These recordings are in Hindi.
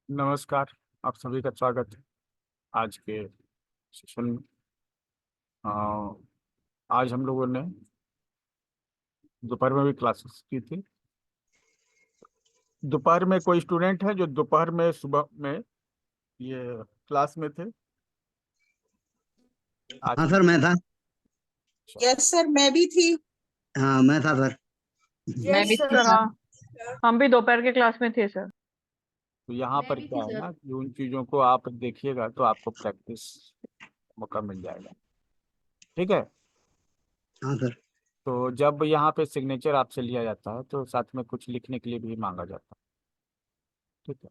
नमस्कार। आप सभी का स्वागत है आज के सेशन में। अ, आज हम लोगों ने दोपहर में भी क्लासेस की थी। दोपहर में कोई स्टूडेंट है जो दोपहर में सुबह में ये क्लास में थे आज हाँ की? सर, मैं था। यस सर, मैं भी थी। हाँ, मैं था सर। मैं यस भी थी सर। सर। हाँ, हम भी दोपहर के क्लास में थे सर। तो यहाँ मैं पर भी क्या थी है सर। ना कि उन चीज़ों को आप देखिएगा तो आपको प्रैक्टिस मौका मिल जाएगा। ठीक है। हाँ सर। तो जब यहाँ पे सिग्नेचर आपसे लिया जाता है तो साथ में कुछ लिखने के लिए भी मांगा जाता है। ठीक है।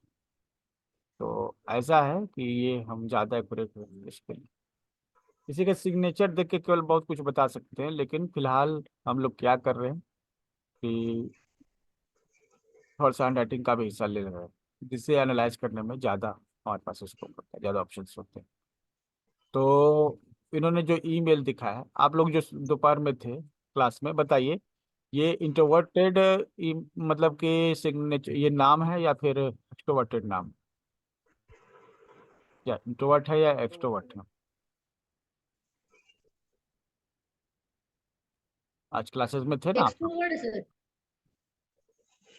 तो ऐसा है कि ये हम ज़्यादा एक्यूरेट होंगे इसके लिए। किसी का सिग्नेचर देख के केवल बहुत कुछ बता सकते हैं, लेकिन फिलहाल हम लोग क्या कर रहे हैं कि थॉट्स हैंड राइटिंग का भी हिस्सा ले रहे हैं, जिससे एनालाइज करने में ज़्यादा हमारे पास स्कोप होता है, ज़्यादा ऑप्शंस होते हैं। तो इन्होंने जो ईमेल दिखाया, आप लोग जो दोपहर में थे क्लास में, बताइए ये इंट्रोवर्टेड मतलब कि सिग्नेचर ये नाम है या फिर एक्सट्रोवर्टेड नाम, या इंट्रोवर्ट है या एक्सट्रोवर्ट है? आज क्लासेस में थे ना आप लोग? Extrovert sir.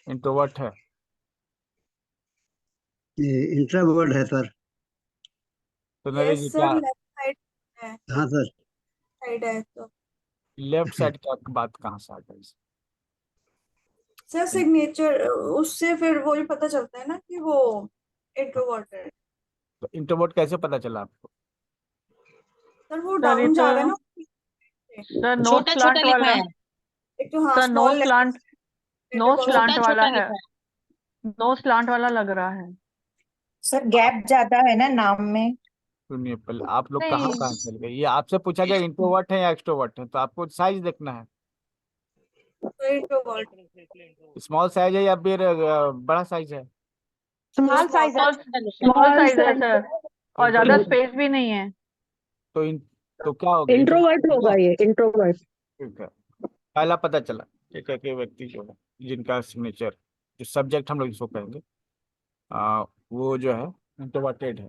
इंट्रोवर्ट है ये इंट्रावर्ड है सर। तो नरेश यस जी सर, क्या लेफ्ट साइड है। हाँ सर। साइड है तो लेफ्ट साइड का बात कहाँ से आ गई? सर सिग्नेचर उससे फिर वो ही पता चलता है ना कि वो इंट्रोवर्ट है। तो इंट्रोवर्ट कैसे पता चला आपको? सर वो सर ये डाउन तो जा रहा है ना। सर नो छोटा छोटा स्लांट लिखा वाला। है। एक तो हाँ sir no small slant, no letter slant छोटा वाला छोटा है। लिखा है। नो स्लांट वाला लग रहा है। सर गैप ज्यादा है ना नाम में। सुनिए, पहले आप लोग कहाँ नहीं कहाँ चल गए? ये आपसे पूछा गया इंट्रोवर्ट है या एक्सट्रोवर्ट है, तो आपको साइज देखना है। तो इंट्रोवर्ट। स्मॉल साइज है या फिर बड़ा साइज है? Small small. साइज है, स्मॉल, छोटा लिखा है। स्मॉल साइज है सर। तो और ज्यादा इंट्रोवर्ट, स्पेस भी नहीं है। तो इन तो क्या हो गया? इंट्रोवर्ट इंट्रोवर्ट होगा है। ये, इंट्रोवर्ट। ठीक है। पहला पता चला ठीक है कि व्यक्ति जो है, जिनका सिग्नेचर, जो सब्जेक्ट हम लोग इसको कहेंगे, वो जो है इंट्रोवर्टेड है।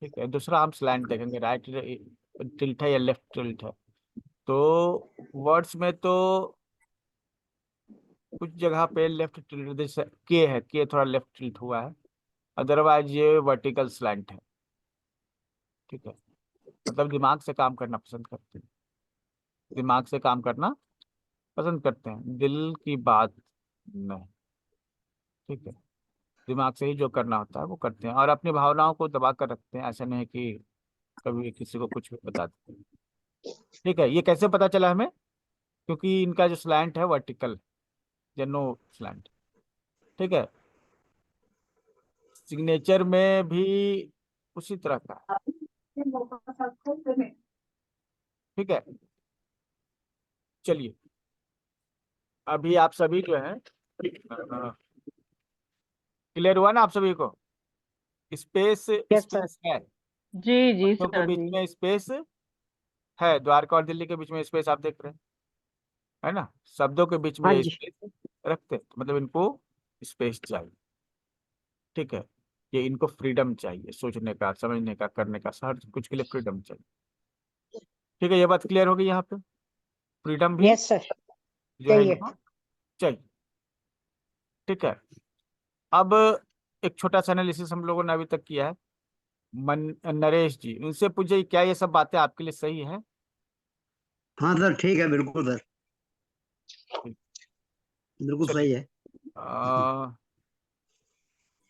ठीक है। दूसरा हम स्लैंट देखेंगे, राइट टिल्ट है या लेफ्ट टिल्ट है। तो वर्ड्स में तो कुछ जगह पे लेफ्ट टिल्ट, जैसे के है, के थोड़ा लेफ्ट टिल्ट हुआ है, अदरवाइज ये वर्टिकल स्लैंट है। ठीक है। मतलब दिमाग से काम करना पसंद करते हैं, दिमाग से काम करना पसंद करते हैं, दिल की बात नहीं। ठीक है। दिमाग से ही जो करना होता है वो करते हैं, और अपनी भावनाओं को दबा कर रखते हैं। ऐसा नहीं है कि कभी किसी को कुछ भी बता देते हैं। ठीक है। ये कैसे पता चला हमें? क्योंकि इनका जो स्लैंट है वर्टिकल या नो स्लैंट। ठीक है। सिग्नेचर में भी उसी तरह का है। ठीक है। चलिए, अभी आप सभी जो है क्लियर हुआ ना आप सभी को? Space, yes sir. स्पेस है, जी जी शब्दों के सर बीच जी। में स्पेस है। द्वारका और दिल्ली के बीच में स्पेस आप देख रहे हैं, है ना? शब्दों के बीच में हाँ ये जी। स्पेस रखते हैं, तो मतलब इनको स्पेस चाहिए। ठीक है। ये इनको फ्रीडम चाहिए, सोचने का, समझने का, करने का, हर कुछ के लिए फ्रीडम चाहिए। ठीक है। ये बात क्लियर होगी यहाँ पे? फ्रीडम भी यस सर। जो है चाहिए। इनको चाहिए। ठीक है। अब एक छोटा सा एनालिसिस हम लोगों ने अभी तक किया है। मन नरेश जी, उनसे पूछिए क्या ये सब बातें आपके लिए सही है? हाँ सर, ठीक है, बिल्कुल सर। बिल्कुल चलिए, सही है।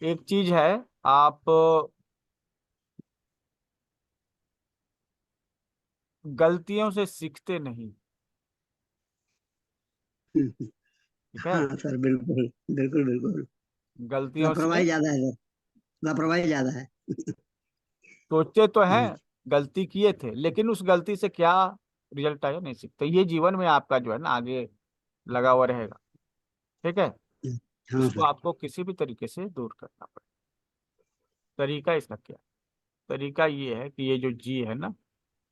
एक चीज है, आप गलतियों से सीखते नहीं। ठीक है। हाँ सर, बिल्कुल बिल्कुल बिल्कुल। गलतियों से लापरवाही ज्यादा है सर। लापरवाही ज्यादा है। सोचते तो हैं, गलती किए थे, लेकिन उस गलती से क्या रिजल्ट आया नहीं सीखते। ये जीवन में आपका जो है ना आगे लगा हुआ रहेगा। ठीक है। हाँ इसको सर। आपको किसी भी तरीके से दूर करना पड़ेगा। तरीका इसका क्या? तरीका ये है कि ये जो जी है ना,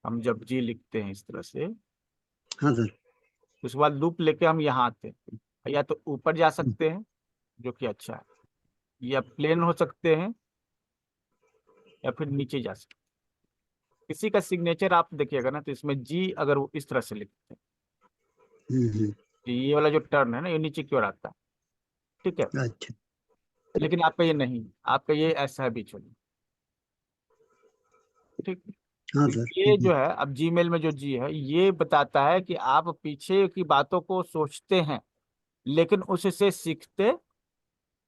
हम जब जी लिखते हैं इस तरह से, हाँ सर। उसके बाद लूप लेके हम यहाँ आते हैं। या तो ऊपर जा सकते हैं, जो कि अच्छा है, या प्लेन हो सकते हैं, या फिर नीचे जा सकते। किसी का सिग्नेचर आप देखिएगा ना, तो इसमें जी अगर वो इस तरह से लिखते हैं, हम्म, तो ये वाला जो टर्न है ना, ये नीचे की ओर आता है। ठीक है, अच्छा। लेकिन आपका ये नहीं, आपका ये ऐसा है बीच वाली। ठीक। हाँ तो सर। ये जो है, अब जीमेल में जो जी है, ये बताता है कि आप पीछे की बातों को सोचते हैं लेकिन उससे सीखते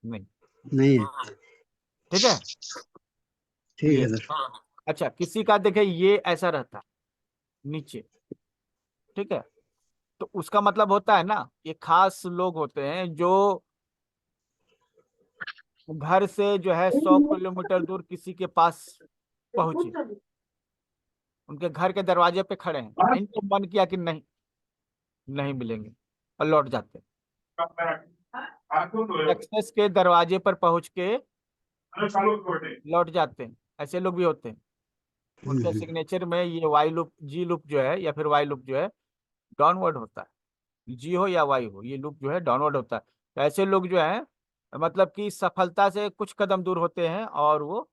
नहीं। नहीं है। ठीक है, ठीक ये। है सर। अच्छा, किसी का देखे ये ऐसा रहता है नीचे। ठीक है, तो उसका मतलब होता है ना, ये खास लोग होते हैं जो घर से जो है 100 किलोमीटर दूर किसी के पास पहुंचे, उनके घर के दरवाजे पे खड़े हैं, इनको मन किया कि नहीं, नहीं मिलेंगे, और लौट जाते हैं। सक्सेस के दरवाजे पर पहुंच के लौट जाते हैं, ऐसे लोग भी होते हैं। उनके हम्म, सिग्नेचर में ये वाई लूप, जी लूप जो है या फिर वाई लूप जो है, डाउनवर्ड होता है। जी हो या वाई हो, ये लूप जो है डाउनवर्ड होता है। तो ऐसे लोग जो है, मतलब कि सफलता से कुछ कदम दूर होते हैं और वो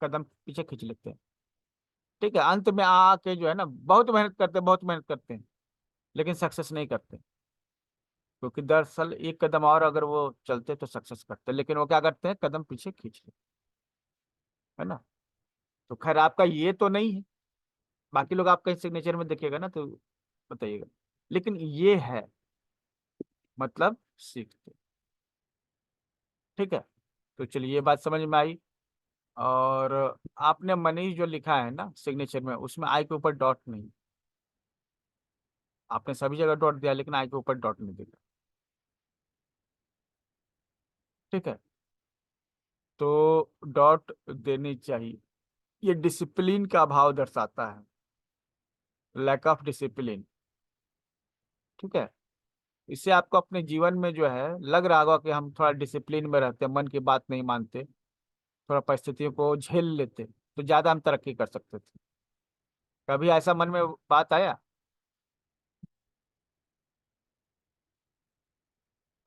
कदम पीछे खींच लेते हैं। ठीक है, अंत में आके जो है ना, बहुत मेहनत करते हैं, बहुत मेहनत करते हैं, लेकिन सक्सेस नहीं करते, क्योंकि दरअसल एक कदम और अगर वो चलते तो सक्सेस करते, लेकिन वो क्या करते हैं, कदम पीछे खींच लेते, है ना। तो खैर आपका ये तो नहीं है, बाकी लोग आपका सिग्नेचर में देखिएगा ना तो बताइएगा, लेकिन ये है, मतलब सीखते। ठीक है, तो चलिए ये बात समझ में आई। और आपने मनीष जो लिखा है ना सिग्नेचर में, उसमें आई के ऊपर डॉट नहीं, आपने सभी जगह डॉट दिया लेकिन आई के ऊपर डॉट नहीं दिया। ठीक है, तो डॉट देनी चाहिए। ये डिसिप्लिन का अभाव दर्शाता है, लैक ऑफ डिसिप्लिन। ठीक है, इससे आपको अपने जीवन में जो है लग रहा होगा कि हम थोड़ा डिसिप्लिन में रहते, मन की बात नहीं मानते, थोड़ा परिस्थितियों को झेल लेते, तो ज्यादा हम तरक्की कर सकते थे। कभी ऐसा मन में बात आया?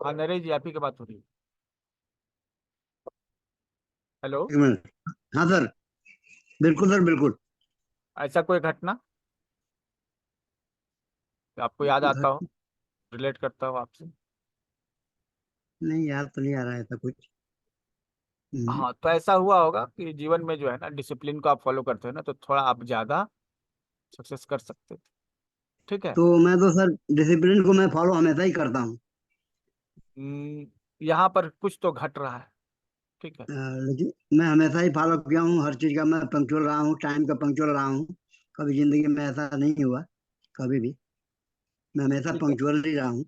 हाँ नरेश जी, आप ही की बात हो रही है। हेलो। एक मिनट। हाँ सर, बिल्कुल सर, बिल्कुल। ऐसा कोई घटना जो आपको याद आता हो, घट रिलेट करता हो आपसे? नहीं, याद तो नहीं आ रहा है ऐसा कुछ। हम्म, हाँ, तो ऐसा हुआ होगा कि जीवन में जो है ना, डिसिप्लिन को आप फॉलो करते हो ना, तो थोड़ा आप ज्यादा सक्सेस कर सकते थे। ठीक है। तो मैं तो सर डिसिप्लिन को मैं फॉलो हमेशा ही करता हूँ। यहाँ पर कुछ तो घट रहा है। ठीक है। लेकिन मैं हमेशा ही फॉलो किया हूँ, हर चीज का मैं पंक्चुअल रहा हूँ, टाइम का पंक्चुअल रहा हूँ। कभी जिंदगी में ऐसा नहीं हुआ, कभी भी। मैं हमेशा ठीक है, पंक्चुअल ही रहा हूँ।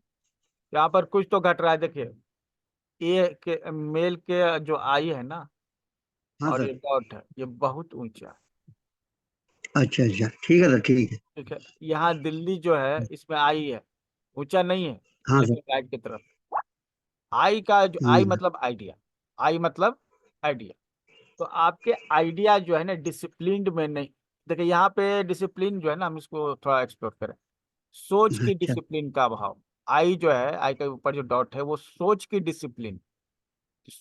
यहाँ पर कुछ तो घट रहा है, देखिए। ए के मेल के जो आई है ना, हाँ और सर। ये डॉट है, ये बहुत ऊंचा है। अच्छा अच्छा, ठीक है सर, ठीक है। ठीक है, यहाँ दिल्ली जो है इसमें आई है, ऊंचा नहीं है, हाँ सर। लेकिन राइट की तरफ। आई का जो आई हम्म, मतलब आइडिया, आई मतलब आइडिया। तो आपके आइडिया जो है ना डिसिप्लिन्ड में नहीं। देखिए यहाँ पे डिसिप्लिन जो है ना, हम इसको थोड़ा एक्सप्लोर करें। सोच की अच्छा। डिसिप्लिन का अभाव। आई जो है, आई के ऊपर जो डॉट है, वो सोच की डिसिप्लिन।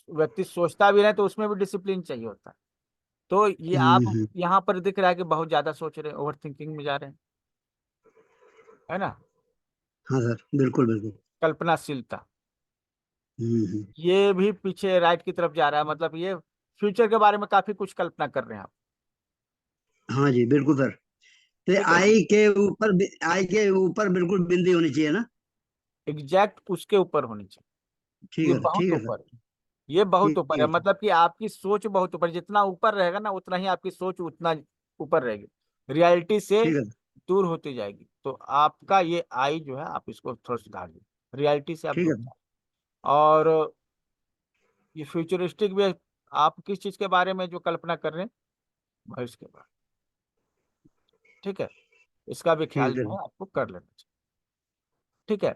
व्यक्ति सोचता भी है तो उसमें भी डिसिप्लिन चाहिए होता है। तो ये आप हम्म, यहाँ पर दिख रहा है कि बहुत ज्यादा सोच रहे हैं, ओवर थिंकिंग में जा रहे हैं, है ना। हाँ सर, बिल्कुल बिल्कुल। कल्पनाशीलता, हम्म। ये भी पीछे राइट की तरफ जा रहा है, मतलब ये फ्यूचर के बारे में काफी कुछ कल्पना कर रहे हैं आप। हाँ जी, बिल्कुल सर। तो ठीक है, आई के ऊपर बिल्कुल बिंदी होनी चाहिए ना। एग्जैक्ट उसके ऊपर होनी चाहिए। ठीक ये है सर, बहुत ठीक है सर। ऊपर है, ये बहुत ठीक ऊपर है, ठीक है। मतलब कि आपकी सोच बहुत ऊपर, जितना ऊपर रहेगा ना उतना ही आपकी सोच उतना ऊपर रहेगी, रियलिटी से ठीक है सर। दूर होती जाएगी। तो आपका ये आई जो है, आप इसको थोड़ा सुधार लीजिए, रियलिटी से आप ठीक है दूर सर। जाए। और ये फ्यूचरिस्टिक भी, आप किस चीज के बारे में जो कल्पना कर रहे हैं, भविष्य के बारे में। ठीक है, इसका भी ख्याल ठीक है जो सर। है आपको कर लेना चाहिए। ठीक है,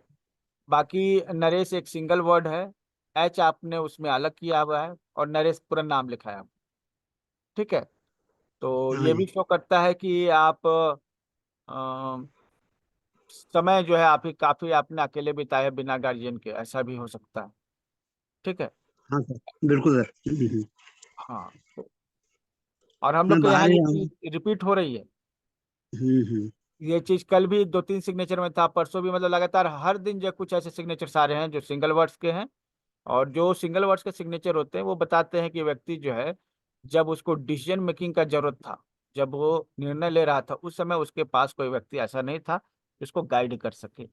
बाकी नरेश एक सिंगल वर्ड है, एच आपने उसमें अलग किया हुआ है, और नरेश पूरा नाम लिखा है। ठीक है, तो हाँ ये भी जी। शो करता है कि आप समय जो है आप ही काफी आपने अकेले बिताया बिना गार्जियन के, ऐसा भी हो सकता है। ठीक है। हाँ सर, बिल्कुल सर। हाँ, और हम मैं लोग के यहाँ बाहर ही ये हूँ। चीज रिपीट हो रही है। हम्म। ये चीज कल भी 2-3 सिग्नेचर में था, परसों भी, मतलब लगातार हर दिन जो कुछ ऐसे सिग्नेचर्स आ रहे हैं जो सिंगल वर्ड्स के हैं। और जो सिंगल वर्ड्स के सिग्नेचर होते हैं वो बताते हैं कि व्यक्ति जो है, जब उसको डिसीजन मेकिंग का जरूरत था, जब वो निर्णय ले रहा था, उस समय उसके पास कोई व्यक्ति ऐसा नहीं था जिसको गाइड कर सके,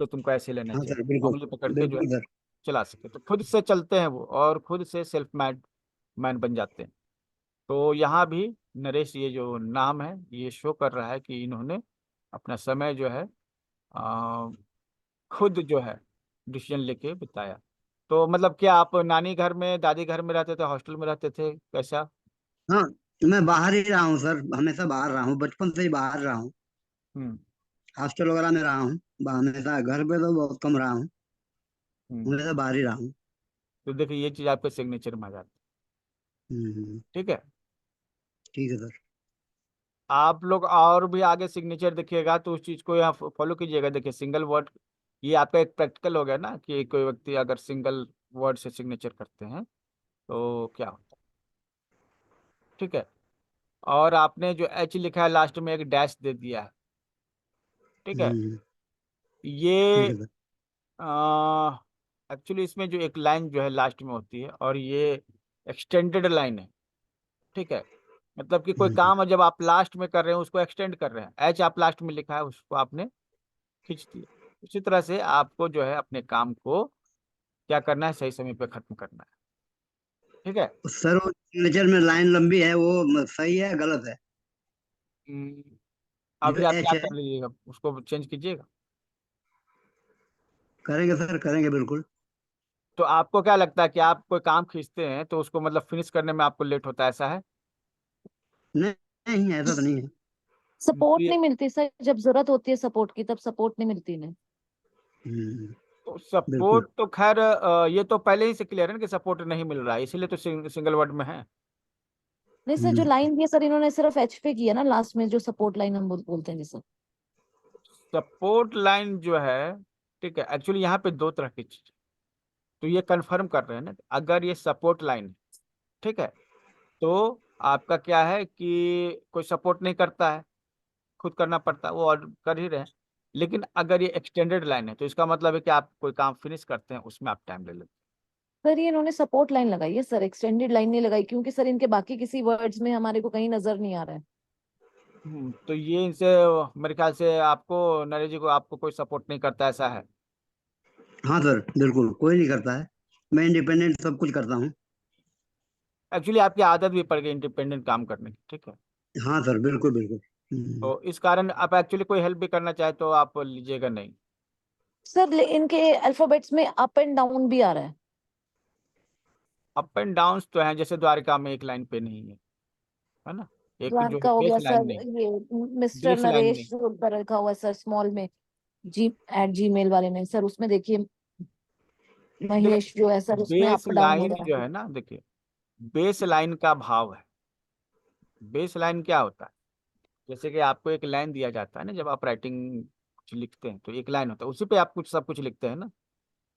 तो तुमको ऐसे लेना हाँ चाहिए, सर, बिल्कुल। उंगली पकड़ के जो है बिल्कुल सर। चला सके। तो खुद से चलते हैं वो और खुद से सेल्फ मैड मैन बन जाते हैं। तो यहाँ भी नरेश, ये जो नाम है ये शो कर रहा है कि इन्होंने अपना समय जो है आ, खुद जो है डिसीजन लेके बिताया। तो मतलब क्या आप नानी घर में, दादी घर में रहते थे, हॉस्टल में रहते थे, कैसा? हाँ, मैं बाहर ही रहा हूँ सर, हमेशा बाहर रहा हूँ, बचपन से ही बाहर रहा हूँ। हम्म। हॉस्टल वगैरह में रहा हूँ। हमेशा घर पे तो बहुत कम रहा हूँ। हम्म। हमेशा बाहर ही रहा हूँ। तो देखिए ये चीज आपके सिग्नेचर में आ जाती है। हम्म। ठीक है। ठीक है सर। आप लोग और भी आगे सिग्नेचर देखिएगा तो उस चीज को यहाँ फॉलो कीजिएगा। देखिए सिंगल वर्ड, ये आपका एक प्रैक्टिकल हो गया ना कि कोई व्यक्ति अगर सिंगल वर्ड से सिग्नेचर करते हैं तो क्या होता है। ठीक है। और आपने जो एच लिखा है लास्ट में एक डैश दे दिया है। ठीक है। हम्म। ठीक ये है सर। एक्चुअली इसमें जो एक लाइन जो है लास्ट में होती है और ये एक्सटेंडेड लाइन है। ठीक है। मतलब कि कोई हम्म। काम है जब आप लास्ट में कर रहे हैं उसको एक्सटेंड कर रहे हैं, एच आप लास्ट में लिखा है उसको आपने खींच दिया। उसी तरह से आपको जो है अपने काम को क्या करना है, सही समय पे खत्म करना है। ठीक है। सर, वो सिग्नेचर में लाइन लंबी है, वो सही है गलत है? हम्म, जो अभी आप एच क्या है। कर लीजिएगा, उसको चेंज कीजिएगा। करेंगे सर, करेंगे बिल्कुल। तो आपको क्या लगता है कि आप कोई काम खींचते हैं तो उसको मतलब फिनिश करने में आपको लेट होता है, ऐसा है? नहीं, नहीं ऐसा तो नहीं है। सपोर्ट ये नहीं मिलती सर, जब जरूरत होती है सपोर्ट की तब सपोर्ट नहीं मिलती इन्हें। हम्म। बिल्कुल। सपोर्ट तो खैर ये तो पहले ही से क्लियर है ना कि सपोर्ट नहीं मिल रहा है, इसीलिए तो सिंगल वर्ड में है। नहीं सर, जो हम्म। लाइन दी है सर इन्होंने सिर्फ एच पे किया ना लास्ट में, जो सपोर्ट लाइन हम बोलते हैं जैसे। सपोर्ट लाइन जो है, ठीक है, एक्चुअली यहाँ पे दो तरह की चीज, तो ये कंफर्म कर रहे हैं ना, अगर ये सपोर्ट लाइन है, ठीक है, तो आपका क्या है कि कोई सपोर्ट नहीं करता है, खुद करना पड़ता है, वो और कर ही रहे हैं। लेकिन अगर ये एक्सटेंडेड लाइन है तो इसका मतलब है कि आप कोई काम फिनिश करते हैं उसमें आप टाइम ले लेते सर ये इन्होंने सपोर्ट लाइन लगाई है सर, एक्सटेंडेड लाइन नहीं लगाई, क्योंकि सर इनके बाकी किसी वर्ड्स में हमारे को कहीं नजर नहीं आ रहा है। हैं। तो ये इनसे मेरे ख्याल से आपको, नरेश जी को, आपको कोई सपोर्ट नहीं करता, ऐसा है? हाँ सर, बिल्कुल कोई नहीं करता है। मैं इंडिपेंडेंट सब कुछ करता हूँ। एक्चुअली आपकी आदत भी पड़ गई इंडिपेंडेंट काम करने की। ठीक है। हाँ सर, बिल्कुल बिल्कुल। तो इस कारण आप एक्चुअली कोई हेल्प भी करना चाहे तो आप लीजिएगा नहीं। सर इनके अल्फाबेट्स में अप एंड डाउन भी आ रहा है। अप एंड डाउन तो हैं, जैसे द्वारिका में एक लाइन पे नहीं है ना, एक जो द्वारका हो बेस गया लाइन सर, नहीं, ये मिस्टर बेस लाइन नरेश नहीं। जो ऊपर रखा हुआ है सर स्मॉल में, जी@gmail वाले में सर, उसमें देखिए देखिए महेश जो है सर उसमें बेस अप डाउन हो लाइन रहा जो है। है ना, देखिए बेस लाइन का भाव है। बेस लाइन क्या होता है, जैसे कि आपको एक लाइन दिया जाता है ना, जब आप राइटिंग कुछ लिखते हैं तो एक लाइन होता है, उसी पे आप कुछ सब कुछ लिखते हैं ना,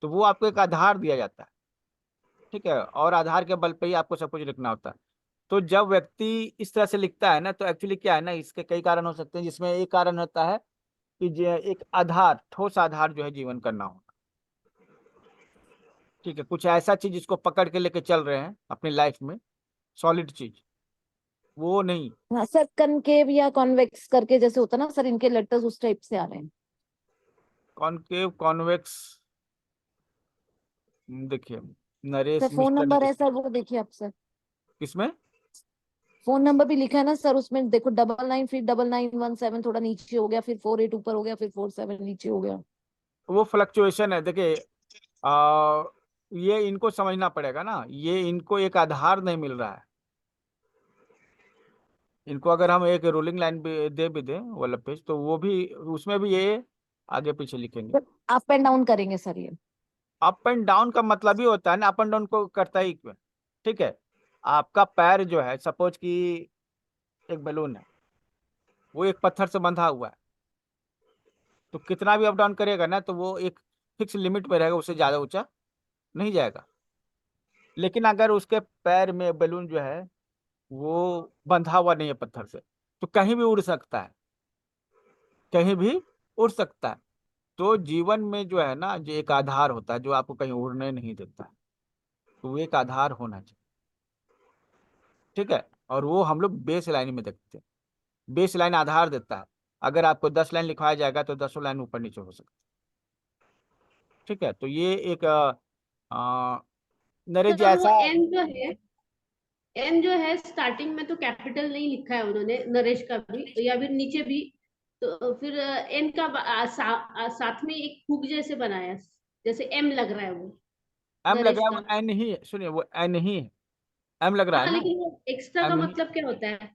तो वो आपको एक आधार दिया जाता है। ठीक है। और आधार के बल पे ही आपको सब कुछ लिखना होता है। तो जब व्यक्ति इस तरह से लिखता है ना, तो एक्चुअली क्या है ना, इसके कई कारण हो सकते हैं, जिसमें एक कारण होता है कि एक आधार, ठोस आधार जो है जीवन का ना होना। ठीक है, कुछ ऐसा चीज जिसको पकड़ के लेके चल रहे हैं अपनी लाइफ में, सॉलिड चीज, वो नहीं। हाँ सर, कनकेव या कॉन्वेक्स करके जैसे होता है ना सर, इनके लेटर्स उस टाइप से आ रहे हैं। कॉनकेव, कॉन्वेक्स, देखिए sir Naresh, phone mister number है नरेश, सर, वो देखिए आप सर। किसमें? फोन नंबर भी लिखा है ना सर उसमें, देखो 99, फिर 9917 थोड़ा नीचे हो गया, फिर 48 ऊपर हो गया, फिर 47 नीचे हो गया। वो फ्लक्चुएशन है। देखिए आ, ये इनको समझना पड़ेगा ना, ये इनको एक आधार नहीं मिल रहा है। इनको अगर हम एक रोलिंग लाइन भी दें वाला पेज, तो वो भी, उसमें भी ये आगे पीछे लिखेंगे। सर अप एंड डाउन करेंगे सर ये। अप एंड डाउन का मतलब ही होता है ना, अप एंड डाउन को करता ही क्यों है? ठीक है। आपका पैर जो है, सपोज कि एक बैलून है, वो एक पत्थर से बंधा हुआ है, तो कितना भी अप डाउन करेगा ना तो वो एक फिक्स लिमिट में रहेगा, उससे ज्यादा ऊंचा नहीं जाएगा। लेकिन अगर उसके पैर में बैलून जो है वो बंधा हुआ नहीं है पत्थर से, तो कहीं भी उड़ सकता है, कहीं भी उड़ सकता है। तो जीवन में जो है ना, जो एक आधार होता है जो आपको कहीं उड़ने नहीं देता है, तो वो एक आधार होना चाहिए। ठीक है, और वो हम लोग बेस लाइन में देखते हैं। बेस लाइन आधार देता है। अगर आपको 10 लाइन लिखवाया जाएगा तो 10 लाइन ऊपर नीचे हो सकता है। ठीक है, तो ये एक नरेश जी सर वो ऐसा। एन जो है स्टार्टिंग में तो कैपिटल नहीं लिखा है उन्होंने, नरेश का भी या फिर नीचे भी, तो फिर एन का साथ में एक हुक जैसे बनाया, जैसे एम लग रहा है वो एम लग नरेश रहा है, का। वो एन ही है, सुनिए वो एन ही है, एम लग रहा है हाँ ना, लेकिन वो एक्स्ट्रा का एम ही। मतलब क्या होता है?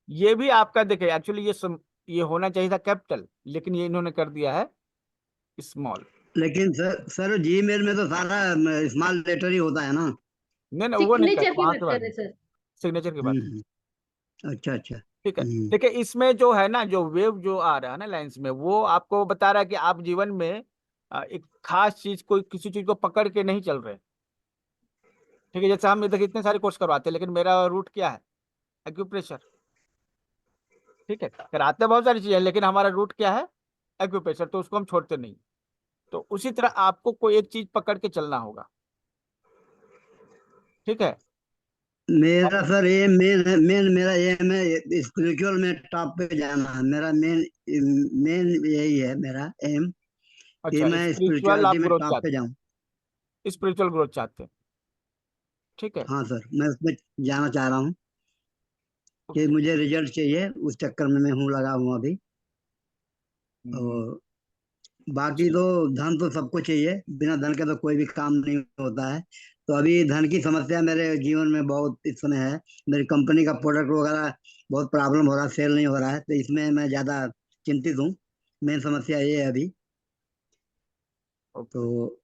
ये भी आपका देखिए, एक्चुअली ये होना चाहिए था कैपिटल, लेकिन ये इन्होंने कर दिया है स्मॉल। लेकिन सर जीमेल में तो सारा स्मॉल लेटर ही होता है ना। नहीं नहीं, वो नहीं कर, सिग्नेचर की वहां बात की कर बात रहे नहीं, हैं सर। सिग्नेचर की बात नहीं। अच्छा अच्छा। ठीक है, देखिए इसमें जो है ना, जो वेव जो आ रहा है ना लाइंस में, वो आपको बता रहा है कि आप जीवन में एक खास चीज, कोई किसी चीज को पकड़ के नहीं चल रहे। ठीक है, जैसे हम देखिए इतने सारे कोर्स करवाते हैं, लेकिन मेरा रूट क्या है? एक्यूप्रेशर। ठीक है, कराते बहुत सारी चीजें, लेकिन हमारा रूट क्या है? एक्यूप्रेशर, तो उसको हम छोड़ते नहीं। तो उसी तरह आपको कोई एक चीज पकड़ के चलना होगा। ठीक है, मेरा सर ये मेन मेरा एम है स्पिरिचुअल में टॉप पे जाना है। मेरा मेन यही है मेरा एम कि अच्छा, मैं स्पिरिचुअल स्पिरिचुअलिटी आप में ग्रोथ टॉप पे चाहते जाऊं। हैं, स्पिरिचुअल ग्रोथ चाहते हैं। ठीक है, हाँ सर, मैं उसमें जाना चाह रहा हूँ कि ओके। मुझे रिजल्ट चाहिए, उस चक्कर में मैं हूँ लगा हूँ अभी। हम्म, और बाकी चलिए। तो धन तो सबको चाहिए, बिना धन के तो कोई भी काम नहीं होता है। तो अभी धन की समस्या मेरे जीवन में बहुत इस समय है। मेरी कंपनी का प्रोडक्ट वगैरह बहुत प्रॉब्लम हो रहा है, सेल नहीं हो रहा है, तो इसमें मैं ज्यादा चिंतित हूँ। मेन समस्या ये है अभी। ओके, तो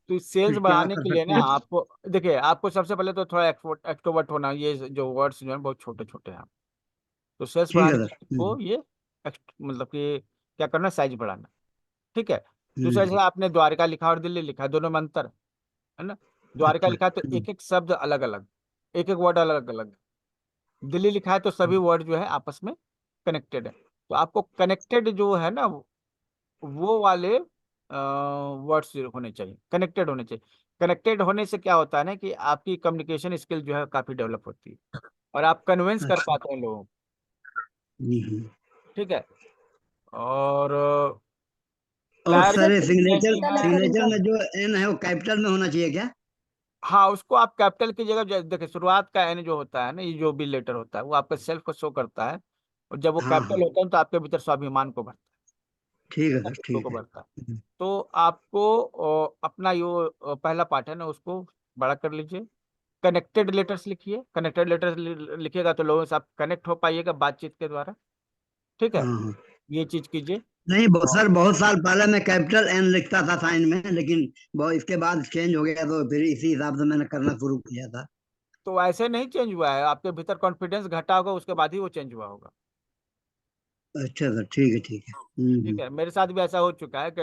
तो सेल्स फिर क्या बढ़ाने कर के लिए सकते ना हैं? आपको, देखिए आपको सबसे पहले तो थोड़ा एक्सट्रोवर्ट होना। ये जो वर्ड्स जो है बहुत छोटे छोटे हैं। तो सेल्स ठीक है बढ़ाने के सर। लिए आपको ये मतलब कि क्या करना, साइज बढ़ाना। ठीक है, दूसरा हम्म, जैसे आपने द्वारका लिखा और दिल्ली लिखा, दोनों में अंतर है ना। द्वारका अच्छा। लिखा है तो एक एक शब्द अलग अलग, एक एक वर्ड अलग अलग। दिल्ली लिखा है तो सभी वर्ड जो है आपस में कनेक्टेड है। तो आपको कनेक्टेड जो है ना, वो वाले वर्ड्स होने चाहिए, कनेक्टेड होने चाहिए। कनेक्टेड होने से क्या होता है ना, कि आपकी कम्युनिकेशन स्किल जो है काफी डेवलप होती है, और आप कन्विंस कर अच्छा। पाते हैं लोगों को। हम्म। ठीक है, और और क्लैरिटी सर ये सिग्नेचर नहीं है। लेटर सिग्नेचर इनका। में जो एन है वो कैपिटल में होना चाहिए क्या? हाँ, उसको आप कैपिटल की जगह देखिए, शुरुआत का एन जो होता है ना, ये जो भी लेटर होता है, वो आपके सेल्फ को शो करता है। और जब वो हाँ हाँ, कैपिटल होता है तो आपके भीतर स्वाभिमान को भरता ठीक है है, सर, खुद को ठीक है। भरता है। तो आपको अपना जो पहला पार्ट है ना, उसको बड़ा कर लीजिए। कनेक्टेड लेटर्स लिखिए, कनेक्टेड लेटर्स लिखिएगा तो लोगों से आप कनेक्ट हो पाइएगा बातचीत के द्वारा। ठीक है, हाँ हाँ। ये चीज कीजिए। नहीं और सर, बहुत साल पहले मैं कैपिटल एन लिखता था साइन में, लेकिन बहुत इसके बाद चेंज हो गया, तो फिर इसी हिसाब से मैंने करना शुरू किया था। तो ऐसे नहीं चेंज हुआ है, आपके भीतर कॉन्फिडेंस घटा होगा, उसके बाद ही वो चेंज हुआ होगा। अच्छा सर, ठीक है ठीक है। ठीक है, मेरे साथ भी ऐसा हो चुका है कि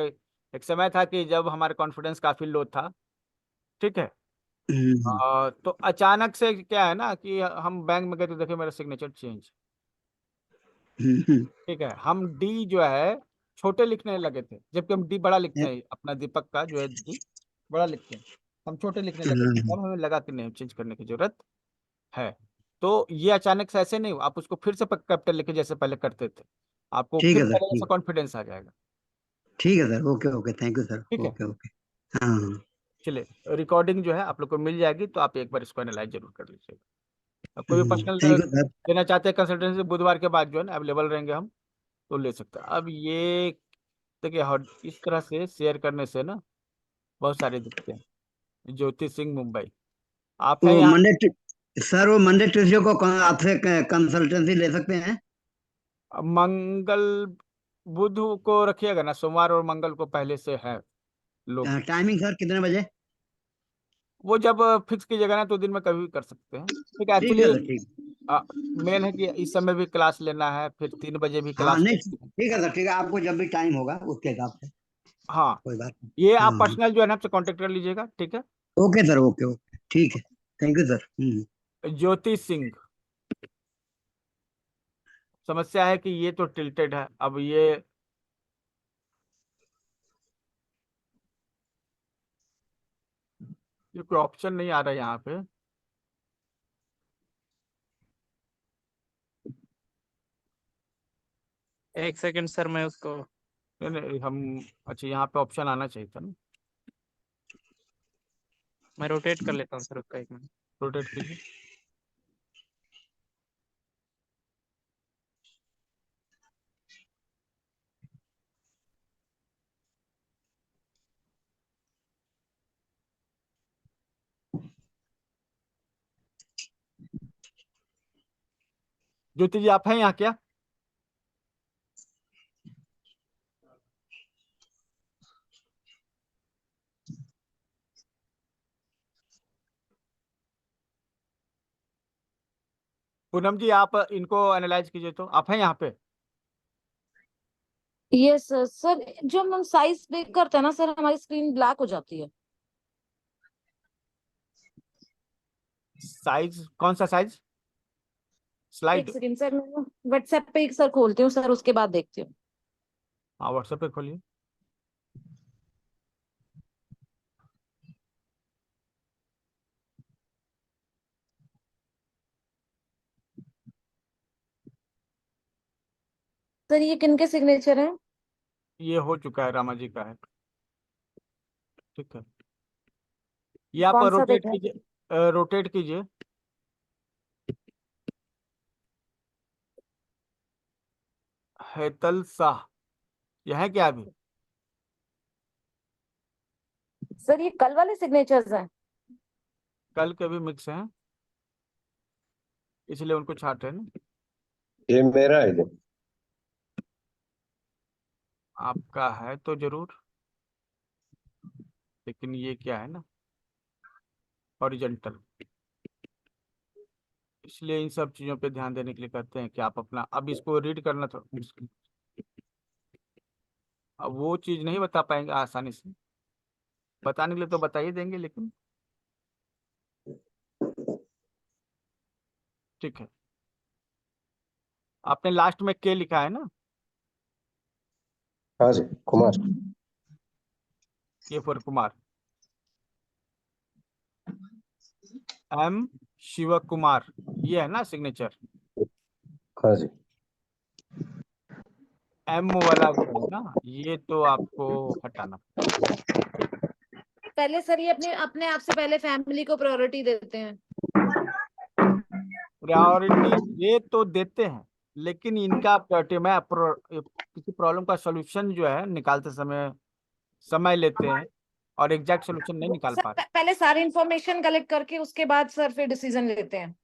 एक समय था कि जब हमारा कॉन्फिडेंस काफी लो था। ठीक है, हम्म, तो अचानक से क्या है ना, कि हम बैंक में गए तो देखिए मेरा सिग्नेचर चेंज। हम्म, ठीक है, हम डी जो है छोटे लिखने लगे थे, जबकि हम डी बड़ा लिखते हम्म, हैं, अपना दीपक का जो है डी बड़ा लिखते हैं। हम छोटे लिखने लगे थे, हम्म, तब हमें लगा कि नहीं, चेंज करने की जरूरत है। तो ये अचानक से ऐसे नहीं हुआ, आप उसको फिर से कैपिटल लिखे जैसे पहले करते थे, आपको ठीक फिर है सर, पहले जैसा ठीक। कॉन्फिडेंस आ जाएगा। ठीक है sir, okay okay, thank you sir, ठीक है, ओके ओके। हाँ हाँ। चलिए रिकॉर्डिंग जो है आप लोग को मिल जाएगी, तो आप एक बार इसको एनालाइज जरूर कर लीजिएगा। अब कोई भी पर्सनल थैंक यू सर। लेना चाहते हैं कंसल्टेंसी, बुधवार के बाद जो है ना अवेलेबल रहेंगे हम, तो ले सकते हैं। अब ये देखिए, इस तरह से शेयर करने से ना बहुत सारे दिखते हैं। ज्योति सिंह मुंबई, आप वो हैं यहाँ? सर वो मंडे ट्यूसडे को आपसे कंसल्टेंसी ले सकते हैं? अब मंगल बुध को रखिएगा ना, सोमवार और मंगल को पहले से है लोग। टाइमिंग सर कितने बजे? वो जब फिक्स कीजिएगा ना, तो दिन में कभी भी कर सकते हैं। ठीक है, ठीक है एक्चुअली सर, ठीक। मेन है कि इस समय भी क्लास लेना है, फिर 3 बजे भी हाँ क्लास नहीं, लेनी है। ठीक है सर, ठीक है, आपको जब भी टाइम होगा उसके हिसाब से। हाँ, कोई बात नहीं। ये आप हाँ हाँ। पर्सनल जो है ना आपसे कांटेक्ट कर लीजिएगा। ठीक है, ओके सर, ओके ओके, ठीक है। Thank you sir. Jyoti Singh. समस्या है कि ये तो टिल्टेड है, अब ये कोई ऑप्शन नहीं आ रहा है यहाँ पे। एक सेकंड सर, मैं उसको नहीं नहीं हम, अच्छा यहाँ पे ऑप्शन आना चाहिए था ना। मैं रोटेट कर लेता हूँ सर उसका, एक मिनट। रोटेट कीजिए। ज्योति जी आप हैं यहाँ क्या? पूनम जी आप इनको एनालाइज कीजिए, तो आप हैं यहाँ पे? यस सर, जब हम साइज ब्रेक करते हैं ना सर, हमारी स्क्रीन ब्लैक हो जाती है। साइज कौन सा साइज? स्लाइड? एक सेकंड सर, मैं व्हाट्सएप पे एक सर खोलती हूँ सर, उसके बाद देखती हूँ। हाँ व्हाट्सएप पे खोलिए। सर ये किनके सिग्नेचर हैं? ये हो चुका है, रामा जी का है। ठीक है, ये आप कौन सा रोटेट देखना है? कीजिए, रोटेट कीजिए। हेतल शाह, यह है क्या अभी? सर ये कल वाले सिग्नेचर्स हैं। कल के भी मिक्स हैं, इसलिए उनको छाट रहे हैं ना। ये मेरा है जो। आपका है तो जरूर, लेकिन ये क्या है ना, हॉरिजॉन्टल। इसलिए इन सब चीजों पे ध्यान देने के लिए कहते हैं कि आप अपना, अब इसको रीड करना तो मुश्किल, अब वो चीज नहीं बता पाएंगे आसानी से। बताने के लिए तो बता ही देंगे, लेकिन ठीक है। आपने लास्ट में के लिखा है ना? हाँ जी, कुमार। के फॉर कुमार। एम शिव कुमार, ये है ना सिग्नेचर? हाँ जी। एम वाला जो है ना, ये तो आपको हटाना। पहले सर ये अपने अपने आप से पहले फैमिली को प्रायोरिटी देते हैं। प्रायोरिटी ये तो देते हैं, लेकिन इनका प्रायोरिटी में किसी प्रॉब्लम का सॉल्यूशन जो है निकालते समय समय लेते हैं, और एग्जैक्ट सॉल्यूशन नहीं निकाल सर पा रहे। पहले सारी इंफॉर्मेशन कलेक्ट करके उसके बाद सर फिर डिसीजन लेते हैं।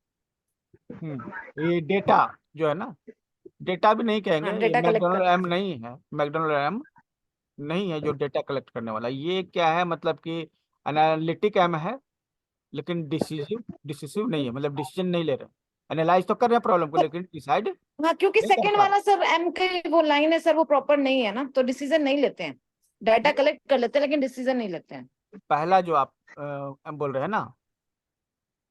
ये डेटा जो है ना, डेटा भी नहीं कहेंगे, हाँ, ये डेटा कलेक्ट मैकडोनल्ड करते एम नहीं है, मैकडोनल्ड एम नहीं है जो डेटा कलेक्ट करने वाला। ये क्या है, मतलब कि एनालिटिक एम है, लेकिन डिसीसिव डिसीसिव नहीं है, मतलब डिसीजन नहीं ले रहे। एनालाइज तो कर रहे हैं प्रॉब्लम को, हैं। लेकिन डिसाइड हाँ, क्योंकि नहीं कर सेकंड पा रहे। वाला सर एम के वो लाइन है सर, वो प्रॉपर नहीं है ना, तो डिसीजन नहीं लेते हैं। डाटा कलेक्ट कर लेते हैं लेकिन डिसीजन नहीं लेते हैं। पहला जो आप बोल रहे हैं ना,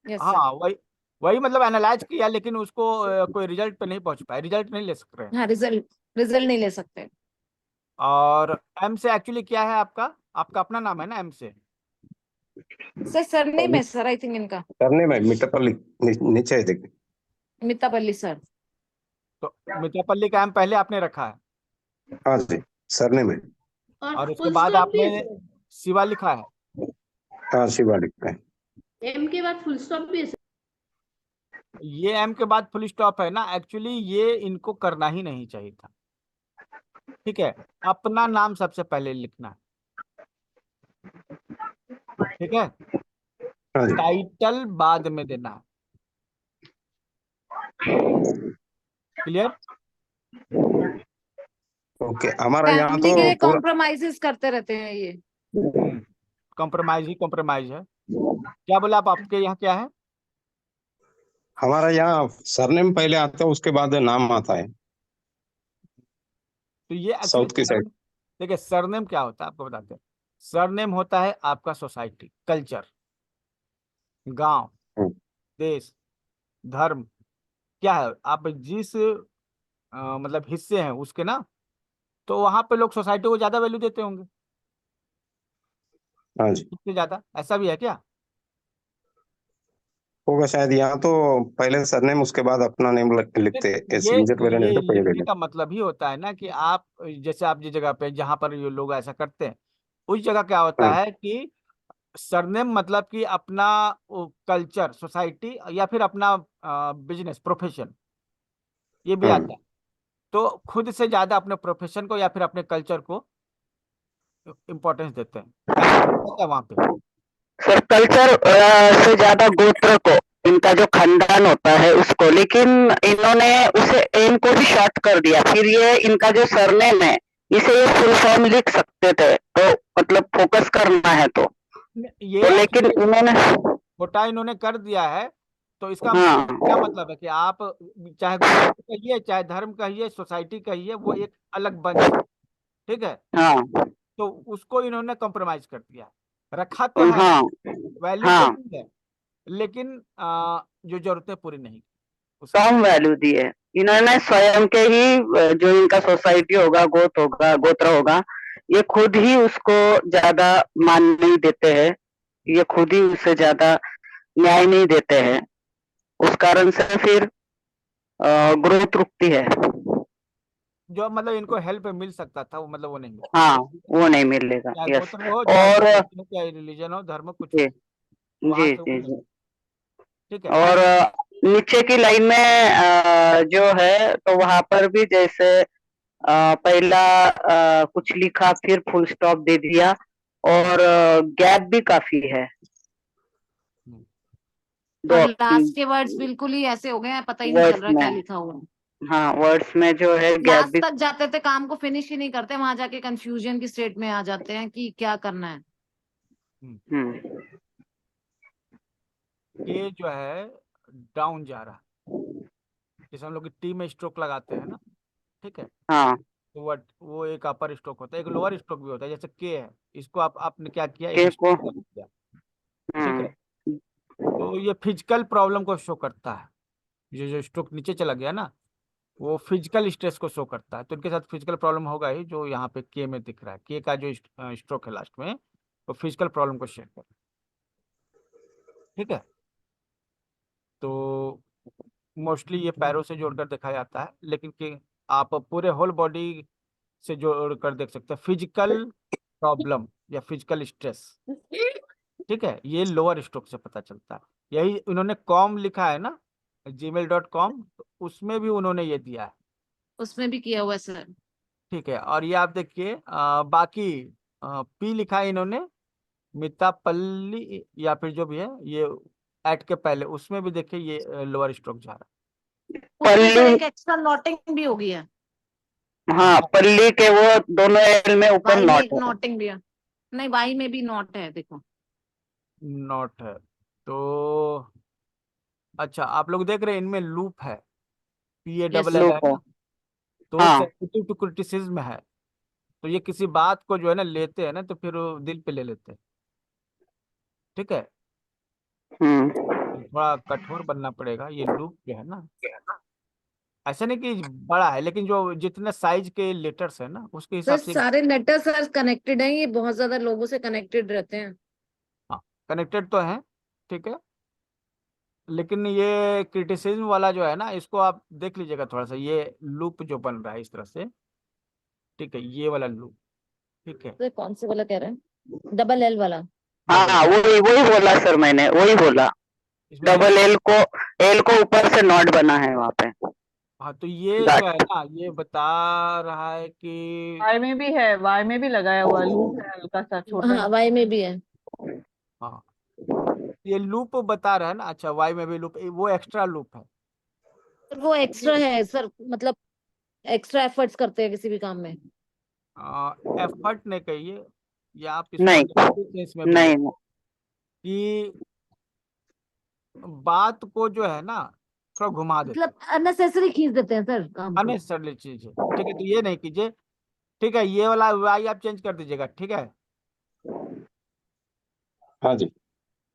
यस सर। हाँ वही वही, मतलब एनालाइज किया, लेकिन उसको कोई रिजल्ट पे नहीं पहुंच पाए, रिजल्ट नहीं ले सक रहे हैं। हाँ, रिजल्ट रिजल्ट नहीं ले सकते। और एम से एक्चुअली क्या है आपका? आपका अपना नाम है ना एम से? सर सरनेम है सर, आई थिंक इनका करने में मिट्टपल्ली नीचे है, देखिए। मितापल्ली सर। तो मितापल्ली का एम पहले आपने रखा है, हाँ जी, सरने में। और और उसके फुल बाद स्टॉप भी आपने है सर, शिवा लिखा है। हाँ, शिवा लिखता है। एम के बाद फुल स्टॉप भी है सर। ये एम के बाद फुल स्टॉप है ना, एक्चुअली ये इनको करना ही नहीं चाहिए था। ठीक है, अपना नाम सबसे पहले लिखना है। ठीक है, हाँ जी। टाइटल बाद में देना है। क्लियर? ओके, हमारा यहाँ फैमिली के तो लिए पूरा कॉम्प्रोमाइजेस करते रहते हैं ये। कॉम्प्रोमाइज ही कॉम्प्रोमाइज है। क्या बोला आप, आपके यहाँ क्या है? हमारा यहाँ सरनेम पहले आता है, उसके बाद नाम आता है, तो ये एक्चुअली साउथ की साइड। देखिए, सरनेम क्या होता है आपको बताते हैं। सरनेम होता है आपका सोसाइटी, कल्चर, गांव, देश, धर्म, क्या है, आप जिस मतलब हिस्से हैं उसके ना, तो वहां पे लोग सोसाइटी को ज्यादा वैल्यू देते होंगे, हाँ जी, इससे ज्यादा, ऐसा भी है क्या? होगा शायद। यहाँ तो पहले सरनेम उसके बाद अपना नेम लिखते हैं, ये इमीडिएट वेरिएंट ये तो पहले लिखने ले का मतलब ही होता है ना कि आप, जैसे आप जिस जगह पे जहां पर ये लोग ऐसा करते हैं, उस जगह क्या होता हाँ है कि सरनेम मतलब कि अपना कल्चर, सोसाइटी, या फिर अपना बिजनेस, प्रोफेशन, ये भी हाँ। आता है। तो खुद से ज्यादा अपने प्रोफेशन को या फिर अपने कल्चर को इम्पोर्टेंस देते हैं, ऐसा होता है वहां पे। सर कल्चर से ज्यादा गोत्र को, इनका जो खानदान होता है उसको, लेकिन इन्होंने उसे एम को भी शॉर्ट कर दिया। फिर ये इनका जो सरनेम है इसे ये फुल फॉर्म लिख सकते थे, तो मतलब फोकस करना है तो ये लेकिन एक्चुअली इन्होंने, छोटा इन्होंने कर दिया है, तो इसका हाँ क्या मतलब है कि आप चाहे गोत्र कहिए, चाहे धर्म कहिए, सोसाइटी कहिए, वो एक अलग बंच है, ठीक है। हाँ तो उसको इन्होंने कॉम्प्रोमाइज कर दिया, रखा तो है, हाँ वैल्यू तो हाँ, दी है, लेकिन जो जरूरतें पूरी नहीं की उसकी। कम वैल्यू दी है इन्होंने। स्वयं के ही जो इनका सोसाइटी होगा, गोत्र होगा, ये खुद ही उसको ज्यादा मान नहीं देते हैं, ये खुद ही उससे ज्यादा न्याय नहीं देते हैं। उस कारण से फिर ग्रोथ रुकती है। जो मतलब इनको हेल्प मिल सकता था, वो मतलब वो नहीं मिला, हाँ, वो नहीं मिलेगा। चाहे यस। गोत्र हो, चाहे और सोसाइटी हो, चाहे रिलीजन हो, धर्म हो, कुछ जी भी, वहां जी से वो जी नहीं जी। मिला। ठीक है, और नीचे की लाइन में जो है तो वहां पर भी जैसे पहला कुछ लिखा, फिर फुल स्टॉप दे दिया, और गैप भी काफी है। और दो लास्ट के वर्ड्स बिल्कुल ही ऐसे हो गए हैं, पता ही नहीं चल वर्ड्स रहा क्या में, लिखा हुआ है। हाँ वर्ड्स में जो है गैप लास्ट भी। तक जाते थे, काम को फिनिश ही नहीं करते, वहां जाके कंफ्यूजन की स्टेट में आ जाते हैं कि क्या करना है। हम्म। के जो है डाउन जा रहा है, जैसे हम लोग टी में स्ट्रोक लगाते हैं ना, ठीक है, हाँ तो वो एक अपर स्ट्रोक होता है, एक लोअर स्ट्रोक भी होता है, जैसे के है, इसको आपने क्या किया, एक के को। स्ट्रोक लगा दिया, ठीक है। हम्म तो ये फिजिकल प्रॉब्लम को शो करता है, जो स्ट्रोक नीचे चला गया ना, वो फिजिकल स्ट्रेस को शो करता है, तो इनके साथ फिजिकल प्रॉब्लम होगा ही, जो यहाँ पे के में दिख रहा है, के का जो स्ट्रोक है लास्ट में, वो फिजिकल प्रॉब्लम को शेयर कर, ठीक है। तो मोस्टली ये पैरों से जोड़कर देखा जाता है, लेकिन कि आप पूरे होल बॉडी से जोड़कर देख सकते हैं, फिजिकल प्रॉब्लम या फिजिकल स्ट्रेस, ठीक है, ये लोअर स्ट्रोक से पता चलता है। यही उन्होंने कॉम लिखा है ना, gmail.com, तो उसमें भी उन्होंने ये दिया है, उसमें भी किया हुआ है सर। ठीक है। और ये आप देखिए, बाकी पी लिखा है इन्होंने, मितापल्ली या फिर जो भी है, ये एट के पहले उसमें भी देखिए ये लोअर स्ट्रोक जा रहा उसमें सर पल्ली, एक एक्स्ट्रा नोटिंग भी होगी है, हाँ पल्ली के वो दोनों एल में ऊपर वाई में नॉट एक है। नोटिंग भी है। नहीं, वाई में भी नोट है, देखो। है, नॉट है। तो अच्छा, आप लोग देख रहे हैं इनमें लूप है, P A yes double L sir. है लूप है। ना, तो हाँ। सेंसिटिव टू क्रिटिसिज्म है, तो ये किसी बात को जो है ना लेते हैं ना, तो फिर वो दिल पे ले लेते हैं, ठीक है। हम्म। थोड़ा कठोर बनना पड़ेगा, ये लूप जो है ना, ऐसा नहीं कि बड़ा है, लेकिन जो जितने साइज के लेटर्स है ना, उसके सर हिसाब से। सारे लेटर सर कनेक्टेड हैं, ये बहुत ज्यादा लोगों से कनेक्टेड रहते हैं। हाँ, कनेक्टेड तो है, ठीक है, लेकिन ये क्रिटिसिज्म वाला जो है ना, इसको आप देख लीजिएगा थोड़ा सा, ये लूप जो बन रहा है इस तरह से, ठीक है, ये वाला लूप, ठीक है, सर कौन से वाला कह रहे हैं, डबल एल वाला? डबल, हाँ वही वही बोला सर, मैंने वही बोला। इसमें डबल एल को ऊपर से नॉट बना है वहां पे। हाँ, तो ये जो है ना, ये बता रहा है कि वाई में भी है, वाई में भी लगाया हुआ लूप है, हल्का सा छोटा हाँ, सा। वाई में भी है। हाँ, ये लूप बता रहा है ना, अच्छा, वाई में भी लूप, वो एक्स्ट्रा लूप है। सर वो एक्स्ट्रा है सर, मतलब एक्स्ट्रा एफर्ट्स करते हैं किसी भी काम में। एफर्ट नहीं कहिए, या आप इसको नहीं नेगेटिव सेंस में भी ले, नहीं। कि बात को जो है ना थोड़ा घुमा देते मतलब अननेसेसरी खींच देते हैं सर काम हैं, को। अननेसेसरी चीज है, ठीक है, तो ये नहीं कीजिए, ठीक है, ये वाला वाई आप चेंज कर दीजिएगा, ठीक है, हाँ जी।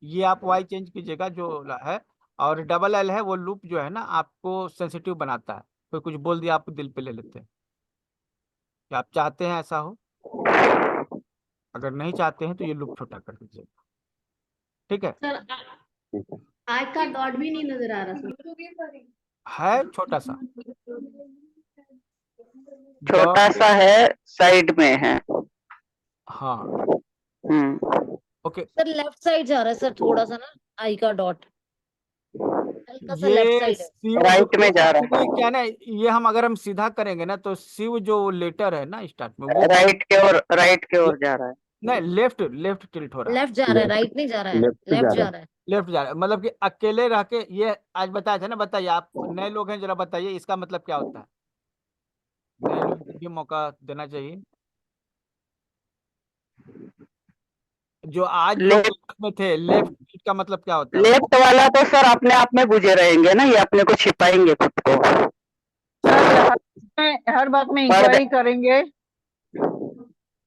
ये आप वाई चेंज कीजिएगा जो है, और डबल एल है वो लूप जो है ना आपको सेंसिटिव बनाता है। कोई कुछ बोल दिया आप दिल पे ले लेते हैं। क्या आप चाहते हैं ऐसा हो? अगर नहीं चाहते हैं तो ये लूप छोटा कर दीजिए। ठीक है। सर आई का डॉट भी नहीं नजर आ रहा सर। है छोटा सा छोटा डॉट। सा है, साइड में है। हाँ ओके। सर लेफ्ट साइड जा रहा है सर, थोड़ा सा ना आई का डॉट हल्का सा लेफ्ट ये साइड है। शिव जो राइट में जा रहा एक्चुअली है। क्या ना, ये हम अगर हम सीधा करेंगे ना तो शिव जो लेटर है ना स्टार्ट में वो राइट के ओर जा रहा है। नहीं, लेफ्ट लेफ्ट टिल्ट हो रहा है। लेफ्ट जा रहा है, राइट नहीं जा रहा है, लेफ्ट लेफ्ट जा जा रहा रहा है। लेफ्ट जा रहा है मतलब कि अकेले रह के ये आज बताया था ना। बताइए, आप नए लोग हैं, जरा बताइए इसका मतलब क्या होता है। नए लोगों को भी मौका देना चाहिए। जो आज जो लेफ्ट क्लास में थे, लेफ्ट का मतलब क्या होता है? लेफ्ट वाला तो सर अपने आप में बुझे रहेंगे ना, ये अपने को छिपाएंगे खुद को। सर हर बात में पर्दे इंक्वायरी करेंगे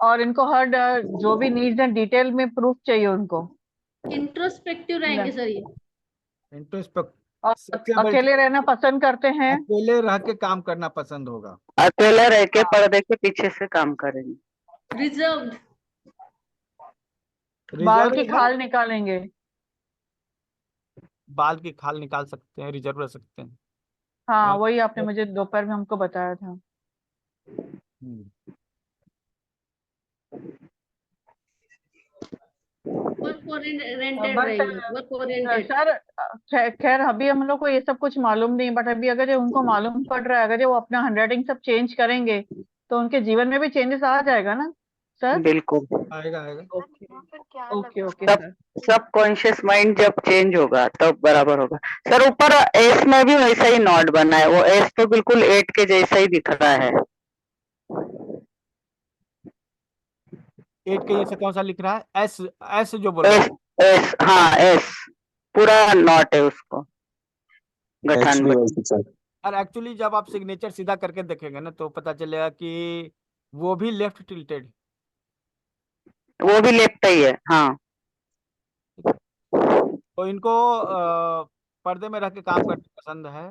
और इनको हर जो भी नीड्स एंड डिटेल में प्रूफ चाहिए उनको। इंट्रोस्पेक्टिव रहेंगे सर ये। इंट्रोस्पेक्ट और सबसे बड़ी अकेले रहना पसंद करते हैं। अकेले रह के काम करना पसंद होगा। अकेले रह के पर्दे के पीछे से काम करेंगे। रिजर्व्ड। बाल की रिजर्व है। खाल निकालेंगे। बाल की खाल निकाल सकते हैं, रिजर्व रह सकते हैं। हाँ बाल- वही आपने मुझे दोपहर में हमको बताया था। हम्म, वर्क ओरिएंटेड बट रहेंगे, वर्क ओरिएंटेड। सर खैर अभी हम लोग को ये सब कुछ मालूम नहीं, बट अभी अगर ये उनको मालूम पड़ रहा है, अगर ये वो अपना हैंडराइटिंग सब चेंज करेंगे तो उनके जीवन में भी चेंजेस आ जाएगा ना सर। बिल्कुल। आएगा आएगा। ओके ओके ओके सब सर। सब कॉन्शियस माइंड जब चेंज होगा तब बराबर होगा। सर ऊपर एस में भी वैसा ही नॉट बना है, वो एस तो बिल्कुल 8 के जैसा ही दिख रहा है। 8 के जैसे कौन सा लिख रहा है? एस एस जो बोल रहे एस हैं। एस हाँ एस पूरा नॉट है उसको एच गठान भी में। वैसे चल। और एक्चुअली जब आप सिग्नेचर सीधा करके देखेंगे ना तो पता चलेगा कि वो भी लेफ्ट टिल्टेड। वो भी लेफ्ट ही है हाँ। तो इनको पर्दे में रह के काम करना पसंद है।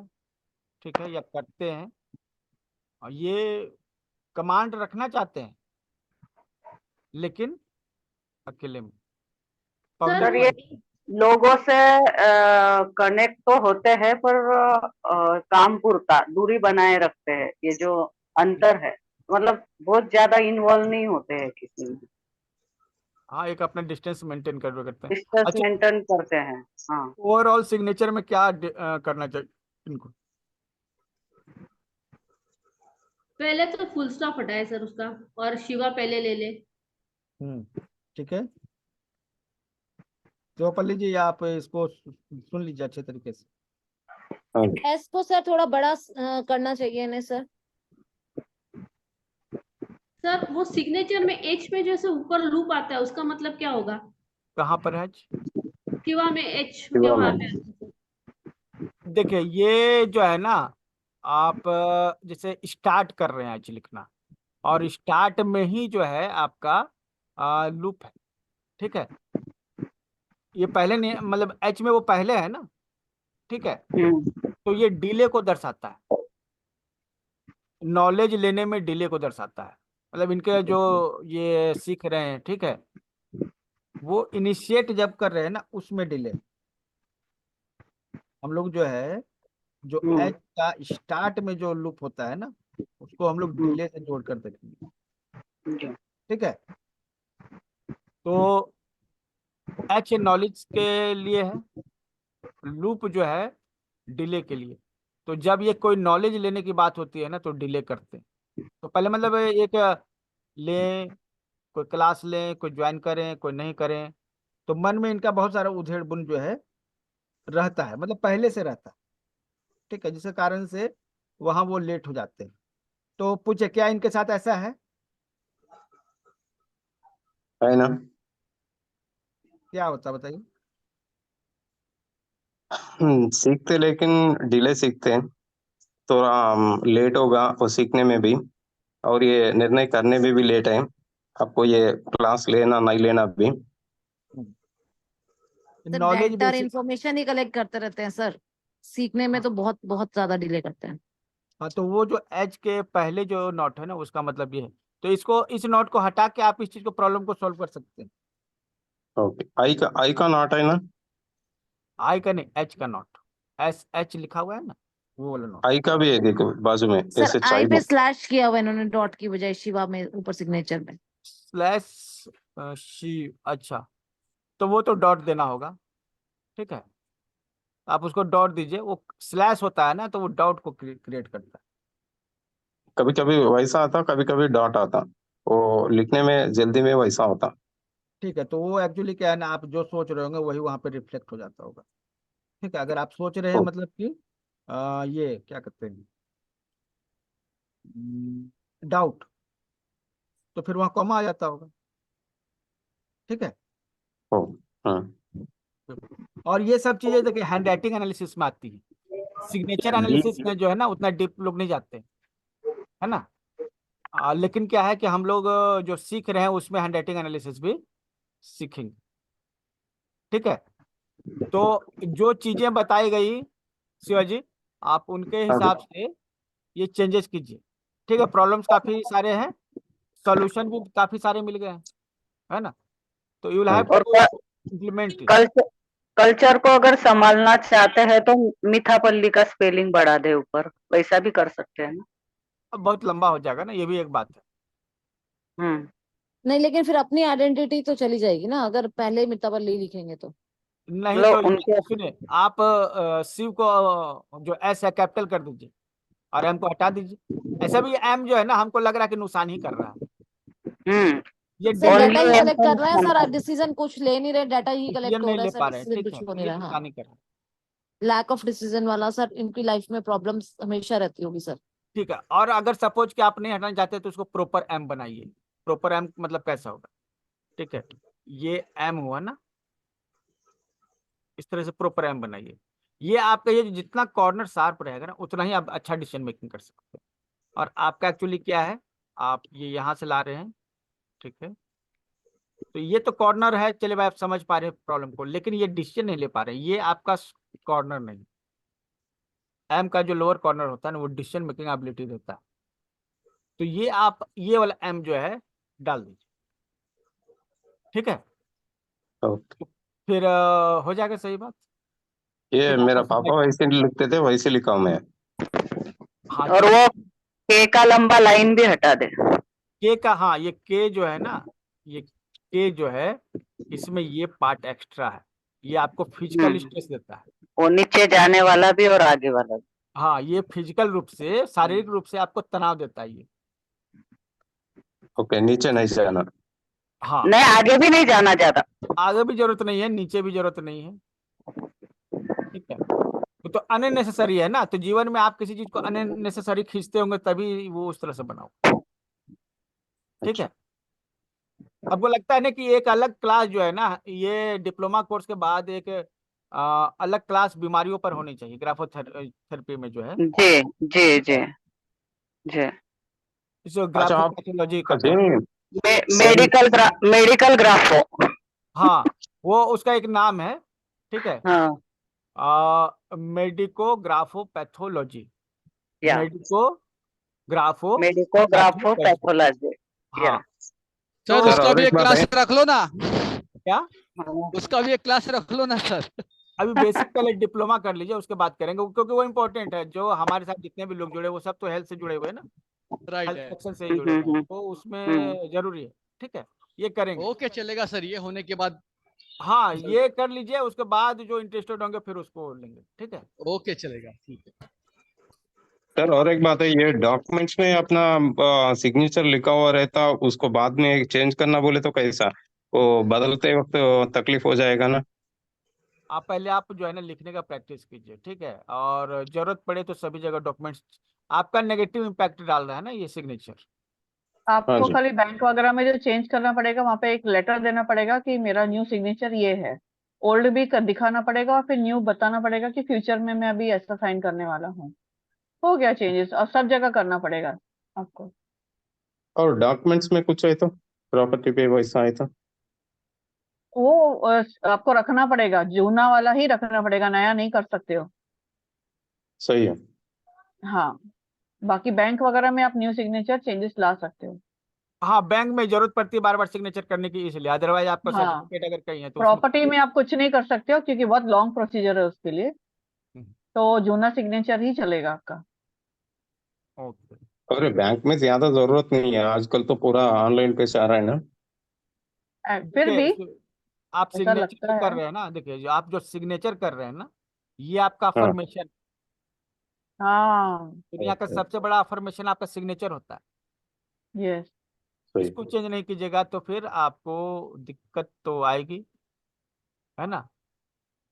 ठीक है, या करते हैं। और ये कमांड रखना चाहते हैं लेकिन अकेले में, सर सर पब्लिक वो ये लोगों से कनेक्ट तो होते हैं पर काम पूरता दूरी बनाए रखते हैं, ये जो अंतर है। मतलब बहुत ज्यादा इन्वॉल्व नहीं होते हैं किसी में, हाँ, एक अपना डिस्टेंस मेंटेन करते हैं। डिस्टेंस अच्छा, मेंटेन करते हैं हाँ। ओवरऑल सिग्नेचर में क्या करना चाहिए इनको? पहले तो फुल स्टॉप हटाए सर उसका, और शिवा पहले ले ले। ठीक है, तो पढ़ लीजिए या आप इसको सुन लीजिए अच्छे तरीके से। हाँ, एस को सर थोड़ा बड़ा करना चाहिए इन्हें सर। सर वो सिग्नेचर में एच पे जैसे ऊपर लूप आता है, उसका मतलब क्या होगा? कहाँ पर है? शिवा में एच के शिवा वहां में। पे आता है। देखिए, ये जो है ना, आप जैसे स्टार्ट कर रहे हैं आज लिखना, और स्टार्ट में ही जो है आपका लूप है। ठीक है, ये पहले नहीं, मतलब एच में वो पहले है ना। ठीक है, तो ये डिले को दर्शाता है, नॉलेज लेने में डिले को दर्शाता है। मतलब इनके जो ये सीख रहे हैं, ठीक है, वो इनिशिएट जब कर रहे हैं ना उसमें डिले। हम लोग जो है, जो एच का स्टार्ट में जो लूप होता है ना, उसको हम लोग डिले से जोड़ कर देखेंगे। ठीक है, तो एच नॉलेज के लिए है, लूप जो है डिले के लिए। तो जब ये कोई नॉलेज लेने की बात होती है ना तो डिले करते हैं। तो पहले मतलब एक लें, कोई क्लास लें, कोई ज्वाइन करें, कोई नहीं करें, तो मन में इनका बहुत सारा उधेड़ बुन जो है रहता है, मतलब पहले से रहता है। ठीक है, जिसके कारण से वहां वो लेट हो जाते हैं। तो पूछे क्या इनके साथ ऐसा है? है ना। क्या होता है बताइए। सीखते लेकिन डिले सीखते हैं, थोड़ा लेट होगा वो सीखने में भी, और ये निर्णय करने में भी लेट है, आपको ये क्लास लेना नहीं लेना भी। सर नॉलेज डाटा और बेसिक। इन्फॉर्मेशन ही कलेक्ट करते रहते हैं सर, सीखने में हाँ तो बहुत बहुत ज्यादा डिले करते हैं। हाँ, तो वो जो एच के पहले जो नॉट है ना, उसका मतलब ये है। तो इसको, इस नॉट को हटा के आप इस चीज को, प्रॉब्लम को सॉल्व कर सकते हैं। ओके, आई का नॉट है ना? आई का नहीं, एच का नॉट, एस एच लिखा हुआ है ना, वो वाला नॉट। आई का भी है, देखो बाजू में सर ऐसे आई चाय पे स्लैश किया हुआ इन्होंने डॉट की बजाय, शिवा में ऊपर सिग्नेचर में। स्लैश शी, अच्छा, तो वो तो डॉट देना होगा, ठीक है। आप उसको डॉट दीजिए, वो स्लैश होता है ना, तो वो डॉट को क्रिएट करता है। कभी कभी वैसा आता, कभी कभी डॉट आता, वो लिखने में जल्दी में वैसा होता। ठीक है, तो वो एक्चुअली क्या है ना, आप जो सोच रहे होंगे वही वहां पे रिफ्लेक्ट हो जाता होगा। ठीक है, अगर आप सोच रहे हैं ओ, मतलब कि ये क्या कहते हैं, डाउट, तो फिर वहाँ कॉमा आ जाता होगा। ठीक है। ओ, हाँ, और ये सब चीजें देखिए हैंड राइटिंग एनालिसिस में आती है, सिग्नेचर एनालिसिस में जो है ना उतना डीप लोग नहीं जाते, है ना। लेकिन क्या है कि हम लोग जो सीख रहे हैं उसमें हैंड राइटिंग एनालिसिस भी सीखेंगे। ठीक है, तो जो चीजें बताई गई शिवाजी, आप उनके हाँ जी। हिसाब से ये चेंजेस कीजिए। ठीक है, प्रॉब्लम्स काफी सारे हैं, सॉल्यूशन भी काफी सारे मिल गए हैं, है ना। तो यू विल हाँ हैव जी। और to implement it. Culture culture को अगर संभालना चाहते हैं तो मिथापल्ली का स्पेलिंग बढ़ा दे ऊपर, वैसा भी कर सकते हैं ना। अब बहुत लंबा हो जाएगा ना, ये भी एक बात है। हम्म। नहीं लेकिन फिर अपनी आइडेंटिटी तो चली जाएगी ना, अगर पहले मितावल्ली लिखेंगे तो। नहीं तो मतलब उनके सुनिए, आप शिव को जो एस है कैपिटल कर दीजिए, और एम को हटा दीजिए। ऐसा भी एम जो है ना, हमको लग रहा है कि नुकसान ही कर रहा है। हम्म ये सर डाटा ओनली ही डिसीजन कलेक्ट कर रहे हैं सर, आप डिसीजन कुछ ले नहीं रहे, डाटा ही कलेक्ट हो नहीं रहा है ले सर, पा रहे हैं, डिसीजन ठीक है, कुछ हो नहीं ये रहा। नुकसान हाँ, ही कर रहा है। लैक ऑफ डिसीजन वाला सर, इनकी लाइफ में प्रॉब्लम्स हमेशा रहती होगी सर। ठीक है, और अगर सपोज कि आप नहीं हटाना चाहते तो उसको प्रॉपर एम बनाइए। प्रॉपर एम मतलब कैसा होगा, ठीक है, ये एम हुआ ना, इस तरह से प्रॉपर एम बनाइए। ये आपका ये जितना कॉर्नर शार्प रहेगा ना, उतना ही आप अच्छा डिसीजन मेकिंग कर सकते हैं। और आपका एक्चुअली क्या है, आप ये यहाँ से ला रहे हैं, ठीक है। तो ये तो कॉर्नर है, चलिए भाई आप समझ पा रहे हैं प्रॉब्लम को, लेकिन ये डिसीजन नहीं ले पा रहे, ये आपका कॉर्नर नहीं। एम का जो लोअर कॉर्नर होता है ना, वो डिसीजन मेकिंग एबिलिटी देता है। तो ये आप ये वाला एम जो है डाल दीजिए, ठीक है। ओके। फिर हो जाएगा, सही बात। ये फिर आप मेरा इसे पापा वैसे लिखते थे, वैसे लिखा हूं मैं। हाँ और तो वो के का लंबा लाइन भी हटा दे। के का, हाँ ये के जो है ना, ये के जो है, इसमें ये पार्ट एक्स्ट्रा है, ये आपको फिजिकल हम्म स्ट्रेस देता है। वो नीचे जाने वाला भी और आगे वाला भी। हाँ, ये फिजिकल रूप से, शारीरिक रूप से आपको तनाव देता है ये। ओके, नीचे नहीं जाना। हाँ, नहीं आगे भी नहीं जाना ज्यादा। आगे भी जरूरत नहीं है, नीचे भी जरूरत नहीं है, ठीक है। वो तो अननेसेसरी है ना, तो जीवन में आप किसी चीज को अननेसेसरी खींचते होंगे तभी वो उस तरह से बनाओ, ठीक अच्छा। है। आपको लगता है ना कि एक अलग क्लास जो है ना, ये डिप्लोमा कोर्स के बाद एक अलग क्लास बीमारियों पर होनी चाहिए, ग्राफोथेरेपी में जो है, जी जी जी जी। जो अच्छा आप, ग्राफोपैथोलॉजी कहते जी, हैं। सेम। मेडिकल ग्राफो। हाँ, वो उसका एक नाम है, ठीक है। हाँ मेडिको ग्राफोपैथोलॉजी, या मेडिको ग्राफो मेडिको ग्राफो पैथोलॉजी। पैथोलॉजी या। हाँ, सर तो सर उसका और भी एक एक बात है। क्लास रख लो ना, क्या, उसका भी एक क्लास रख लो ना सर। अभी बेसिक पहले डिप्लोमा कर लीजिए, उसके बाद करेंगे, क्योंकि वो इंपॉर्टेंट है। जो हमारे साथ जितने भी लोग जुड़े, वो सब तो हेल्थ से जुड़े हुए हैं ना, राइट हेल्थ है। सेक्शन से ही जुड़े हुए हैं, तो हम्म उसमें जरूरी है, ठीक है, ये करेंगे। ओके चलेगा सर, ये होने के बाद। हाँ, ये कर लीजिए, उसके बाद जो इंटरेस्टेड होंगे फिर उसको लेंगे, ठीक है। ओके चलेगा, ठीक है। सर और एक बात है, ये डॉक्यूमेंट्स में अपना सिग्नेचर लिखा हुआ रहता, उसको बाद में चेंज करना बोले तो कैसा, वो बदलते वक्त तकलीफ हो जाएगा ना? आप पहले आप जो है ना लिखने का प्रैक्टिस कीजिए, ठीक है, और जरूरत पड़े तो सभी जगह डॉक्यूमेंट्स, आपका नेगेटिव इम्पैक्ट डाल रहा है ना ये सिग्नेचर। हाँ आपको जी। खाली बैंक वगैरह में जो चेंज करना पड़ेगा, वहां पे एक लेटर देना पड़ेगा कि मेरा न्यू सिग्नेचर ये है। ओल्ड भी दिखाना पड़ेगा और फिर न्यू बताना पड़ेगा कि फ्यूचर में मैं अभी ऐसा साइन करने वाला हूँ। हो गया चेंजेस, और सब जगह करना पड़ेगा आपको। और डॉक्यूमेंट्स में कुछ है तो, प्रॉपर्टी पे वैसा है तो? वो आपको रखना पड़ेगा, जूना वाला ही रखना पड़ेगा, नया नहीं कर सकते हो। सही है। हाँ, बाकी बैंक वगैरह में आप न्यू सिग्नेचर चेंजेस ला सकते हो। हाँ, बैंक में जरूरत पड़ती है बार बार सिग्नेचर करने की, इसलिए। अदरवाइज आपका हाँ, सर्टिफिकेट अगर कहीं है तो उसमें प्रॉपर्टी में आप कुछ नहीं कर सकते हो क्योंकि बहुत लॉन्ग प्रोसीजर है उसके लिए, तो जूना सिग्नेचर ही चलेगा आपका। ओके। अरे बैंक में ज्यादा जरूरत नहीं है, आजकल तो पूरा ऑनलाइन पैसे आ रहा है ना। फिर भी आप ऐसा सिग्नेचर लगता जो कर है। रहे हैं ना, देखिए जो आप जो सिग्नेचर कर रहे हैं ना, ये आपका हाँ। अफर्मेशन, हाँ, दुनिया का ओके। सबसे बड़ा अफर्मेशन आपका सिग्नेचर होता है। यस। सही। इसको चेंज नहीं कीजिएगा तो फिर आपको दिक्कत तो आएगी, है ना,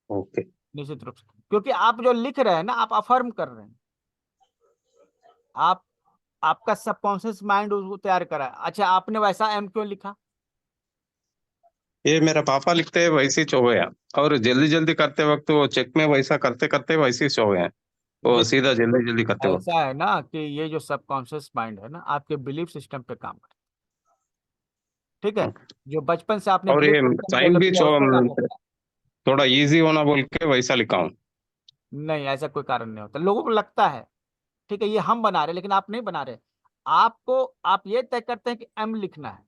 ओके। निश्चित रूप से। क्योंकि आप जो लिख रहे हैं ना, आप अफर्म कर रहे हैं। आप आपका सबकॉन्शियस माइंड उसको तैयार करा है। अच्छा, आपने वैसा एम क्यों लिखा? ये मेरा पापा लिखते हैं वैसे ही हो गया, और जल्दी जल्दी करते वक्त वो चेक में वैसा करते करते वैसे ही हो गया, वो देखिए, सीधा जल्दी जल्दी करते वक्त। ऐसा है ना कि ये जो सबकॉन्शियस माइंड है ना, आपके बिलीफ सिस्टम पे काम करता है। ठीक है, जो बचपन से आपने और बिलीफ ये सिस्टम साइन डेवलप भी किया उस पर काम करता है। थोड़ा इजी होना बोल के वैसा लिखा हूँ। नहीं, ऐसा कोई कारण नहीं होता, लोगों को लगता है। ठीक है, ये हम बना रहे लेकिन आप नहीं बना रहे। आपको, आप ये तय करते हैं कि एम लिखना है।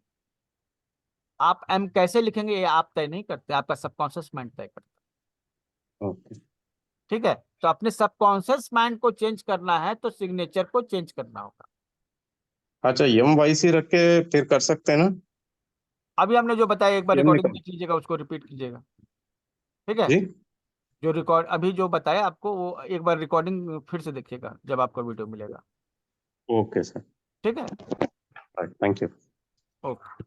आप एम कैसे लिखेंगे ये आप तय नहीं करते, आपका सबकॉन्शियस माइंड तय करता है। ओके। ठीक है, तो अपने सबकॉन्शियस माइंड को चेंज करना है तो सिग्नेचर को चेंज करना होगा। अच्छा, एम वाई रख के फिर कर सकते हैं ना? अभी हमने जो बताया, एक बार एम रिकॉर्डिंग लिखा। देख लीजिएगा, उसको रिपीट कीजिएगा। ठीक है, जी। जो रिकॉर्ड अभी जो बताया आपको, वो एक बार रिकॉर्डिंग फिर से देखिएगा जब आपको वीडियो मिलेगा। Okay sir. ठीक है, थैंक यू। ओके।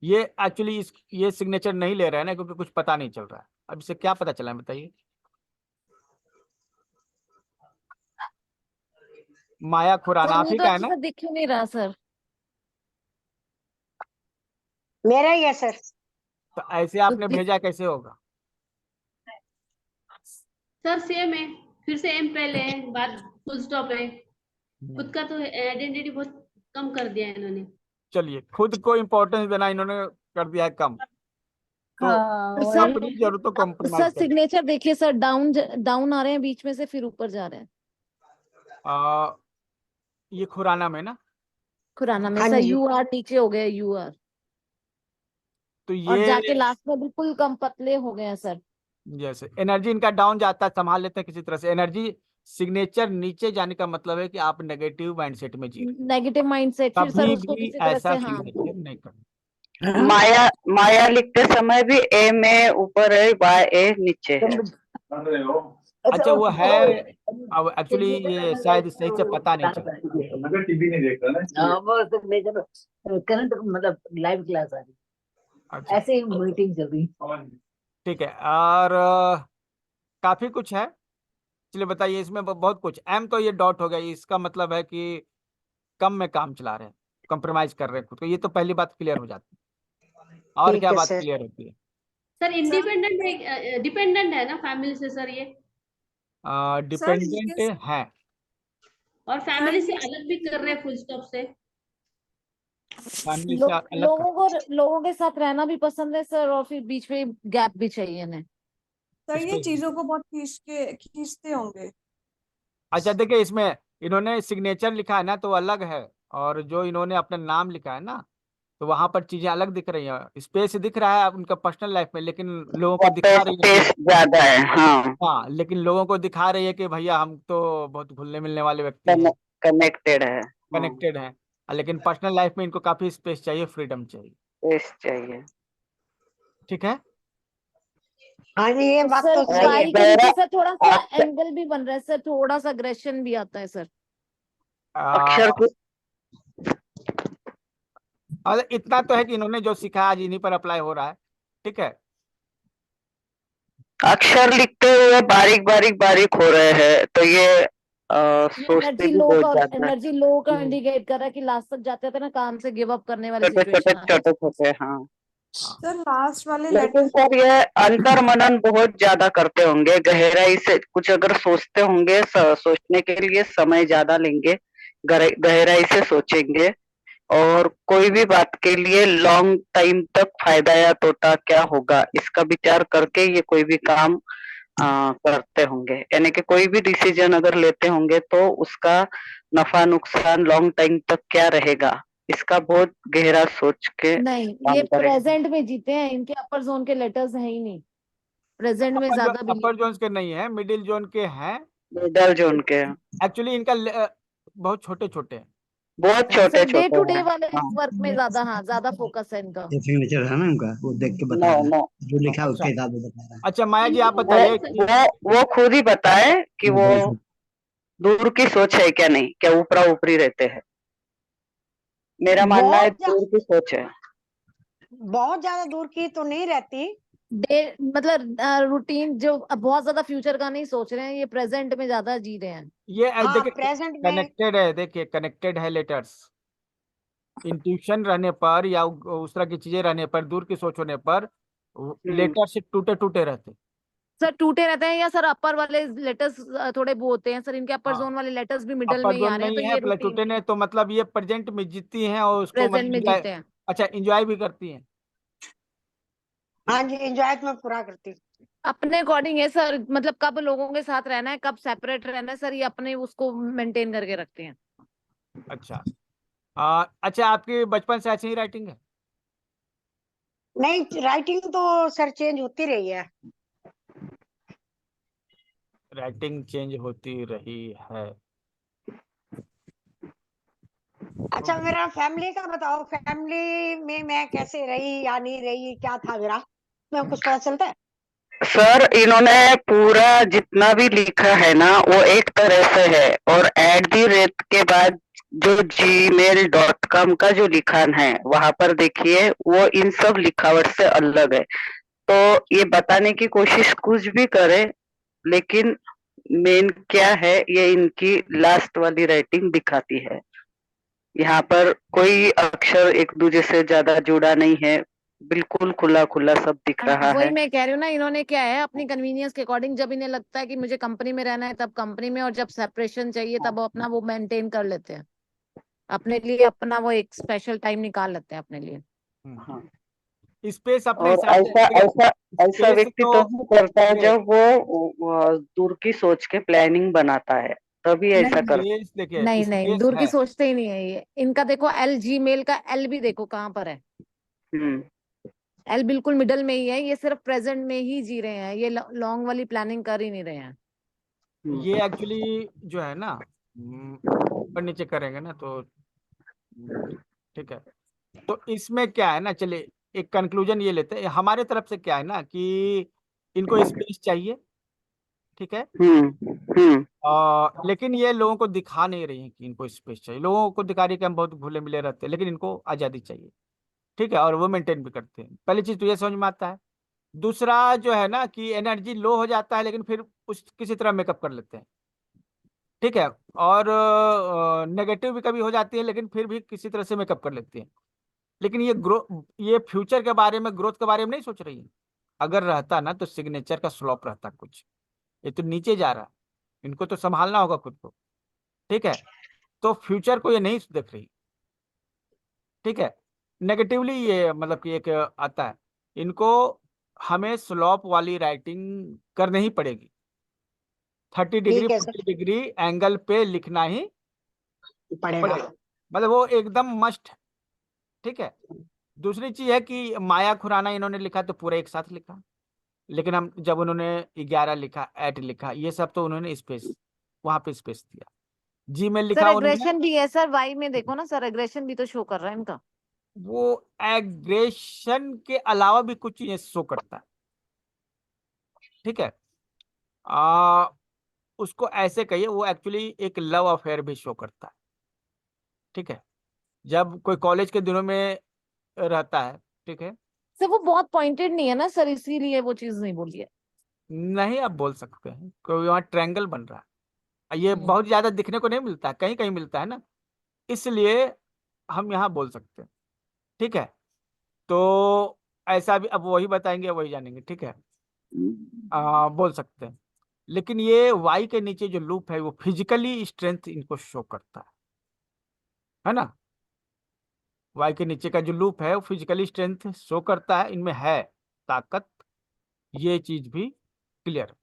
ये एक्चुअली ये सिग्नेचर नहीं ले रहा है ना, क्योंकि कुछ पता नहीं चल रहा है। अब इससे क्या पता चला है बताइए? माया खुराना सर आप वो ही तो का है अच्छे ना? से दिख क्यों नहीं रहा सर? मेरा ही है सर। तो ऐसे तो आपने भेजा कैसे होगा? सर सेम है, फिर से एम पहले है, बाद फुल स्टॉप है। खुद का तो आइडेंटिटी बहुत कम कर दिया है इन्होंने। चलिए, खुद को इम्पोर्टेंस देना इन्होंने कर दिया है कम, तो हाँ, सर वही। अपनी जरूरतों को सर कॉम्प्रोमाइज कर। सिग्नेचर देखिए सर, डाउन डाउन आ रहे हैं बीच में से, फिर ऊपर जा रहे हैं। ये खुराना में ना, खुराना में हाँ सर जी। यू आर नीचे हो गए, यू आर, तो और ये जाके लास्ट में बिल्कुल कम पतले हो गए हैं सर। जैसे एनर्जी इनका डाउन जाता है, संभाल लेते हैं किसी तरह से एनर्जी। सिग्नेचर नीचे जाने का मतलब है कि आप नेगेटिव माइंडसेट में जी रहे हैं। नेगेटिव माइंडसेट, फिर सर कभी उसको भी किसी तरह ऐसा से, हाँ। सिग्नेचर नहीं करना। माया माया लिखते समय भी ए में ऊपर है, वाई ए नीचे है। अच्छा, वो है। अब एक्चुअली ये शायद सही से पता नहीं चला। टीवी नहीं देख रहा ना। हाँ, वो तो लेकिन करंट मतलब लाइव क्लास आ रही, अच्छा, ऐसे ही मीटिंग चल रही। ठीक है। और काफी कुछ है। चलिए बताइए, इसमें बहुत कुछ। एम तो ये डॉट हो गया, इसका मतलब है कि कम में काम चला रहे हैं, कंप्रोमाइज कर रहे हैं खुद को। ये तो पहली बात क्लियर हो जाती है। और ठीक क्या है बात सर। क्लियर होती है? सर इंडिपेंडेंट है, डिपेंडेंट है ना फैमिली से सर ये, सर डिपेंडेंट इसके है। और सर फैमिली से ये अलग भी कर रहे हैं फुल स्टॉप से। फैमिली से अलग कर। लोगों के साथ रहना भी पसंद है सर, और फिर बीच में गैप भी चाहिए इन्हें। सर ये इसमें चीजों को बहुत खींचते होंगे। अच्छा देखिए, इसमें इन्होंने सिग्नेचर लिखा है ना तो अलग है, और जो इन्होंने अपना नाम लिखा है ना, तो वहां पर चीजें अलग दिख रही हैं। स्पेस दिख रहा है उनका पर्सनल लाइफ में, लेकिन लोगों को दिखा रही है स्पेस कि, ज्यादा है, हाँ। हाँ, लेकिन लोगों को दिखा रही है कि भैया हम तो बहुत घुलने मिलने वाले व्यक्ति हैं, कनेक्टेड है, हाँ। कनेक्टेड हैं। लेकिन पर्सनल लाइफ में इनको काफी स्पेस चाहिए, फ्रीडम चाहिए। स्पेस चाहिए। ठीक है। हाँ जी, ये तो बात सर तो सही है। वाई के नीचे सर थोड़ा सा एंगल भी बन रहा है सर, थोड़ा सा अग्रेशन भी आता है सर। अक्षर की और इतना तो है कि इन्होंने जो सीखा आज इन्हीं पर अप्लाई हो रहा है। ठीक है। अक्षर लिखते हुए बारीक बारीक बारीक हो रहे हैं, तो ये सोचते एनर्जी भी लो बहुत का, ज्यादा है। एनर्जी लो का इंडिकेट कर रहा है कि लास्ट तक जाते थे ना, काम से गिव अप करने वाली छोटे छोटे सिचुएशन आ छोटे छोटे, हाँ। सर लास्ट वाले लेकिन लेटर सर ये अंतर मनन बहुत ज्यादा करते होंगे, गहराई से कुछ अगर सोचते होंगे, सोचने के लिए समय ज्यादा लेंगे, गहराई से सोचेंगे, और कोई भी बात के लिए लॉन्ग टाइम तक फायदा या तोटा क्या होगा इसका विचार करके ये कोई भी काम करते होंगे, यानी कि कोई भी डिसीजन अगर लेते होंगे तो उसका नफा नुकसान लॉन्ग टाइम तक क्या रहेगा इसका बहुत गहरा सोच के नहीं, काम ये करेंगे। प्रेजेंट में जीते हैं, इनके अपर जोन के लेटर्स है ही नहीं, प्रेजेंट में ज्यादा अपर बिलीव। जोन के नहीं है, मिडिल जोन के हैं। मिडल जोन के एक्चुअली इनका बहुत छोटे छोटे हैं। बहुत हाँ छोटे सर, डे छोटे टू डे हैं। वाले हाँ वर्क में ज्यादा, हाँ ज्यादा फोकस है इनका। ये सिग्नेचर है ना उनका, वो देख के बता नो रहा है, नो जो लिखा है उसके अच्छा हिसाब से बता रहा है। अच्छा, माया जी आप वो बताइए कि वो खुद ही बताए कि वो बिल्कुल। दूर की सोच है क्या, नहीं क्या ऊपरा ऊपरी रहते हैं। मेरा मानना है बहुत दूर की सोच है। बहुत ज्यादा दूर की तो नहीं रहती। डे मतलब रूटीन जो अब बहुत ज्यादा फ्यूचर का नहीं सोच रहे हैं, ये प्रेजेंट में ज्यादा जी रहे हैं। ये हाँ, देखिए प्रेजेंट में। कनेक्टेड है, देखिए कनेक्टेड है लेटर्स। इंट्यूशन रहने पर या उस तरह की चीजें रहने पर, दूर की सोच होने पर लेटर से टूटे टूटे रहते। सर टूटे रहते हैं, या सर अपर वाले लेटर्स थोड़े वो होते हैं सर, इनके अपर हाँ, जोन वाले लेटर्स भी मिडल अपर में ही जोन आ रहे हैं, नहीं तो है ये प्लस रूटीन टूटे ने, तो मतलब ये प्रेजेंट में जीती हैं और उसको मतलब प्रेजेंट में enjoy- जीते हैं। अच्छा इंजॉय भी करती हैं। हाँ जी, एंजॉय में पूरा करती हूँ। अपने अकॉर्डिंग है सर, मतलब कब लोगों के साथ रहना है, कब सेपरेट रहना है सर, ये अपने उसको मेंटेन करके रखते हैं। अच्छा अच्छा, आपकी बचपन से ऐसी ही राइटिंग है? नहीं, राइटिंग तो सर चेंज होती रही है। राइटिंग चेंज होती रही है। अच्छा, मेरा फैमिली का बताओ, फैमिली में मैं कैसे रही या नहीं रही, क्या था मेरा, मैं कुछ पता चलता है? सर इन्होंने पूरा जितना भी लिखा है ना वो एक तरह से है, और @@ के बाद जो gmail.com का जो लिखान है वहां पर देखिए वो इन सब लिखावट से अलग है। तो ये बताने की कोशिश कुछ भी करे, लेकिन मेन क्या है ये इनकी लास्ट वाली राइटिंग दिखाती है। यहाँ पर कोई अक्षर एक दूसरे से ज्यादा जुड़ा नहीं है, बिल्कुल खुला खुला सब दिख रहा वही है। मैं कह रही हूँ ना, इन्होंने क्या है अपनी कन्वीनियंस के अकॉर्डिंग, जब इन्हें लगता है कि मुझे कंपनी में रहना है तब कंपनी में, और जब सेपरेशन चाहिए तब वो अपना वो मेंटेन कर लेते हैं अपने लिए, अपना वो एक स्पेशल टाइम निकाल लेते हैं अपने लिए। हाँ। स्पेस अपने और हिसाब से ऐसा देखिए, ऐसा ऐसा स्पेस व्यक्ति तो तभी करता है देखिए, जब वो दूर की सोच के प्लानिंग बनाता है, तभी ऐसा कर। स्पेस देखिए नहीं नहीं, स्पेस दूर की है। सोचते ही नहीं है ये। इनका देखो एल, जीमेल का एल भी देखो कहाँ पर है, हम्म एल बिल्कुल मिडल में ही है। ये सिर्फ प्रेजेंट में ही जी रहे हैं, ये लॉन्ग वाली प्लानिंग कर ही नहीं रहे हैं। ये एक्चुअली जो है ना, ऊपर नीचे करेंगे ना तो ठीक है। तो इसमें क्या है ना, चलिए एक कंक्लूजन ये लेते हैं हमारे तरफ से, क्या है ना कि इनको स्पेस चाहिए, ठीक है। हम्म लेकिन ये लोगों को दिखा नहीं रही है कि इनको स्पेस चाहिए, लोगों को दिखा रही है कि हम बहुत घुले मिले रहते हैं, लेकिन इनको आज़ादी चाहिए, ठीक है, और वो मेंटेन भी करते हैं। पहली चीज तो ये समझ में आता है। दूसरा जो है ना कि एनर्जी लो हो जाता है, लेकिन फिर उस किसी तरह मेकअप कर लेते हैं, ठीक है। और नेगेटिव भी कभी हो जाती है, लेकिन फिर भी किसी तरह से मेकअप कर लेते हैं। लेकिन ये फ्यूचर के बारे में, ग्रोथ के बारे में नहीं सोच रही है। अगर रहता ना तो सिग्नेचर का स्लोप रहता कुछ, ये तो नीचे जा रहा है, इनको तो संभालना होगा खुद को, ठीक है। तो फ्यूचर को ये नहीं देख रही, ठीक है। नेगेटिवली ये मतलब कि एक आता है इनको, हमें स्लोप वाली राइटिंग करनी ही पड़ेगी, 30 डिग्री ठीक है सर, 40 डिग्री एंगल पे लिखना ही पड़ेगा। पड़ेगा, मतलब वो एकदम मस्ट, ठीक है। दूसरी चीज है कि माया खुराना इन्होंने लिखा तो पूरा एक साथ लिखा, लेकिन हम जब उन्होंने 11 लिखा, 8 लिखा, ये सब तो उन्होंने स्पेस, वहां पे स्पेस दिया। जीमेल सर लिखा उन्होंने, एग्रेशन भी है सर, वाई में देखो ना सर, एग्रेशन भी तो शो कर रहा है इनका। वो एग्रेशन के अलावा भी कुछ चीजें शो करता है, ठीक है। आ, उसको ऐसे कहिए, वो एक्चुअली एक लव अफेयर भी शो करता है, ठीक है। जब कोई कॉलेज के दिनों में रहता है, ठीक है। सर वो बहुत पॉइंटेड नहीं है ना सर, इसीलिए वो चीज नहीं बोली है। नहीं, आप बोल सकते हैं कोई वहाँ ट्रायंगल बन रहा है, ये हम्म। बहुत ज्यादा दिखने को नहीं मिलता है, कहीं कहीं मिलता है ना, इसलिए हम यहाँ बोल सकते हैं, ठीक है। तो ऐसा भी अब वही बताएंगे, वही जानेंगे, ठीक है। बोल सकते हैं, लेकिन ये वाई के नीचे जो लूप है वो फिजिकली स्ट्रेंथ इनको शो करता है ना। वाई के नीचे का जो लूप है वो फिजिकली स्ट्रेंथ शो करता है, इनमें है ताकत, ये चीज भी क्लियर। तो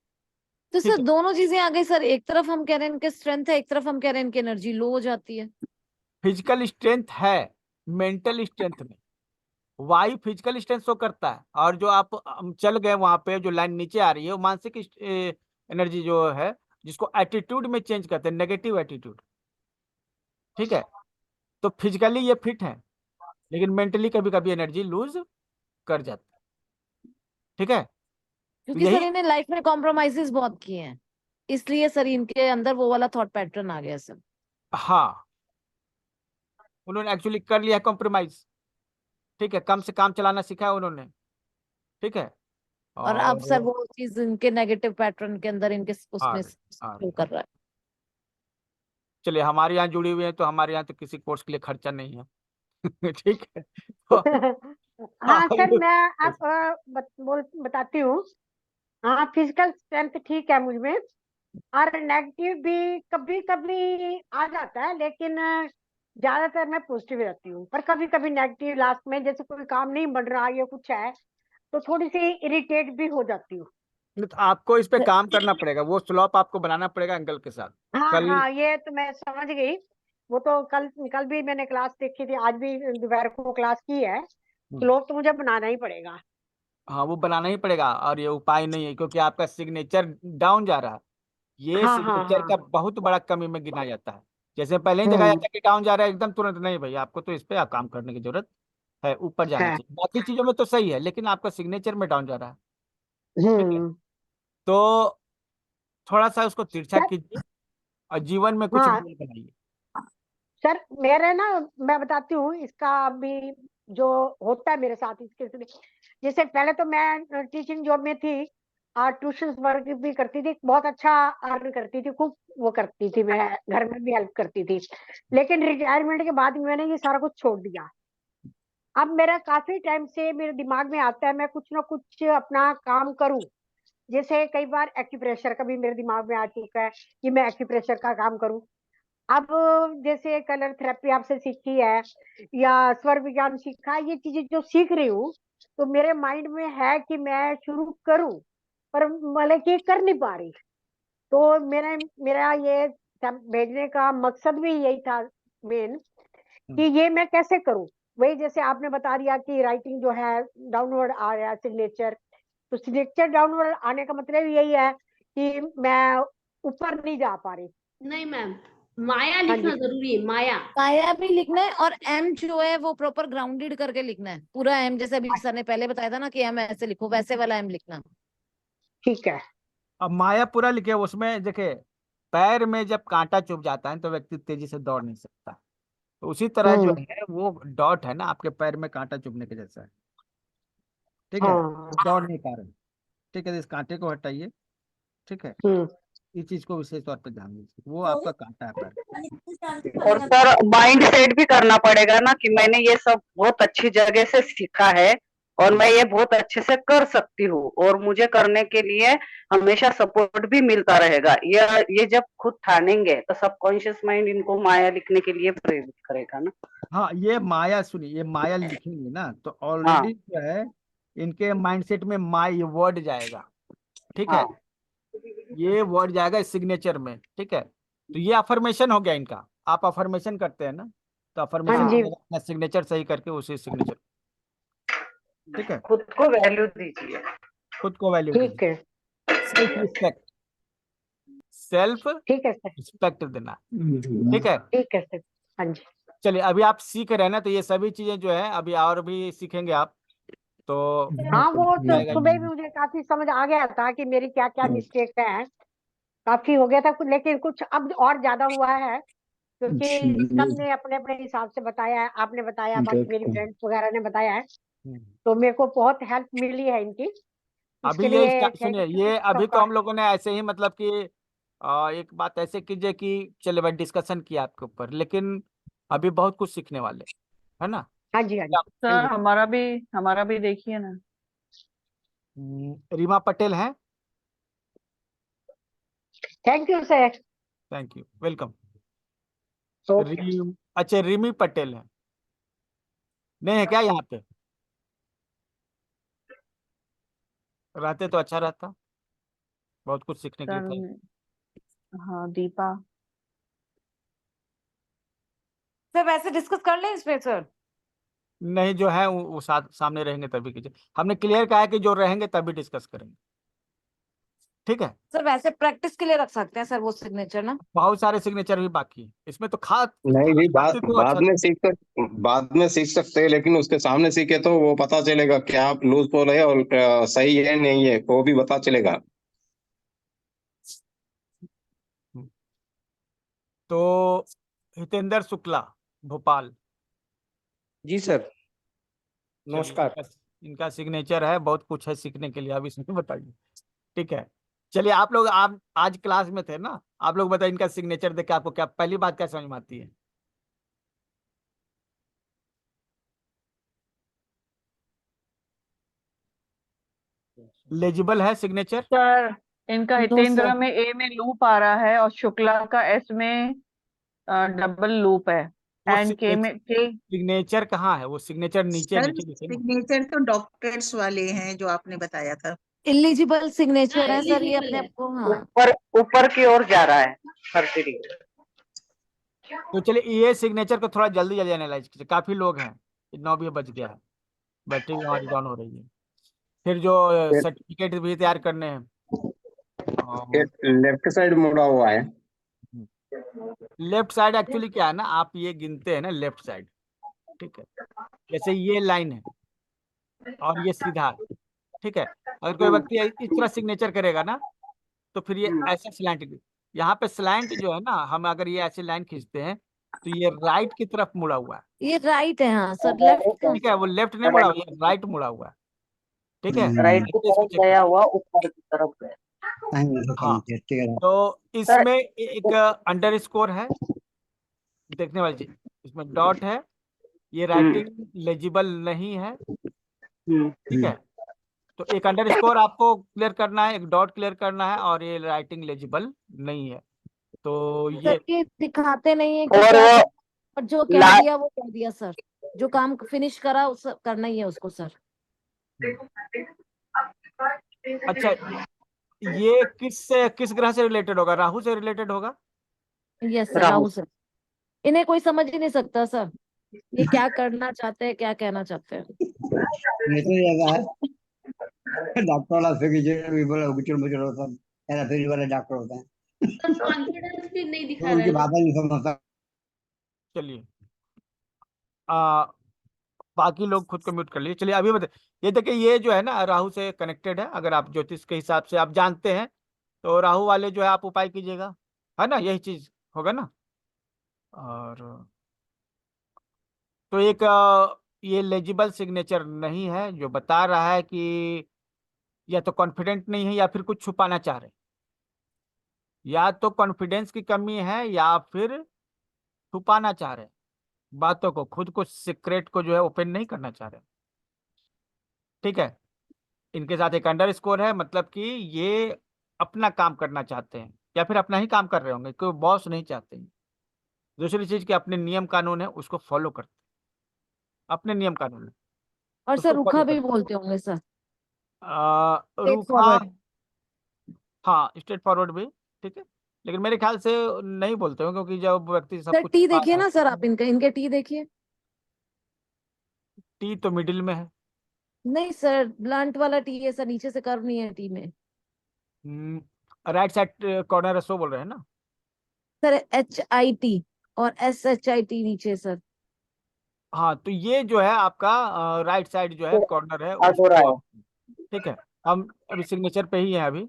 ठीक सर है, दोनों चीजें आ गई सर, एक तरफ हम कह रहे हैं इनके स्ट्रेंथ है, एक तरफ हम कह रहे हैं इनकी एनर्जी लो हो जाती है। फिजिकल स्ट्रेंथ है, मेंटल स्ट्रेंथ नहीं। वाई फिजिकल स्ट्रेंथ शो करता है, और जो आप हम चल गए वहां पे जो लाइन नीचे आ रही है वो मानसिक एनर्जी जो है, जिसको एटीट्यूड में चेंज करते हैं, नेगेटिव एटीट्यूड। ठीक है, तो फिजिकली ये फिट है, लेकिन मेंटली कभी कभी एनर्जी लूज कर जाती है। ठीक है, तो क्योंकि सर यही, इन्हें लाइफ में कॉम्प्रोमाइजेस बहुत किए हैं, इसलिए सर इनके अंदर वो वाला थॉट पैटर्न आ गया सर। हाँ, उन्होंने एक्चुअली कर लिया कॉम्प्रोमाइज। ठीक है, कम से काम चलाना सीखा है उन्होंने। ठीक है, और अब सर और वो चीज इनके नेगेटिव पैटर्न के अंदर इनके आ उसमें रहे आ शो रहे कर रहा है। चलिए, हमारे यहाँ जुड़ी हुई है तो हमारे यहाँ तो किसी कोर्स के लिए खर्चा नहीं है। ठीक है, तो हाँ सर, हम- मैं आप बताती हूँ। हाँ, फिजिकल स्ट्रेंथ ठीक है मुझ में, और नेगेटिव भी कभी कभी आ जाता है, लेकिन ज्यादातर मैं पॉजिटिव रहती हूँ। पर कभी कभी नेगेटिव लास्ट में, जैसे कोई काम नहीं बढ़ रहा या कुछ है, तो थोड़ी सी इरिटेट भी हो जाती हूँ। नहीं, तो आपको इस पे काम करना पड़ेगा, वो स्लॉप आपको बनाना पड़ेगा एंगल के साथ। हाँ कल हाँ, ये तो मैं समझ गई। वो तो कल कल भी मैंने क्लास देखी थी, आज भी दोपहर को क्लास की है। स्लोप तो मुझे बनाना ही पड़ेगा। हाँ, वो बनाना ही पड़ेगा, और ये उपाय नहीं है, क्योंकि आपका सिग्नेचर डाउन जा रहा है। ये हाँ हाँ सिग्नेचर हाँ। का बहुत बड़ा कमी में गिना जाता है। जैसे पहले ही देखा हम्म। जाता है कि डाउन जा रहा है एकदम तुरंत, नहीं भाई, आपको तो इस पे आप काम करने की जरूरत है, ऊपर जाना है। चाहिए। बाकी चीजों में तो सही है, लेकिन आपका सिग्नेचर में डाउन जा रहा है। ठीक है, हम्म। तो थोड़ा सा उसको तिरछा सर, कीजिए, और जीवन में कुछ हाँ गोल बनाइए। सर, मेरे ना, मैं बताती हूँ इसका भी जो होता है मेरे साथ इसके से। जैसे पहले तो मैं टीचिंग जॉब में थी, और ट्यूशन वर्क भी करती थी, बहुत अच्छा अर्न करती थी, खूब वो करती थी, मैं घर में भी हेल्प करती थी। लेकिन रिटायरमेंट के बाद मैंने ये सारा कुछ छोड़ दिया। अब मेरा काफी टाइम से मेरे दिमाग में आता है मैं कुछ ना कुछ अपना काम करूं। जैसे कई बार एक्यूप्रेशर का भी मेरे दिमाग में आ चुका है कि मैं एक्यूप्रेशर का काम करूं। अब जैसे कलर थेरेपी आपसे सीखी है, या स्वर विज्ञान सीखा है, ये चीजें जो सीख रही हूँ, तो मेरे माइंड में है कि मैं शुरू करूं, पर मतलब कि कर नहीं पा रही। तो मेरा मेरा ये सब भेजने का मकसद भी यही था मेन, कि ये मैं कैसे करूं। वही जैसे आपने बता दिया कि राइटिंग जो है डाउनवर्ड आ रहा है सिग्नेचर, तो सिग्नेचर डाउनवर्ड आने का मतलब यही है कि मैं ऊपर नहीं जा पा रही। नहीं मैम, माया हाँ लिखना जी। जरूरी है, माया। माया भी लिखना है, और एम जो है वो प्रॉपर ग्राउंडेड करके लिखना है, पूरा एम, जैसे अभी सर ने पहले बताया था ना कि एम ऐसे लिखो, वैसे वाला एम लिखना। ठीक है। अब माया पूरा लिखे, उसमें देखे, पैर में जब कांटा चुभ जाता है तो व्यक्ति तेजी से दौड़ नहीं सकता। तो उसी तरह जो हम्म। है वो डॉट है ना, आपके पैर में कांटा चुभने के जैसा है। ठीक है, हाँ। दौड़ नहीं पा रहे। ठीक है, तो इस कांटे को हटाइए। ठीक है, हम्म। इस चीज को विशेष तौर पे ध्यान दीजिए, वो आपका कांटा है पैर और सर माइंड सेट भी करना पड़ेगा ना कि मैंने ये सब बहुत अच्छी जगह से सीखा है और मैं ये बहुत अच्छे से कर सकती हूँ, और मुझे करने के लिए हमेशा सपोर्ट भी मिलता रहेगा। ये जब खुद ठानेंगे तो सबकॉन्शियस माइंड इनको माया लिखने के लिए प्रेरित करेगा ना। हाँ, ये माया सुनिए, ये माया लिखेंगे ना तो हाँ ऑलरेडी जो है इनके माइंडसेट में माई वर्ड जाएगा। ठीक है, हाँ ये वर्ड जाएगा सिग्नेचर में। ठीक है, तो ये अफर्मेशन हो गया इनका। आप अफर्मेशन करते हैं ना, तो हाँ अफर्मेशन जी। अपना सिग्नेचर सही करके उसी सिग्नेचर। ठीक है, खुद को वैल्यू दीजिए। खुद को वैल्यू ठीक दीजिए, है। सेल्फ रिस्पेक्ट, सेल्फ ठीक है सर। रिस्पेक्ट देना। ठीक है, ठीक है सर। हाँ जी। चलिए, अभी आप सीख रहे हैं ना, तो ये सभी चीजें जो है अभी और भी सीखेंगे आप, तो हाँ, वो तो जाएगा। सुबह भी मुझे काफी समझ आ गया था कि मेरी क्या क्या मिस्टेक है। काफी हो गया था कुछ, लेकिन कुछ अब और ज्यादा हुआ है, क्योंकि सबने अपने अपने हिसाब से बताया है, आपने बताया, बाकी मेरी फ्रेंड्स वगैरह ने बताया है, तो मेरे को बहुत हेल्प मिली है इनकी। अभी इसके ये लिए थैंक सुनिए, यू ये अभी तो सबका। हम लोगों ने ऐसे ही मतलब कि एक बात ऐसे कीजिए कि चलिए भाई, डिस्कशन किया आपके ऊपर, लेकिन अभी बहुत कुछ सीखने वाले, है ना। हाँ जी, हाँ जी। हाँ सर जी। हमारा भी देखिए ना। रीमा पटेल हैं। Thank you sir. Thank you, welcome. Okay. अच्छा, रिमी पटेल है। नहीं है क्या यहाँ पे? रहते तो अच्छा रहता, बहुत कुछ सीखने के लिए था। सर हाँ दीपा। सर वैसे डिस्कस कर लें इसमें सर। नहीं, जो है वो साथ सामने रहेंगे तभी कीजिए। हमने क्लियर कहा है कि जो रहेंगे तभी डिस्कस करेंगे, ठीक है। सर वैसे प्रैक्टिस के लिए रख सकते हैं सर वो सिग्नेचर ना। बहुत सारे सिग्नेचर भी बाकी है इसमें, तो नहीं जी, खाते तो बाद अच्छा। में बाद में सीख सकते हैं, लेकिन उसके सामने सीखे तो वो पता चलेगा क्या लूज बॉल है और सही है नहीं है, वो भी पता चलेगा। तो हितेंद्र शुक्ला, भोपाल। जी सर, चलिए, नमस्कार। इनका सिग्नेचर है, बहुत कुछ है सीखने के लिए, अब इसमें बताइए, ठीक है। चलिए, आप लोग आप आज क्लास में थे ना, आप लोग बताइए इनका सिग्नेचर देख के आपको क्या पहली बात क्या समझ में आती है? लेजिबल है सिग्नेचर? सर इनका नो हितेंद्र सर। में ए में लूप आ रहा है और शुक्ला का एस में डबल लूप है। वो एंड के में के सिग्नेचर कहाँ है? वो सिग्नेचर नीचे सर नीचे लिखे ना। सिग्नेचर तो डॉक्टर्स वाले हैं जो आपने बताया था। इलिजिबल सिग्नेचर है सर, ये एलिजिबल अपने है। आप को। हाँ ऊपर की ओर जा रहा है फर्स्ट डिग्री। तो चलिए, ये सिग्नेचर को थोड़ा जल्दी जल्दी एनालाइज कीजिए, काफी लोग हैं, 9 भी बज गया है, बैटरी हमारी डाउन हो रही है। फिर जो सर्टिफिकेट भी तैयार करने हैं, लेफ्ट साइड मुड़ा हुआ है। लेफ्ट साइड एक्चुअली क्या है ना, आप ये गिनते हैं ना लेफ्ट साइड, ठीक है। जैसे ये लाइन है और ये सीधा है, ठीक है। अगर कोई व्यक्ति इस तरह सिग्नेचर करेगा ना, तो फिर ये ऐसा स्लैंट, यहाँ पे स्लैंट जो है ना, हम अगर ये ऐसे लाइन खींचते हैं तो ये राइट की तरफ मुड़ा हुआ है, ये राइट है, हाँ सर लेफ्ट का। ठीक है। वो लेफ्ट नहीं मुड़ा हुआ, ये राइट मुड़ा हुआ है, ठीक है। राइट की इसको तरफ चेक गया करें। हुआ, ऊपर की तरफ गया। हाँ, ठीक है। तो इसमें एक अंडर स्कोर है, देखने वाली चीज, इसमें डॉट है, ये राइटिंग लेजिबल नहीं है, ठीक है। तो एक अंडर स्कोर आपको क्लियर करना है, एक डॉट क्लियर करना है, और ये राइटिंग लेजिबल नहीं है, तो सर ये ये दिखाते नहीं है कि और क्या वो और जो कह दिया वो कह दिया सर, जो काम फिनिश करा उस करना ही है उसको सर। अच्छा, ये किस ग्रह से रिलेटेड होगा? राहु से रिलेटेड होगा? Yes sir, Rahu sir. इन्हें कोई समझ ही नहीं सकता सर, ये क्या करना चाहते हैं, क्या कहना चाहते हैं। ये तो जगह है डॉक्टर वाला फिर भी बोला गुचड़ मुचड़ होता है, ऐसा फिर वाले डॉक्टर होता है, कॉन्फिडेंस भी नहीं दिखा तो रहा उनकी है ना। भाषा नहीं समझता। चलिए, आ, बाकी लोग खुद को म्यूट कर लिए। चलिए, अभी बताइए, ये देखिए, ये जो है ना राहु से कनेक्टेड है, अगर आप ज्योतिष के हिसाब से आप जानते हैं, तो राहु वाले जो है आप उपाय कीजिएगा, है ना, यही चीज होगा ना। और तो एक ये लेजिबल सिग्नेचर नहीं है, जो बता रहा है कि या तो कॉन्फिडेंट नहीं है या फिर कुछ छुपाना चाह रहे हैं, या तो कॉन्फिडेंस की कमी है या फिर छुपाना चाह रहे हैं बातों को, खुद को सीक्रेट को जो है ओपन नहीं करना चाह रहे, ठीक है। इनके साथ एक अंडर स्कोर है, मतलब कि ये अपना काम करना चाहते हैं या फिर अपना ही काम कर रहे होंगे, कोई बॉस नहीं चाहते हैं। दूसरी चीज कि अपने नियम कानून है उसको फॉलो करते हैं, अपने नियम कानून है और सर उसको रूखा फॉलो भी करते बोलते होंगे सर, हैं। स्ट्रेट रूखा, फॉरवर्ड। हाँ, स्ट्रेट फॉरवर्ड भी, ठीक है, लेकिन मेरे ख्याल से नहीं बोलते हो, क्योंकि जब व्यक्ति सब सर कुछ टी छुपा देखिए रहा है। ना सर, आप इनके टी देखिए। टी तो मिडिल में है। नहीं सर, ब्लंट वाला टी है सर, नीचे से कर्व नहीं है टी में। राइट साइड कॉर्नर है, सो बोल रहे हैं ना? सर HIT और SHIT नीचे सर। हाँ, तो ये जो है आपका राइट साइड जो है कॉर्नर है अधूरा उसको, है। ठीक है। हम अभी सिग्नेचर पे ही है अभी,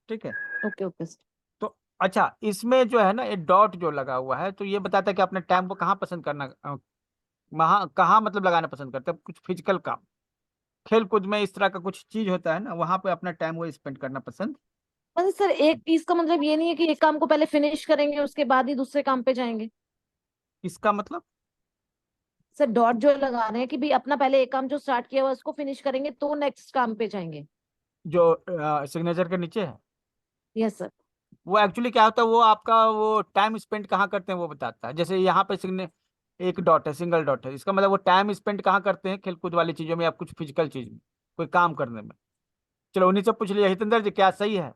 ठीक है। Okay okay sir. तो अच्छा, इसमें जो है ना ये डॉट जो लगा हुआ है, तो ये बताता है कि अपने टाइम को कहाँ पसंद करना, वहाँ कहाँ मतलब लगाना पसंद करते हैं, कुछ फिजिकल काम, खेल कूद में इस तरह का कुछ चीज होता है ना, वहां पे अपना टाइम वो स्पेंड करना पसंद। मतलब सर एक पीस का मतलब ये नहीं है कि एक काम को पहले फिनिश करेंगे उसके बाद ही दूसरे काम पे जाएंगे। इसका मतलब सर डॉट जो लगा रहे हैं कि भाई अपना पहले एक काम जो स्टार्ट किया हुआ है उसको फिनिश करेंगे तो नेक्स्ट काम पे जाएंगे। जो सिग्नेचर के नीचे है, यस सर। वो एक्चुअली क्या होता है, वो आपका वो टाइम स्पेंड कहाँ करते हैं वो बताता है। जैसे यहाँ पे एक डॉट है, सिंगल डॉट है। इसका मतलब वो टाइम स्पेंड कहाँ करते हैं, खेलकूद वाली चीजों में या कुछ फिजिकल चीज में, कोई काम करने में। चलो उन्हीं से पूछ लिया। हितेंद्र जी क्या सही है?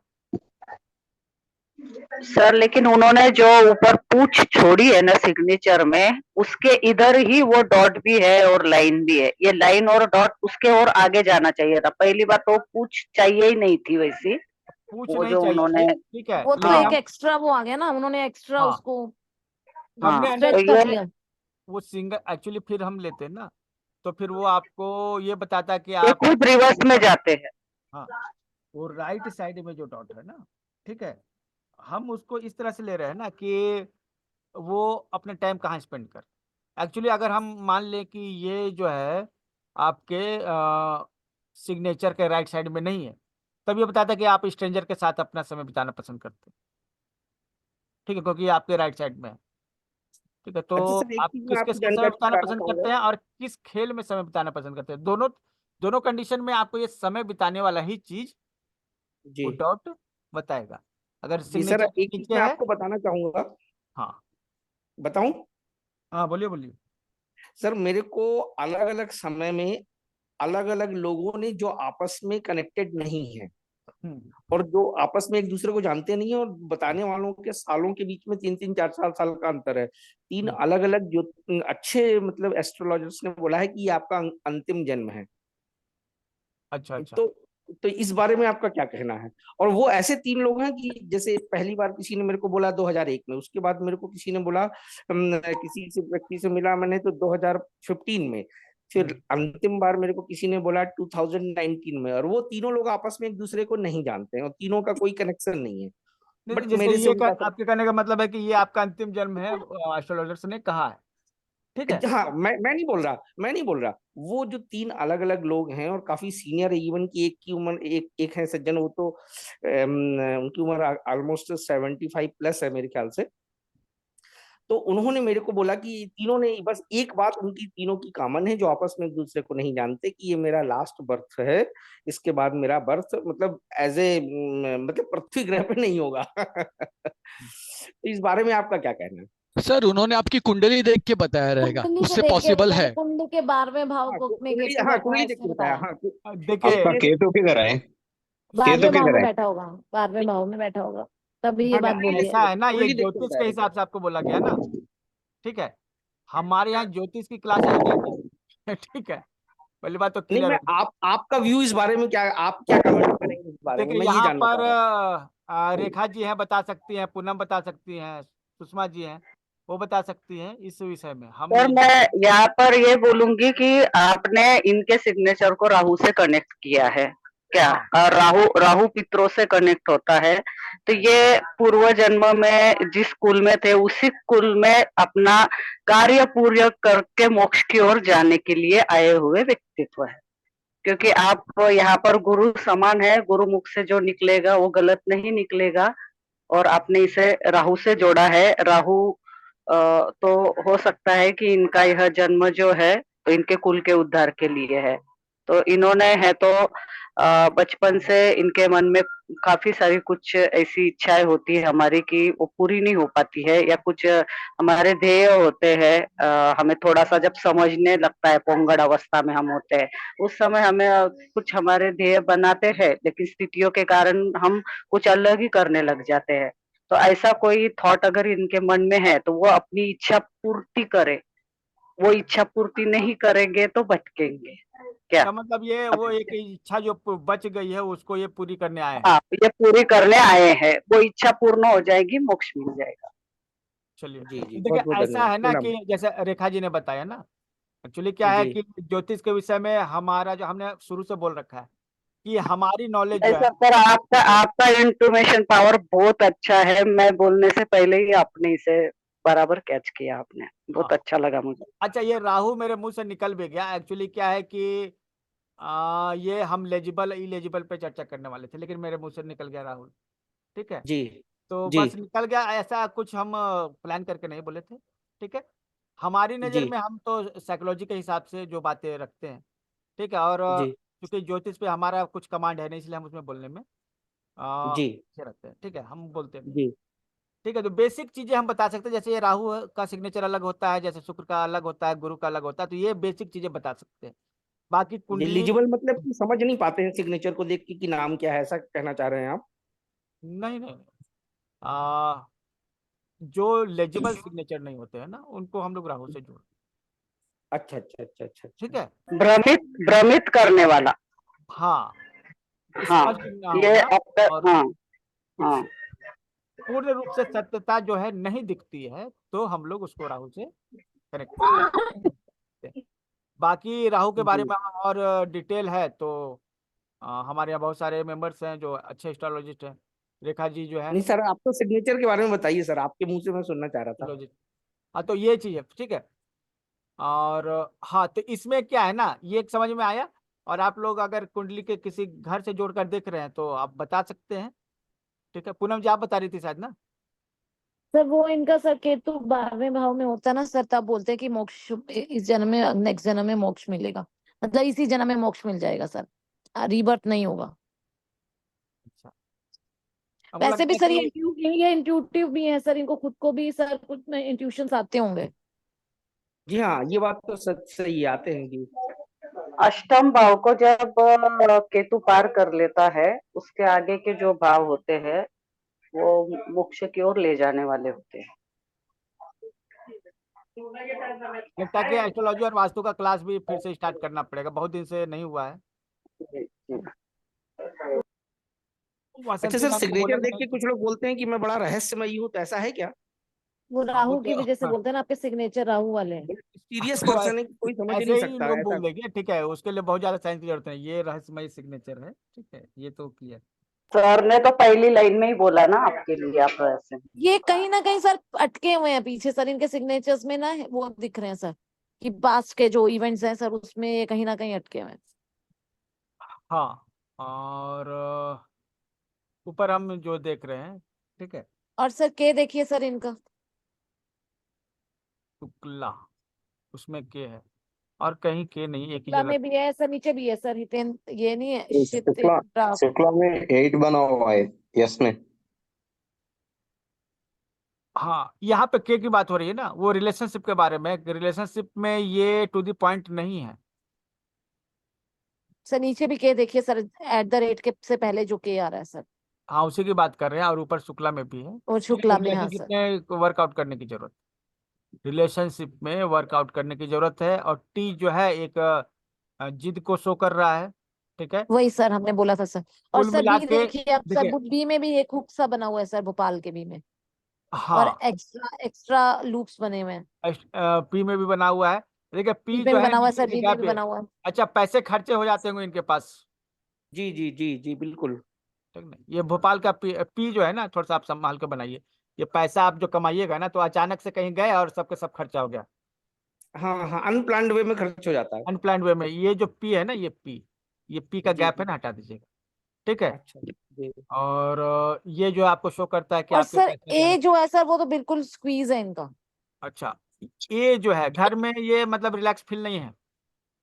सर लेकिन उन्होंने जो ऊपर पूछ छोड़ी है ना सिग्नेचर में, उसके इधर ही वो डॉट भी है और लाइन भी है। ये लाइन और डॉट उसके और आगे जाना चाहिए था। पहली बात तो पूछ चाहिए ही नहीं थी वैसी, पूछ वो नहीं जो चाहिए उन्होंने। थी, ठीक है, वो तो लेकिन एक हम एक्स्ट्रा वो आ गया ना, उन्होंने एक्स्ट्रा हाँ उसको हमने हाँ स्ट्रेच तो अंडर कर ये दिया। वो सिंगल एक्चुअली फिर हम लेते हैं ना, तो फिर वो आपको ये बताता है कि ये आप खुद रिवर्स में जाते हैं। हाँ वो राइट साइड में जो डॉट है ना, ठीक है, हम उसको इस तरह से ले रहे हैं ना कि वो अपने टाइम कहाँ स्पेंड कर। एक्चुअली अगर हम मान लें कि ये जो है आपके सिग्नेचर के राइट साइड में नहीं है, तब ये बताता है कि आप स्ट्रेंजर के साथ अपना समय बिताना पसंद करते हैं, ठीक है, क्योंकि ये आपके राइट साइड में है। ठीक है, तो अच्छा सर, एक आप चीज मैं किसके आपको साथ समय जानकारी बिताना कराना पसंद करते चाहूंगा। हैं और किस खेल में समय बिताना पसंद करते हैं, दोनों दोनों कंडीशन में आपको ये समय बिताने वाला ही चीज जी वो डॉट बताएगा। अगर जी सर, सिग्नेचर के एक चीज नीचे मैं है। आपको बताना चाहूंगा। हाँ बताऊं? हाँ बोलिए बोलिए। सर मेरे को अलग अलग समय में अलग अलग लोगों ने जो आपस में कनेक्टेड नहीं है हम्म और जो आपस में एक दूसरे को जानते नहीं है, और बताने वालों के सालों के बीच में 3 3 4 4 साल का अंतर है। तीन हम्म, अलग अलग जो अच्छे मतलब एस्ट्रोलॉजर्स ने बोला है कि ये आपका अंतिम जन्म है। अच्छा अच्छा। तो तो इस बारे में आपका क्या कहना है? और वो ऐसे 3 लोग हैं कि जैसे पहली बार किसी ने मेरे को बोला 2001 में, उसके बाद मेरे को किसी ने बोला किसी से व्यक्ति से मिला मैंने तो 2015 में, फिर हम्म। अंतिम बार मेरे को किसी ने बोला 2019 में। और वो तीनों लोग आपस में एक दूसरे को नहीं जानते हैं और तीनों का कोई कनेक्शन नहीं है, बट जैसे मेरे से उनका सब। आपके कहने का मतलब है कि ये आपका अंतिम जन्म है, एस्ट्रोलॉजर्स ने कहा है, ठीक है। हाँ, मैं नहीं बोल रहा, मैं नहीं बोल रहा। वो जो 3 अलग अलग लोग हैं और काफी सीनियर है, इवन की एक की उम्र एक है सज्जन, वो तो उनकी उम्र ऑलमोस्ट 75+ है मेरे ख्याल से। तो उन्होंने मेरे को बोला कि तीनों ने बस एक बात उनकी तीनों की कॉमन है, जो आपस में एक दूसरे को नहीं जानते, कि ये मेरा लास्ट बर्थ है, इसके बाद मेरा बर्थ मतलब एज ए मतलब पृथ्वी ग्रह पे नहीं होगा। तो इस बारे में आपका क्या कहना है? सर उन्होंने आपकी कुंडली देख के बताया रहेगा, कुंडली को उससे देख के पॉसिबल बताया, है। कुंडली के 12वें भाव हाँ को में कुंडली, केतु हाँ बैठा है कुंडली देख इसने के बताया, बताया। हाँ देखिए आपका केतु। केतु किधर है? केतु 12वें भाव किधर में है? बैठा होगा, 12वें भाव में बैठा होगा, तभी ये हाँ बात देखिए बोली है। ऐसा है ना, ये कुंडली देख के ज्योतिष के बताया हिसाब से आपको बोला गया ना, ठीक है। हमारे यहाँ ज्योतिष की क्लास है ही नहीं। ठीक है, पहली बात तो नहीं, क्लियर मैं हो गई। आपका व्यू इस बारे में क्या, आप क्या कमेंट करेंगे इस बारे में, देखिए मैं ये यहाँ जानना पर चाह रहा रेखा जी हैं, बता सकती हैं, पूनम बता सकती हैं, सुषमा जी हैं, वो बता सकती हैं इस विषय में। हम और ये मैं यहाँ पर ये बोलूंगी कि आपने इनके सिग्नेचर को राहु से कनेक्ट किया है क्या? हाँ और राहु राहु पितरों से कनेक्ट होता है। तो ये पूर्व जन्म में जिस कुल में थे उसी कुल में अपना कार्य पूर्ण करके मोक्ष की ओर जाने के लिए आए हुए व्यक्तित्व है। क्योंकि आप यहाँ पर गुरु समान है, गुरु मुख से जो निकलेगा वो गलत नहीं निकलेगा। और आपने इसे राहु से जोड़ा है। राहु तो हो सकता है कि इनका यह जन्म जो है तो इनके कुल के उद्धार के लिए है। तो इन्होंने है तो बचपन से इनके मन में काफी सारी कुछ ऐसी इच्छाएं होती है हमारी कि वो पूरी नहीं हो पाती है, या कुछ हमारे ध्येय होते हैं। हमें थोड़ा सा जब समझने लगता है, पोंगड़ अवस्था में हम होते हैं, उस समय हमें कुछ हमारे ध्येय बनाते हैं, लेकिन स्थितियों के कारण हम कुछ अलग ही करने लग जाते हैं। तो ऐसा कोई थॉट अगर इनके मन में है तो वो अपनी इच्छा पूर्ति करे। वो इच्छा पूर्ति नहीं करेंगे तो भटकेंगे क्या? क्या मतलब ये अब वो एक इच्छा जो बच गई है उसको ये पूरी करने आए हैं। हाँ, ये पूरी करने आए हैं। वो इच्छा पूर्ण हो जाएगी, मोक्ष मिल जाएगा। चलिए, जी जी, देखिए बहुत बहुत ऐसा धन्यवाद, है ना कि प्रणाम। जैसे रेखा जी ने बताया ना, एक्चुअली क्या है जी कि ज्योतिष के विषय में हमारा जो हमने शुरू से बोल रखा है कि हमारी नॉलेज जो है। ऐसा पर आपका आपका इंटोमेशन पावर बहुत अच्छा है। मैं बोलने से पहले ही आपने इसे बराबर कैच किया। आपने बहुत हाँ अच्छा लगा मुझे। अच्छा, ये राहु मेरे मुंह से निकल भी गया। एक्चुअली क्या है कि ये हम लेजिबल इलेजिबल पे चर्चा करने वाले थे, लेकिन मेरे मुंह से निकल गया राहुल, ठीक है। जी तो जी बस निकल गया, ऐसा कुछ हम प्लान करके नहीं बोले थे, ठीक है। हमारी नज़र जी में हम तो साइकोलॉजी के हिसाब से जो बातें रखते हैं, ठीक है। और जी क्योंकि ज्योतिष पे हमारा कुछ कमांड है नहीं, इसलिए हम उसमें बोलने में जी अच्छे रखते हैं, ठीक है, हम बोलते नहीं। जी ठीक है, तो बेसिक चीजें हम बता सकते हैं, जैसे ये राहु का सिग्नेचर अलग होता है, जैसे शुक्र का अलग होता है, गुरु का अलग होता है, तो ये बेसिक चीजें बता सकते हैं। बाकी कुंडली एलिजिबल मतलब कि समझ नहीं पाते हैं सिग्नेचर को देख के कि नाम क्या है, ऐसा कहना चाह रहे हैं आप? नहीं नहीं, आ, जो लेजिबल सिग्नेचर नहीं होते हैं ना, उनको हम लोग राहु से जोड़ते अच्छा अच्छा अच्छा अच्छा हैं। ठीक अच्छा। है, भ्रमित भ्रमित करने वाला। हाँ, हाँ, स्पष्ट ना ये होना अब और हाँ कुछ हाँ पूर्ण रूप से सत्यता जो है नहीं दिखती है, तो हम लोग उसको राहु से कनेक्ट करते हैं। बाकी राहु के बारे जी में और डिटेल है तो हमारे यहाँ बहुत सारे मेंबर्स हैं जो अच्छे एस्ट्रोलॉजिस्ट हैं। रेखा जी जो है नहीं सर, आप तो सिग्नेचर के बारे में बताइए सर, आपके मुंह से मैं सुनना चाह रहा था। एस्ट्रोलॉजिस्ट। हाँ, तो ये चीज है, ठीक है। और हाँ, तो इसमें क्या है ना, ये एक समझ में आया। और आप लोग अगर कुंडली के किसी घर से जोड़कर देख रहे हैं तो आप बता सकते हैं। ठीक है, पूनम जी आप बता रही थी शायद ना। सर वो इनका सर केतु 12वें भाव में होता है ना सर, तब बोलते हैं कि मोक्ष इस जन्म में, नेक्स्ट जन्म में मोक्ष मिलेगा, मतलब इसी जन्म में मोक्ष मिल जाएगा सर, रीबर्थ नहीं होगा। अच्छा, हमको वैसे लगता भी है सर कि ये इंट्यूटिव भी है सर, इनको खुद को भी सर कुछ इंट्यूशंस आते होंगे। जी हाँ, ये बात तो सच सही आते हैं जी। अष्टम भाव को जब केतु पार कर लेता है, उसके आगे के जो भाव होते हैं वो मोक्ष की ओर ले जाने वाले होते हैं। लगता है कि एस्ट्रोलॉजी और वास्तु का क्लास भी फिर से स्टार्ट करना पड़ेगा, बहुत दिन से नहीं हुआ है। अच्छा वासंती सर, मैम को बोला सिग्नेचर कि देख नहीं। के कुछ लोग बोलते हैं कि मैं बड़ा रहस्यमयी हूँ, तो ऐसा है क्या? वो हाँ, वो राहु की तो वजह से बोलते हैं ना, आपके सिग्नेचर राहु वाले हैं। सीरियस तो पर्सन है कि कोई समझ ऐसे नहीं ही सकता लोग ऐसा? बोल देंगे, ठीक है, उसके लिए बहुत ज्यादा साइंस की जरूरत है, ये रहस्यमय सिग्नेचर है, ठीक है, ये तो क्लियर। सर ने तो पहली लाइन में ही बोला ना आपके लिए, आप ऐसे। ये कहीं ना कहीं सर अटके हुए हैं पीछे सर, इनके सिग्नेचर्स में ना वो दिख रहे हैं सर, कि पास्ट के जो इवेंट्स हैं सर उसमें ये कहीं ना कहीं अटके हुए हैं। हाँ, और ऊपर हम जो देख रहे हैं, ठीक है, और सर के देखिए सर इनका, शुक्ला, उसमें के है, और कहीं के नहीं, एक ही शुक्ला जगह। में भी है सर, नीचे भी है सर, हितेंद्र ये नहीं है, शुक्ला शितेंद्र। शुक्ला में 8 बना हुआ है, यस में। हाँ, यहाँ पे के की बात हो रही है ना, वो रिलेशनशिप के बारे में, रिलेशनशिप में ये टू द पॉइंट नहीं है। सर नीचे भी के देखिए सर, @ के से पहले जो के आ रहा है सर, हाँ, उसी की बात कर रहे हैं, और ऊपर शुक्ला में भी है। और तो शुक्ला में, हाँ रिलेशनशिप सर। में वर्कआउट करने की जरूरत, रिलेशनशिप में वर्कआउट करने की जरूरत है। और टी जो है एक जिद को शो कर रहा है, ठीक है। वही सर हमने बोला था सर। और कुल सर मिला बी के देखिए आप सर, देखिए, बी में भी एक हुक सा बना हुआ है सर, भोपाल के बी में, और हाँ, एक्स्ट्रा एक्स्ट्रा लूप्स बने हुए हैं। पी में भी बना हुआ है। देखिए, बी पी में जो भी है बना हुआ है नीचे सर, के बी में गैप भी है। बना हुआ है। अच्छा, पैसे खर्चे हो जाते होंगे इनके पास, जी जी जी जी बिल्कुल। ठीक ना। ये भोपाल का पी जो है ना, थोड़ा सा आप संभाल के बनाइए। ये पैसा आप जो कमाइएगा ना, तो अचानक से कहीं गए और सबके सब खर्चा हो गया, हाँ हाँ, अनप्लान्ड वे में खर्च हो जाता है। अनप्लान्ड वे में। ये जो पी है ना, ये पी का जी गैप है जी। ना, हटा दीजिएगा, ठीक है। अच्छा जी। और ये जो आपको शो करता है कि और आपके सर पैसे ए अचानक। जो है सर, वो तो बिल्कुल स्क्वीज है इनका। अच्छा, ये जो है घर में, ये मतलब रिलैक्स फील नहीं है,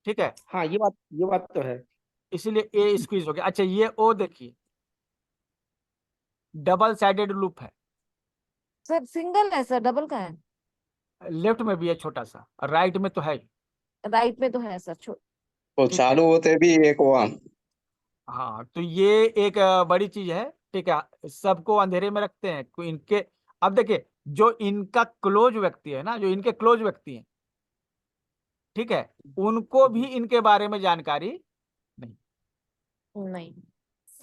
ठीक है, हाँ, ये बात तो है। इसीलिए ए स्क्वीज हो गया। अच्छा, ये ओ देखिए, डबल साइडेड लूप है, सर सिंगल है सर, डबल का है। लेफ्ट में भी है छोटा सा, और राइट में तो है ही, राइट में तो है सर, वो ठीक है। चालू होते भी एक हुआ। हाँ, तो ये एक बड़ी चीज है, ठीक है। सबको अंधेरे में रखते हैं इनके। अब देखिए, जो इनका क्लोज व्यक्ति है ना, जो इनके क्लोज व्यक्ति हैं, ठीक है, उनको भी इनके बारे में जानकारी नहीं। नहीं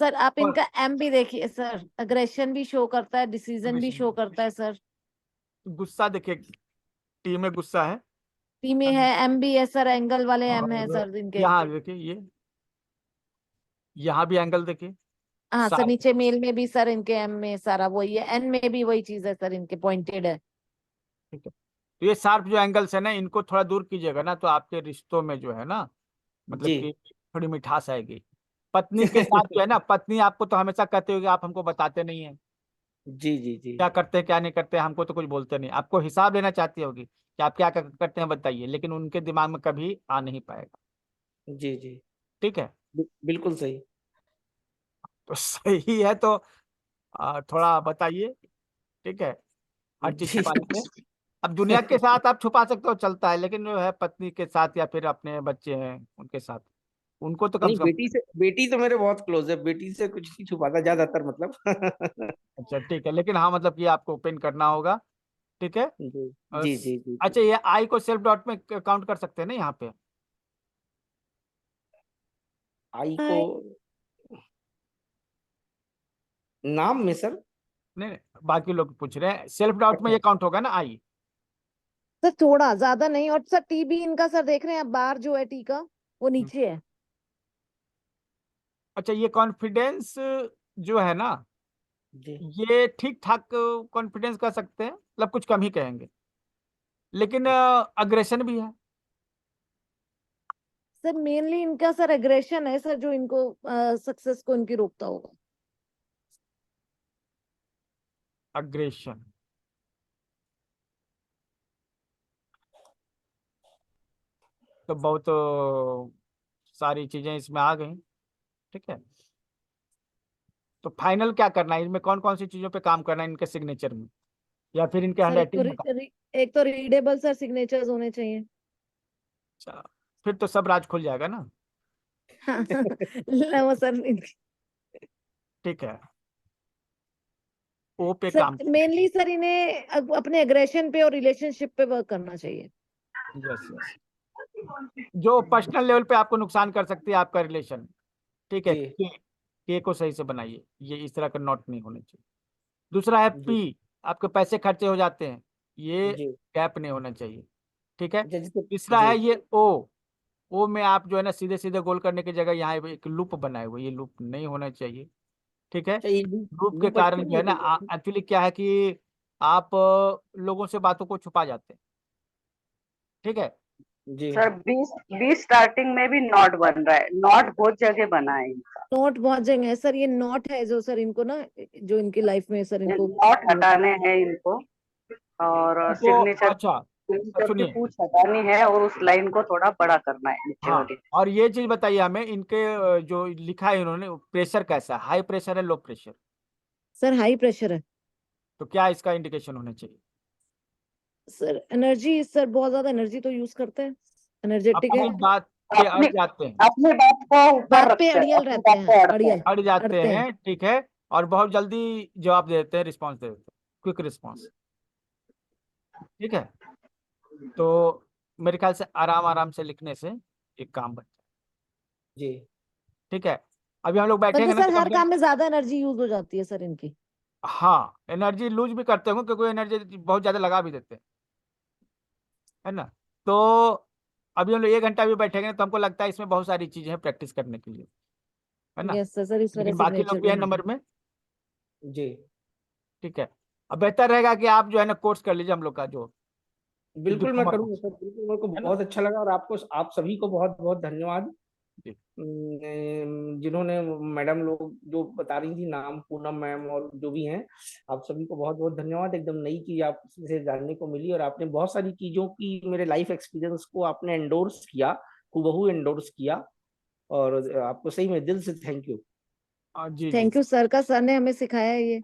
सर। आप और इनका एम भी देखिए सर, अग्रेशन भी शो करता है, डिसीजन भी शो करता है सर। गुस्सा देखिए, टी में गुस्सा है, पी में है, एम भी है सर, एंगल वाले एम है और सर इनके। यहाँ देखिए, ये यहाँ भी एंगल देखिए, हाँ सर, साफ। नीचे मेल में भी सर इनके एम में सारा वही है, एन में भी वही चीज है सर, इनके पॉइंटेड है। ठीक है, तो ये शार्प जो एंगल्स है ना, इनको थोड़ा दूर कीजिएगा ना, तो आपके रिश्तों में जो है ना, मतलब जी कि थोड़ी मिठास आएगी। पत्नी के साथ जो है ना, पत्नी आपको तो हमेशा कहते हो कि आप हमको बताते नहीं है, जी जी जी क्या करते हैं क्या नहीं करते हैं, हमको तो कुछ बोलते नहीं। आपको हिसाब लेना चाहती होगी कि आप क्या करते हैं बताइए, लेकिन उनके दिमाग में कभी आ नहीं पाएगा, जी जी। ठीक है। बिल्कुल सही। तो सही है तो थोड़ा बताइए, ठीक है। हर चीज जी छुपा लेते हैं। अब दुनिया के साथ आप छुपा सकते हो, चलता है, लेकिन जो है पत्नी के साथ या फिर अपने बच्चे हैं उनके साथ, उनको तो कम नहीं, से कम। बेटी तो मेरे बहुत क्लोज है, बेटी से कुछ नहीं छुपाता ज्यादातर मतलब। अच्छा ठीक है, लेकिन हाँ मतलब कि आपको ओपन करना होगा। ठीक है। जी अ, जी स- जी जी जी। अच्छा, ये आई को सेल्फ डॉट में काउंट कर सकते हैं ना यहाँ पे? आई को नाम में सर? नहीं नहीं, बाकी लोग पूछ रहे हैं, सेल्फ डॉट में अच्छा ये काउंट होगा ना आई? सर थोड़ा ज्यादा नहीं, और सर टी भी इनका सर देख रहे हैं आप, बार जो है टी का वो हम्म। नीचे है। अच्छा, ये कॉन्फिडेंस जो है ना, जी ये ठीक ठाक कॉन्फिडेंस कह सकते हैं, मतलब कुछ कम ही कहेंगे, लेकिन अग्रेशन भी है। सर मेनली इनका सर एग्रेशन है सर, जो इनको सक्सेस को इनकी रोकता होगा। अग्रेशन, तो बहुत सारी चीजें इसमें आ गई। ठीक है, तो फाइनल क्या करना है, इनमें कौन कौन सी चीजों पे काम करना है, इनके सिग्नेचर में या फिर इनके सर हैंडराइटिंग में काम? एक तो रीडेबल सर सिग्नेचर्स होने चाहिए। अच्छा, फिर तो सब राज खुल जाएगा ना। हाँ वो सर ठीक है, ओ पे सर काम। मेनली सर इन्हें अपने एग्रेशन पे और रिलेशनशिप पे वर्क करना चाहिए। यस यस, जो पर्सनल लेवल पे आपको नुकसान कर सकती है आपका रिलेशन। ठीक है, जी के को सही से बनाइए, ये इस तरह का नोट नहीं होने चाहिए। दूसरा है जी पी, आपके पैसे खर्चे हो जाते हैं, ये जी। गैप नहीं होना चाहिए। ठीक है। अच्छा जैसे तीसरा जी। है ये ओ में आप जो है ना सीधे सीधे गोल करने की जगह यहाँ एक लूप बनाए हुए, ये लूप नहीं होना चाहिए। ठीक है। अच्छा ये लूप के लूप अच्छे कारण जो नहीं है ना, होते? एक्चुअली क्या है कि आप लोगों से बातों को छुपा जाते हैं। ठीक है। जी सर बी बी स्टार्टिंग में भी नॉट बन रहा है, नॉट बहुत जगह बना है इनका। नॉट बहुत जगह है सर, ये नॉट है जो सर इनको ना, जो इनकी लाइफ में सर ये इनको नॉट हटाने हैं इनको, और तो सिग्नेचर अच्छा, सिग्नेचर की सुनिए, पूछ हटानी है और उस लाइन को थोड़ा बड़ा करना है नीचे हाँ, वाली। और ये चीज बताइए हमें, इनके जो लिखा है इन्होंने, प्रेशर कैसा है, हाई प्रेशर है low pressure? Sir high pressure है। तो क्या इसका इंडिकेशन होना चाहिए? सर एनर्जी, सर बहुत ज्यादा एनर्जी तो यूज करते हैं, एनर्जेटिक है। अपनी बात पे अपनी अड़ जाते हैं, अपनी बात को ऊपर बात पे रखते हैं, अड़ियल अपनी रहते बात हैं, पे अड़ते हैं। अड़ियल अड़ जाते अड़ते हैं। हैं। ठीक है, और बहुत जल्दी जवाब दे देते हैं, रिस्पॉन्स दे देते हैं, क्विक रिस्पॉन्स। ठीक है, तो मेरे ख्याल से आराम आराम से लिखने से एक काम बन जाए। जी। ठीक है, अभी हम लोग बल्कि बैठेंगे ना सर तो कम हर से कम, काम में ज्यादा एनर्जी यूज हो जाती है सर इनकी। हाँ, एनर्जी लूज भी करते होंगे क्योंकि एनर्जी बहुत ज्यादा लगा भी देते हैं, है ना? तो अभी हम लोग 1 घंटा भी बैठेंगे तो हमको लगता है इसमें बहुत सारी चीजें हैं प्रैक्टिस करने के लिए, है ना? यस सर, सर इस वजह लेकिन बाकी सिग्नेचर लोग भी भी है नहीं। नंबर में। जी ठीक है, अब बेहतर रहेगा कि आप जो है ना कोर्स कर लीजिए हम लोग का जो बिल्कुल मैं डिप्लोमा करूंगा कोर्स, सर, बिल्कुल मेरे को है ना? बहुत अच्छा लगा, और आपको आप सभी को बहुत बहुत धन्यवाद। जी जिन्होंने मैडम लोग जो बता रही थी नाम, पूनम मैम और जो भी हैं, आप सभी को बहुत बहुत धन्यवाद। एकदम नई चीज आपसे जानने को मिली, और आपने बहुत सारी चीजों की मेरे लाइफ एक्सपीरियंस को आपने एंडोर्स किया, हूबहू एंडोर्स किया, और आपको सही में दिल से थैंक यू। जी जी। थैंक यू सर का, सर ने हमें सिखाया है ये।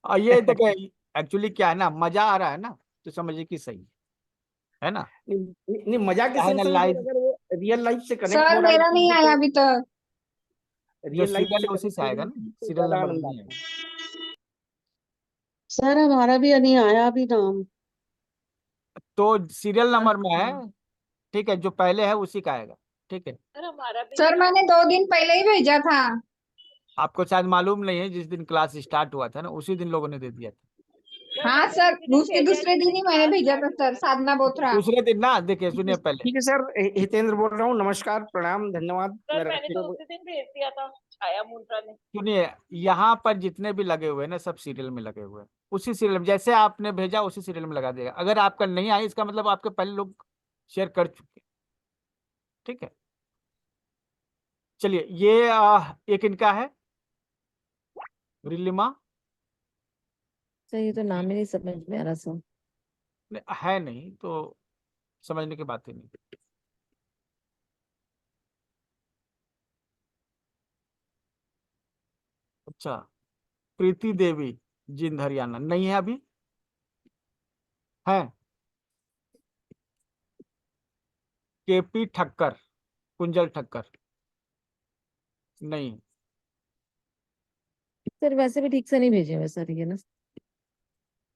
और ये देखिए, एक्चुअली क्या है ना, मजा आ रहा है ना, तो समझिए कि सही है ना? नहीं, मजाक के क्या है संग ना, संग फिर लाइफ अगर वो रियल लाइफ से कनेक्ट हो सर रहा है मेरा नहीं चीजें, आया तो अभी तक। जो रियल लाइफ सीरियल से है उसी कनेक्ट से हो आएगा रही ना, चीज, तो सीरियल ज्यादा नंबर आनंद नहीं आता आएगा। है। सर हमारा भी नहीं आया अभी नाम। तो सीरियल हाँ, नंबर में है। ठीक है, जो पहले है उसी का आएगा। ठीक है, सर हमारा भी सर नहीं मैंने 2 दिन पहले ही भेजा था। आपको शायद मालूम नहीं है, जिस दिन क्लास स्टार्ट हुआ था ना उसी दिन लोगों ने दे दिया था। हाँ सर, उसके दूसरे दिन ही मैंने भेजा था सर, साधना बोथरा। दूसरे दिन ना, देखिए सुनिए पहले, ठीक है सर, हितेंद्र बोल रहा हूँ, नमस्कार, प्रणाम, धन्यवाद। सर मेरा मैंने तो उसी दिन भेज दिया था, छाया मुंड्रा ने। सुनिए, यहाँ पर जितने भी लगे हुए हैं ना, सब सीरियल में लगे हुए हैं, उसी सीरियल में जैसे आपने भेजा उसी सीरियल में लगा देगा। अगर आपका नहीं आया इसका मतलब आपके पहले लोग शेयर कर चुके हैं। ठीक है, चलिए, ये एक इनका है, रिलिमा। सर ये तो नाम ही नहीं समझ में आ रहा सर। है नहीं तो समझने की बात ही नहीं। अच्छा, प्रीति देवी, जिंद हरियाणा नहीं है अभी। है? केपी ठक्कर, कुंजल ठक्कर नहीं। सर वैसे भी ठीक से नहीं भेजे हुए सर ये ना।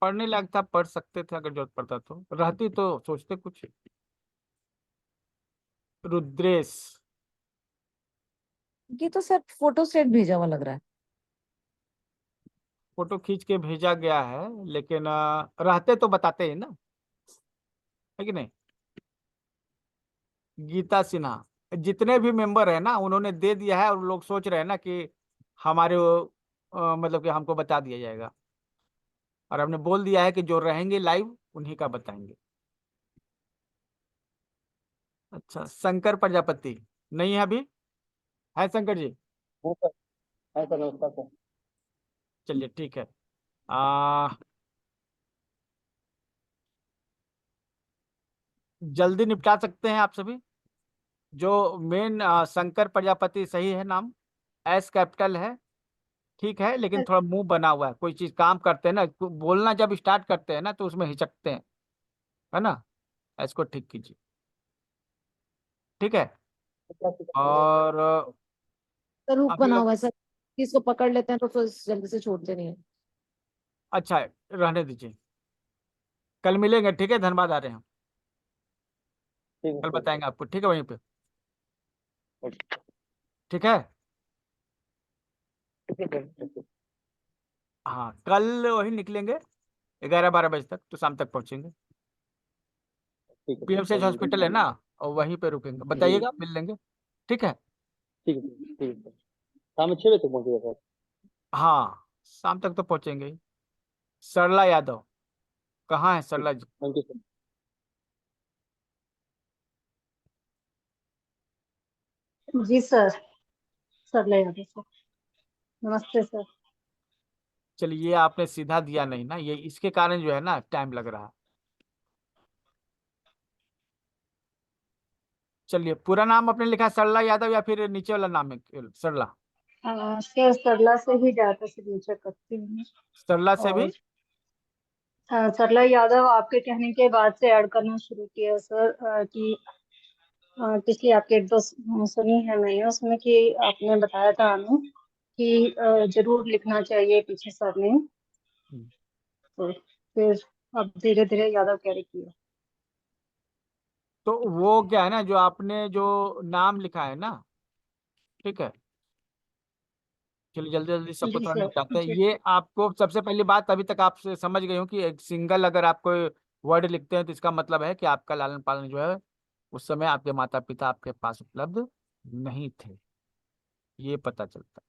पढ़ने लायक था, पढ़ सकते थे अगर जरूरत पड़ता तो, रहती तो सोचते कुछ। रुद्रेश, ये तो सर फोटो स्टेट भेजा हुआ लग रहा है। फोटो खींच के भेजा गया है, लेकिन रहते तो बताते हैं ना, है कि नहीं? गीता सिन्हा, जितने भी मेंबर है ना उन्होंने दे दिया है, और लोग सोच रहे हैं ना कि हमारे मतलब कि हमको बता दिया जाएगा, और हमने बोल दिया है कि जो रहेंगे लाइव उन्हीं का बताएंगे। अच्छा, शंकर प्रजापति नहीं है अभी? है शंकर जी? हाँ सर, है सर, नमस्कार सर। चलिए ठीक है। आ, जल्दी निपटा सकते हैं आप सभी? जो मेन शंकर प्रजापति सही है नाम, एस कैपिटल है, ठीक है, लेकिन थोड़ा मुंह बना हुआ है। कोई चीज काम करते हैं ना, बोलना जब स्टार्ट करते हैं ना तो उसमें हिचकते हैं, है ना? इसको ठीक कीजिए, ठीक है। और सर हुक अभी बना हुआ है सर, इसको पकड़ लेते हैं तो फिर जल्दी से छोड़ते नहीं है। अच्छा है, रहने दीजिए, कल मिलेंगे, ठीक है, धनबाद आ रहे हैं हम, ठीक है कल सर। बताएंगे आपको, ठीक है, वहीं पे, ओके, ठीक है। ठीक है सर, ठीक है। हाँ, कल वही निकलेंगे 11-12 बजे तक, तो शाम तक पहुंचेंगे। ठीक है सर, पीएमसीएच कल हॉस्पिटल है ना, और वहीं पे रुकेंगे, जी, बताइएगा, मिल लेंगे, ठीक है। ठीक है सर, ठीक है सर। शाम में 6 बजे तक पहुंचेगा सर। हाँ, शाम तक तो पहुंचेंगे ही। सरला यादव, कहाँ है ठीक, Sarla ji? Thank you sir. जी सर, सर ले आते सर। नमस्ते सर। चलिए, ये आपने सीधा दिया नहीं ना, ये इसके कारण जो है ना टाइम लग रहा है। चलिए, पूरा नाम आपने लिखा है सरला यादव, या फिर नीचे वाला नाम है केवल सरला? सर सरला से ही डाटा सिग्नेचर करती हूँ। सरला से भी? और सरला यादव आपके कहने के बाद से ऐड करना शुरू किया सर, कि पिछली आपकी एक दो सुनी है मैंने उसमें कि आपने बताया था हमें कि जरूर लिखना चाहिए पीछे सरनेम। तो फिर अब धीरे धीरे यादव कैरी किया। तो वो क्या है ना, जो आपने जो नाम लिखा है ना, ठीक है, चलिए जल्दी जल्दी सबको जी थोड़ा सर, निपटाते हैं। जी ये आपको सबसे पहली बात, अभी तक आपसे समझ गई हूँ कि एक सिंगल अगर आप कोई वर्ड लिखते हैं तो इसका मतलब है कि आपका लालन पालन जो है उस समय आपके माता पिता आपके पास उपलब्ध नहीं थे, ये पता चलता है,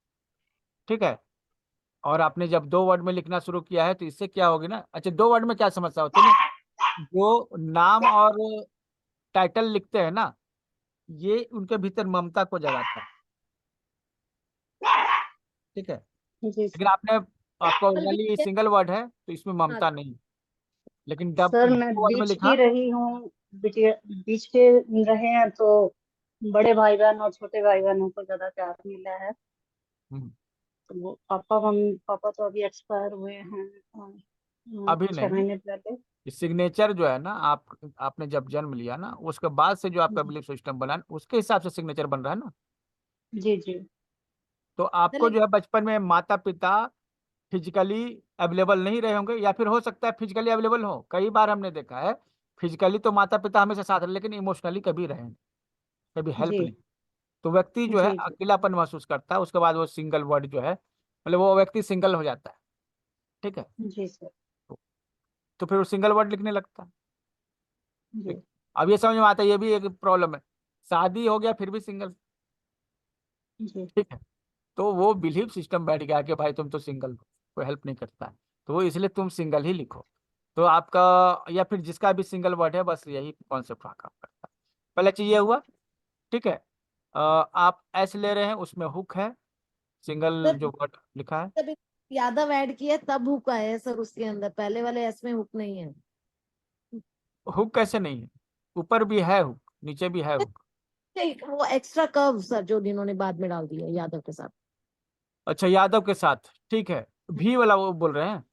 ठीक है। और आपने जब 2 वर्ड में लिखना शुरू किया है तो इससे क्या होगी ना, अच्छा 2 वर्ड में क्या समस्या होती है ना, जो नाम और टाइटल लिखते हैं ना, ये उनके भीतर ममता को जगाता है, ठीक है। जी लेकिन सर। आपका कल भी ओरिजिनली किया। सिंगल वर्ड है तो इसमें हाँ ममता नहीं, लेकिन जब सर मैं 2 वर्ड में बीच की लिखा। रही हूँ, बीच के रहे हैं तो बड़े भाई बहन और छोटे भाई बहनों को ज्यादा प्यार मिला है। हम्म, तो वो पापा तो अभी एक्सपायर हुए हैं अभी 6 नहीं, महीने पहले। सिग्नेचर जो है ना, आपने जब जन्म लिया ना उसके बाद से जो आपका जी बिलीफ सिस्टम बना है, उसके हिसाब से सिग्नेचर बन रहा है ना। जी जी तो आपको जो है बचपन में माता पिता फिजिकली अवेलेबल नहीं रहे होंगे, या फिर हो सकता है फिजिकली अवेलेबल हो, कई बार हमने देखा है फिजिकली तो माता पिता हमेशा साथ रहे, लेकिन इमोशनली कभी रहे नहीं, कभी हेल्प जी नहीं। तो व्यक्ति जो है जी जी अकेलापन महसूस करता है, उसके बाद वो सिंगल वर्ड जो है, मतलब वो व्यक्ति सिंगल हो जाता है, ठीक है। जी सर। तो फिर वो सिंगल वर्ड लिखने लगता है, ठीक। जी अब ये समझ में आता है, ये भी एक प्रॉब्लम है, शादी हो गया फिर भी सिंगल, जी ठीक है। तो वो बिलीफ सिस्टम बैठ गया कि भाई तुम तो सिंगल हो, कोई हेल्प नहीं करता है, तो वो इसलिए तुम सिंगल ही लिखो। तो आपका, या फिर जिसका भी सिंगल वर्ड है, बस यही कॉन्सेप्ट काम करता है। पहले चीज ये हुआ, ठीक है। आप एस ले रहे हैं, उसमें हुक है, सिंगल सर जो वर्ड लिखा है। तब यादव ऐड किया तब हुक आया है सर, उसके अंदर पहले वाले एस में हुक नहीं है। हुक कैसे नहीं है? ऊपर भी है हुक, नीचे भी है हुक। एक वो एक्स्ट्रा कर्व सर जो इन्होंने बाद में डाल दिया यादव के साथ। अच्छा, यादव के साथ, ठीक है, भी वाला वो बोल रहे हैं?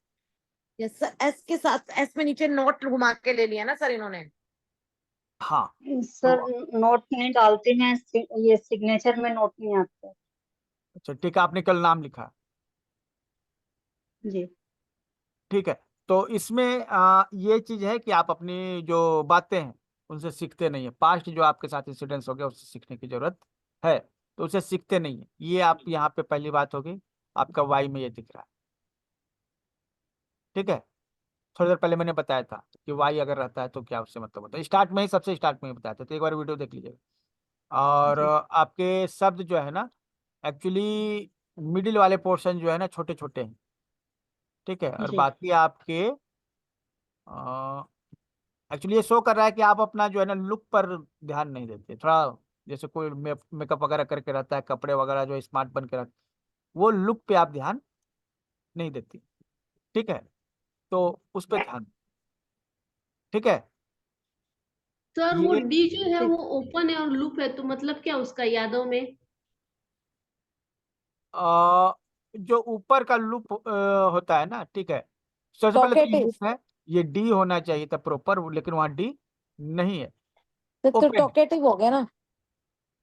यस सर, एस के साथ एस में नीचे नोट घुमा के ले लिया ना सर इन्होंने। हाँ सर तो नोट नहीं डालते हैं, ये सिग्नेचर में नोट नहीं आता। अच्छा ठीक है, आपने कल नाम लिखा, जी ठीक है। तो इसमें ये चीज है कि आप अपनी जो बातें हैं उनसे सीखते नहीं है। पास्ट जो आपके साथ इंसिडेंट्स हो गया उससे सीखने की जरूरत है, तो उसे सीखते नहीं है। ये आप यहाँ पे पहली बात होगी, आपका वाई में ये दिख रहा है, ठीक है। थोड़ी देर पहले मैंने बताया था कि वाई अगर रहता है तो क्या उससे मतलब होता है, स्टार्ट में ही, सबसे स्टार्ट में ही बताया था, तो एक बार वीडियो देख लीजिएगा। और जी आपके शब्द जो है ना, एक्चुअली मिडिल वाले पोर्शन जो है ना छोटे छोटे हैं, ठीक है। और जी बाकी आपके एक्चुअली ये शो कर रहा है कि आप अपना जो है ना लुक पर ध्यान नहीं देते थोड़ा। जैसे कोई मेकअप वगैरह करके रहता है, कपड़े वगैरह जो स्मार्ट बन के रहते, वो लुक पे आप ध्यान नहीं देती, ठीक है। तो उस पर ध्यान, ठीक है। सर वो ये डी जो है ठीक वो ओपन है और लूप है, तो मतलब क्या उसका यादव में? अ, जो ऊपर का लूप होता है ना, ठीक है। सबसे पहले तो टॉकेटिव, लूप है, ये डी होना चाहिए था प्रॉपर, लेकिन वहाँ डी नहीं है, तो ओपन है। टॉकेटिव हो गया ना।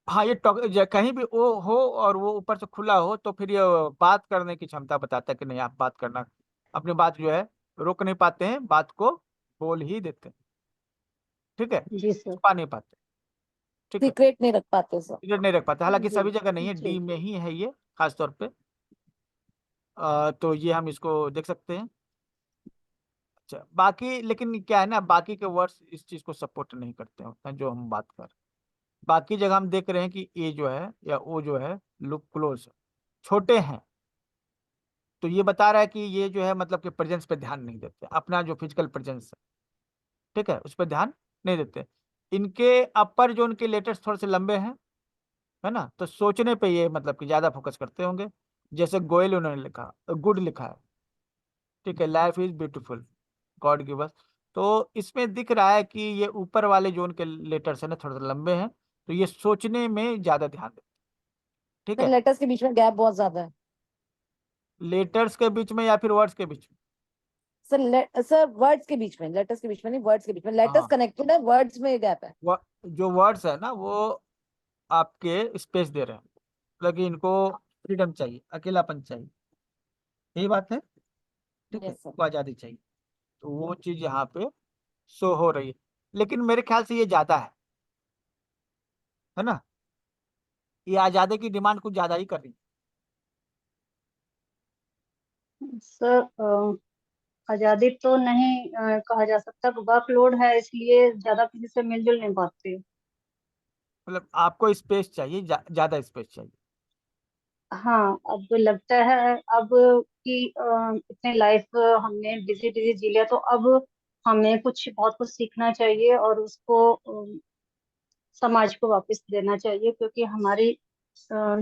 हाँ ये कहीं भी ओ हो और वो ऊपर से खुला हो तो फिर ये बात करने की क्षमता बताता है कि नहीं, आप बात करना, अपनी बात जो है रोक नहीं पाते हैं, बात को बोल ही देते हैं, ठीक है, जी सर छुपा नहीं पाते, ठीक है। सीक्रेट नहीं रख पाते सर। सीक्रेट नहीं रख पाते, हालांकि जी सभी जगह नहीं है, जी डी में ही है ये खास तौर पे। तो ये हम इसको देख सकते हैं। अच्छा बाकी लेकिन क्या है ना, बाकी के वर्ड्स इस चीज को सपोर्ट नहीं करते हैं उतना जो हम बात कर रहे हैं। बाकी जगह हम देख रहे हैं कि ए जो है या ओ जो है लुक क्लोज छोटे हैं, तो ये बता रहा है कि ये जो है मतलब कि प्रेजेंस पे ध्यान नहीं देते, अपना जो फिजिकल प्रेजेंस है, ठीक है, उस पर ध्यान नहीं देते। इनके अपर जो उनके लेटर्स थोड़े से लंबे हैं, है ना, तो सोचने पे ये मतलब कि ज्यादा फोकस करते होंगे। जैसे गोयल उन्होंने लिखा, गुड लिखा है, ठीक है, life is beautiful, God give us. तो इसमें दिख रहा है कि ये ऊपर वाले जो उनके लेटर्स है ना थोड़े से लंबे हैं, तो ये सोचने में ज्यादा ध्यान देते, ठीक सर है। लेटर्स के बीच में गैप बहुत ज्यादा है। लेटर्स के बीच में या फिर वर्ड्स के बीच में? सर वर्ड्स के बीच में, लेटर्स के बीच में नहीं, वर्ड्स के बीच में। लेटर्स हाँ, कनेक्टेड है, वर्ड्स में गैप है। जो वर्ड्स है ना वो आपके स्पेस दे रहे हैं, मतलब कि इनको फ्रीडम चाहिए, अकेलापन चाहिए, यही बात है, ठीक है, यस सर। इनको आजादी चाहिए। तो वो चीज यहाँ पे शो हो रही है, लेकिन मेरे ख्याल से ये ज्यादा है ना, ये आजादी की डिमांड कुछ ज्यादा ही कर रही सर आजादी तो नहीं कहा जा सकता, वर्कलोड है इसलिए ज्यादा किसी से मिलजुल नहीं पाते। मतलब आपको स्पेस चाहिए, ज्यादा स्पेस चाहिए। हाँ अब लगता है अब कि इतने लाइफ हमने बिजी बिजी जी लिया, तो अब हमें कुछ बहुत कुछ सीखना चाहिए और उसको समाज को वापस देना चाहिए, क्योंकि हमारी अ,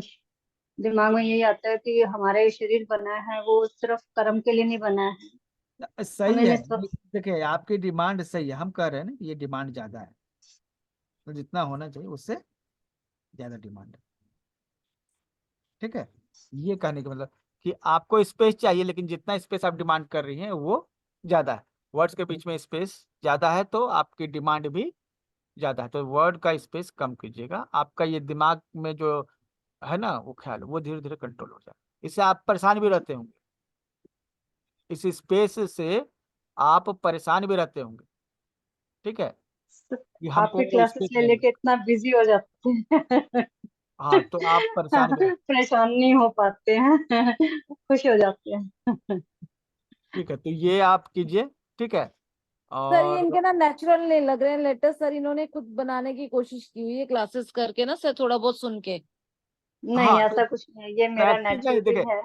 दिमाग में यही आता है कि हमारा ये शरीर बना है वो सिर्फ कर्म के लिए नहीं बना है। सही हमें है, निस्वार्थ। देखिए आपकी डिमांड सही है, हम कह रहे हैं ना कि ये डिमांड ज्यादा है, तो जितना होना चाहिए उससे ज्यादा डिमांड है, ठीक है। ये कहने का मतलब कि आपको स्पेस चाहिए, लेकिन जितना स्पेस आप डिमांड कर रही हैं वो ज्यादा है। वर्ड्स के बीच में स्पेस ज्यादा है तो आपकी डिमांड भी ज्यादा है, तो वर्ड का स्पेस कम कीजिएगा। आपका ये दिमाग में जो है ना वो ख्याल वो धीरे धीरे कंट्रोल हो जाए, इससे आप परेशान भी रहते होंगे, इस स्पेस से आप परेशान भी रहते होंगे, ठीक है, कि आपकी हमको क्लासेस स्पेस ले नहीं मिला। लेके इतना बिजी हो जाते हैं हाँ तो आप परेशान भी रहते, परेशान नहीं हो पाते हैं खुश हो जाते हैं। ठीक है, तो ये आप कीजिए, ठीक है। सर ये और इनके ना नेचुरल नहीं लग रहे हैं लेटर्स सर, इन्होंने खुद बनाने की कोशिश की हुई है क्लासेस करके ना सर, थोड़ा बहुत सुन के। नहीं हाँ ऐसा कुछ नहीं, ये मेरा राइटिंग नहीं, नेचुरली देखिए है।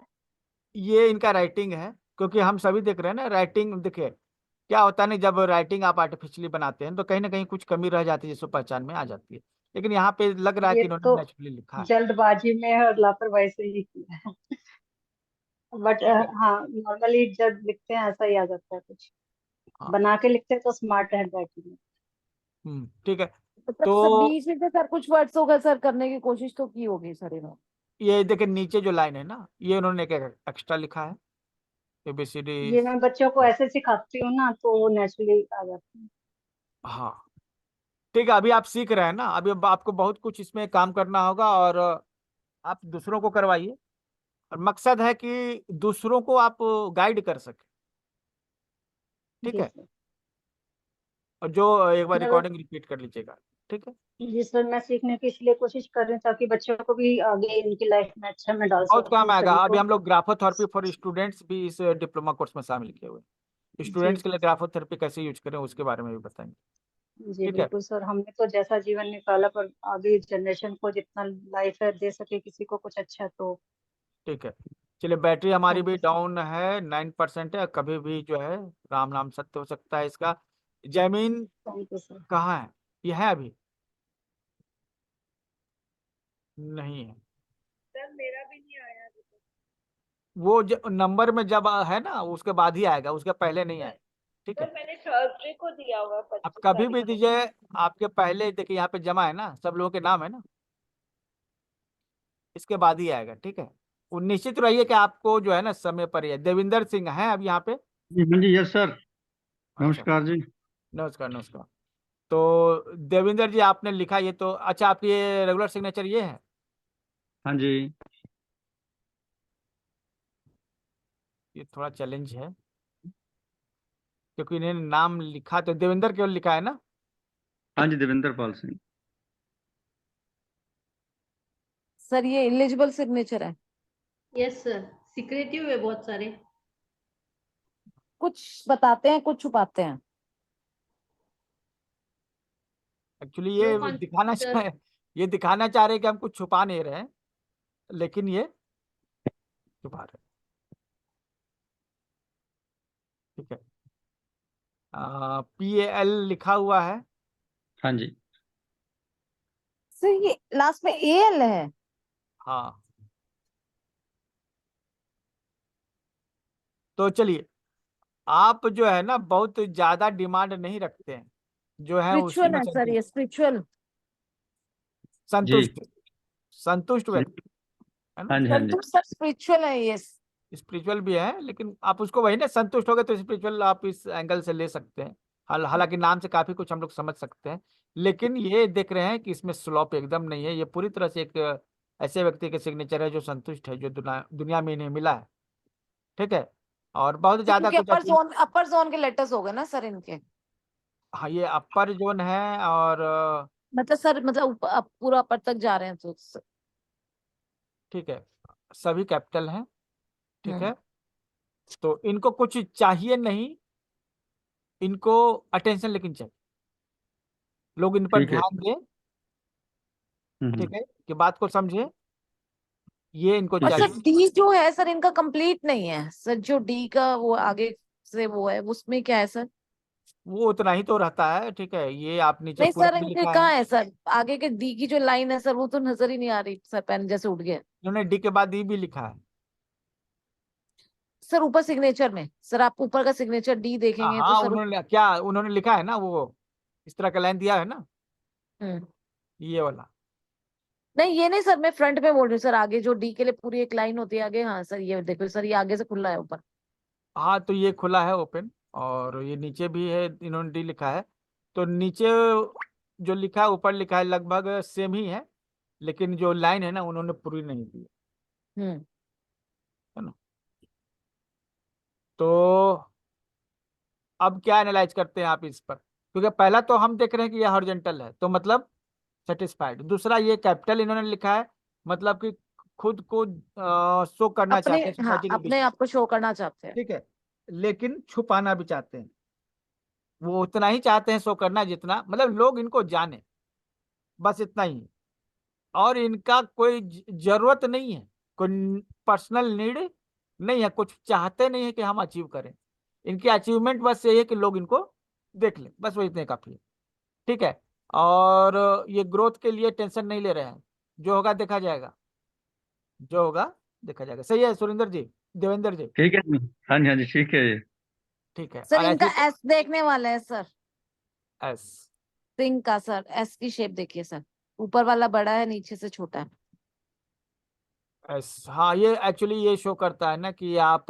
ये इनका राइटिंग है, क्योंकि हम सभी देख रहे हैं ना राइटिंग, देखिए क्या होता है ना, जब राइटिंग आप आर्टिफिशियली बनाते हैं तो कहीं ना कहीं कुछ कमी रह जाती है जिसको पहचान में आ जाती है, लेकिन यहाँ पे लग रहा है ये कि इन्होंने तो नेचुरली लिखा है, जल्दबाजी में और लापरवाही से ही किया है, बट ठीक है। हाँ नॉर्मली जब लिखते हैं ऐसा ही आ जाता है कुछ। हाँ बना के लिखते हैं तो स्मार्ट हैंड राइटिंग में। ठीक है। मतलब तो सर बीच में से सर कुछ वर्ड्स होगा सर, करने की कोशिश तो की होगी सर इन्होंने। ये देखिए नीचे जो लाइन है ना, ये उन्होंने एक एक्स्ट्रा लिखा है, ABCD। ये मैं बच्चों को ऐसे सिखाती हूँ ना, तो वो नेचुरली आ जाते हैं। हाँ ठीक है, अभी आप सीख रहे हैं ना, अभी आपको बहुत कुछ इसमें काम करना होगा, और आप दूसरों को करवाइए, और मकसद है कि दूसरों को आप गाइड कर सके। ठीक जी है, सर। और जो एक बार मैं रिकॉर्डिंग रिपीट कर लीजिएगा। ठीक है, जी सर, मैं सीखने की इसलिए कोशिश कर रही हूँ ताकि बच्चों को भी आगे इनकी लाइफ में अच्छा मैं डाल बहुत काम सकूँ आएगा। सभी अभी को। हम लोग ग्राफोथेरेपी फॉर स्टूडेंट्स भी इस डिप्लोमा कोर्स में शामिल किए हुए हैं। जी स्टूडेंट्स के लिए ग्राफोथेरेपी कैसे यूज करें उसके बारे में भी बताएंगे। जी ठीक है, बिल्कुल सर, हमने तो जैसा जीवन निकाला, पर आगे जनरेशन को जितना लाइफ है दे सके किसी को कुछ अच्छा, तो ठीक है। चलिए, बैटरी हमारी थैंक भी यू सर। डाउन है, 9% है, कभी भी जो है राम नाम सत्य हो सकता है इसका। जमीन थैंक यू सर। कहाँ है? ये है अभी नहीं है। सर मेरा भी नहीं आया अभी तक। वो नंबर में जब है ना, उसके बाद ही आएगा, उसके पहले नहीं आएगा। ठीक है, सर मैंने थर्सडे को दिया हुआ है, आप 25 कभी तारीख भी को। दीजिए। आपके पहले देखिए यहाँ पे जमा है ना, सब लोगों के नाम है ना, इसके बाद ही आएगा। ठीक है, वो निश्चित रहिए कि आपको जो है ना समय पर ही है। देविंदर सिंह है अब यहाँ पे। जी हाँ जी, यस सर। अच्छा, नमस्कार जी। नमस्कार नमस्कार। तो देविंदर जी, आपने लिखा ये तो अच्छा, आपकी ये रेगुलर सिग्नेचर ये है। हाँ जी। ये थोड़ा चैलेंज है, क्योंकि इन्हें नाम लिखा तो देवेंद्र केवल लिखा है ना। हाँ जी, देवेंद्र पाल सिंह। सर ये इलिजिबल सिग्नेचर है। यस सर, सिक्रेटिव है बहुत सारे। कुछ बताते हैं, कुछ छुपाते हैं। एक्चुअली नो ये दिखाना कॉन्फिडेंस सर। चाह ये दिखाना चाह रहे हैं कि हम कुछ छुपा नहीं रहे हैं, लेकिन ये छुपा रहे हैं। ठीक है, PAL लिखा हुआ है। हाँ जी। सर ये लास्ट में AL है। हाँ, तो चलिए, आप जो है ना बहुत ज्यादा डिमांड नहीं रखते हैं, जो है उसी स्पिरिचुअल में है सर, ये स्पिरिचुअल। जी संतुष्ट संतुष्ट जी। व्यक्ति है ना। हाँ जी, हाँ जी। संतुष्ट सर स्पिरिचुअल है ये। स्पिरिचुअल भी है, लेकिन आप उसको वही ना, संतुष्ट हो गए तो स्पिरिचुअल आप इस एंगल से ले सकते हैं। हालांकि नाम से काफी कुछ हम लोग समझ सकते हैं, लेकिन ये देख रहे हैं कि इसमें स्लोप एकदम नहीं है। ये पूरी तरह से एक ऐसे व्यक्ति के सिग्नेचर है जो संतुष्ट है, जो दुनिया में इन्हें मिला है। ठीक है, और बहुत सर ज्यादा क्योंकि कुछ अचीव। अपर जोन के लेटर्स हो गए ना सर इनके। हाँ, ये अपर जोन है, और मतलब सर, मतलब पूरा अपर तक जा रहे हैं तो ठीक है, सभी कैपिटल हैं। ठीक हम्म। है, तो इनको कुछ चाहिए नहीं, इनको अटेंशन लेकिन चाहिए, लोग इन पर ठीक है। ध्यान दें। हम्म। ठीक है, कि बात को समझे, ये इनको और सर चाहिए। डी जो है सर इनका कंप्लीट नहीं है सर, जो डी का वो आगे से वो है उसमें क्या है सर? वो उतना ही तो रहता है। ठीक है, ये आप नीचे नहीं पूरा सर, भी इनके लिखा है। कहाँ है सर? आगे के डी की जो लाइन है सर वो तो नजर ही नहीं आ रही सर, पेन जैसे उठ गया। इन्होंने डी के बाद ई भी लिखा है। सर ऊपर सिग्नेचर में, सर आप ऊपर का सिग्नेचर डी देखेंगे तो हाँ, सर उन्होंने लिखा है ना, वो इस तरह का लाइन दिया है ना, हम्म। ये वाला। नहीं ये नहीं सर, मैं फ्रंट में बोल रही हूँ सर, आगे जो डी के लिए पूरी एक लाइन होती है आगे। हाँ सर ये देखो सर, ये आगे से खुला है ऊपर। हाँ, तो ये खुला है ओपन, और ये नीचे भी है, इन्होंने डी लिखा है। तो नीचे जो लिखा है, ऊपर लिखा है, लगभग सेम ही है, लेकिन जो लाइन है ना उन्होंने पूरी नहीं दी हम्म। है ना। तो अब क्या एनालाइज करते हैं आप इस पर, क्योंकि पहला तो हम देख रहे हैं कि ये हॉरिजॉन्टल है, तो मतलब सेटिस्फाइड। दूसरा, ये कैपिटल इन्होंने लिखा है, मतलब कि खुद को शो करना अपने, चाहते हैं हाँ सोसाइटी के बीच अपने में। आप को शो करना चाहते हैं। ठीक है, लेकिन छुपाना भी चाहते हैं। वो उतना ही चाहते हैं शो करना जितना मतलब लोग इनको जाने, बस इतना ही है। और इनका कोई जरूरत नहीं है, कोई पर्सनल नीड नहीं है, कुछ चाहते नहीं है कि हम अचीव करें। इनकी अचीवमेंट बस ये है कि लोग इनको देख लें, बस वो इतने काफी है। ठीक है, और ये ग्रोथ के लिए टेंशन नहीं ले रहे हैं, जो होगा देखा जाएगा, जो होगा देखा जाएगा। सही है सुरेंद्र जी, देवेंद्र जी। ठीक है जी। हाँ जी, हाँ जी, ठीक है। ठीक है, सर और इनका ऐसे एस देखने वाला है सर, एस सिंह का सर एस की शेप देखिए सर, ऊपर वाला बड़ा है नीचे से छोटा है। एस हाँ, ये एक्चुअली ये शो करता है ना कि आप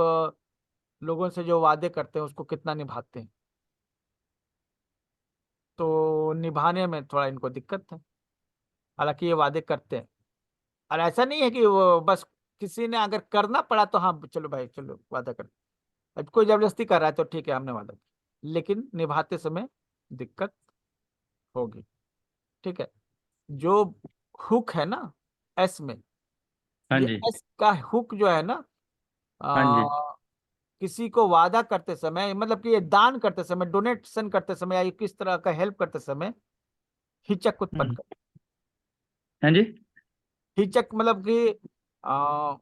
लोगों से जो वादे करते हैं उसको कितना निभाते हैं। तो निभाने में थोड़ा इनको दिक्कत है, हालांकि ये वादे करते हैं। और ऐसा नहीं है कि वो बस किसी ने अगर करना पड़ा तो हाँ चलो भाई चलो वादा कर, अब कोई जबरदस्ती कर रहा है तो ठीक है हमने वादा किया, लेकिन निभाते समय दिक्कत होगी। ठीक है। जो हुक है ना एस में, हाँ ये जी। एस का हुक जो है ना, हाँ जी। किसी को वादा करते समय, मतलब कि ये दान करते समय, डोनेशन करते समय, या ये किस तरह का हेल्प करते समय हिचक उत्पन्न हम्म, कर, हाँ जी। हिचक मतलब कि आप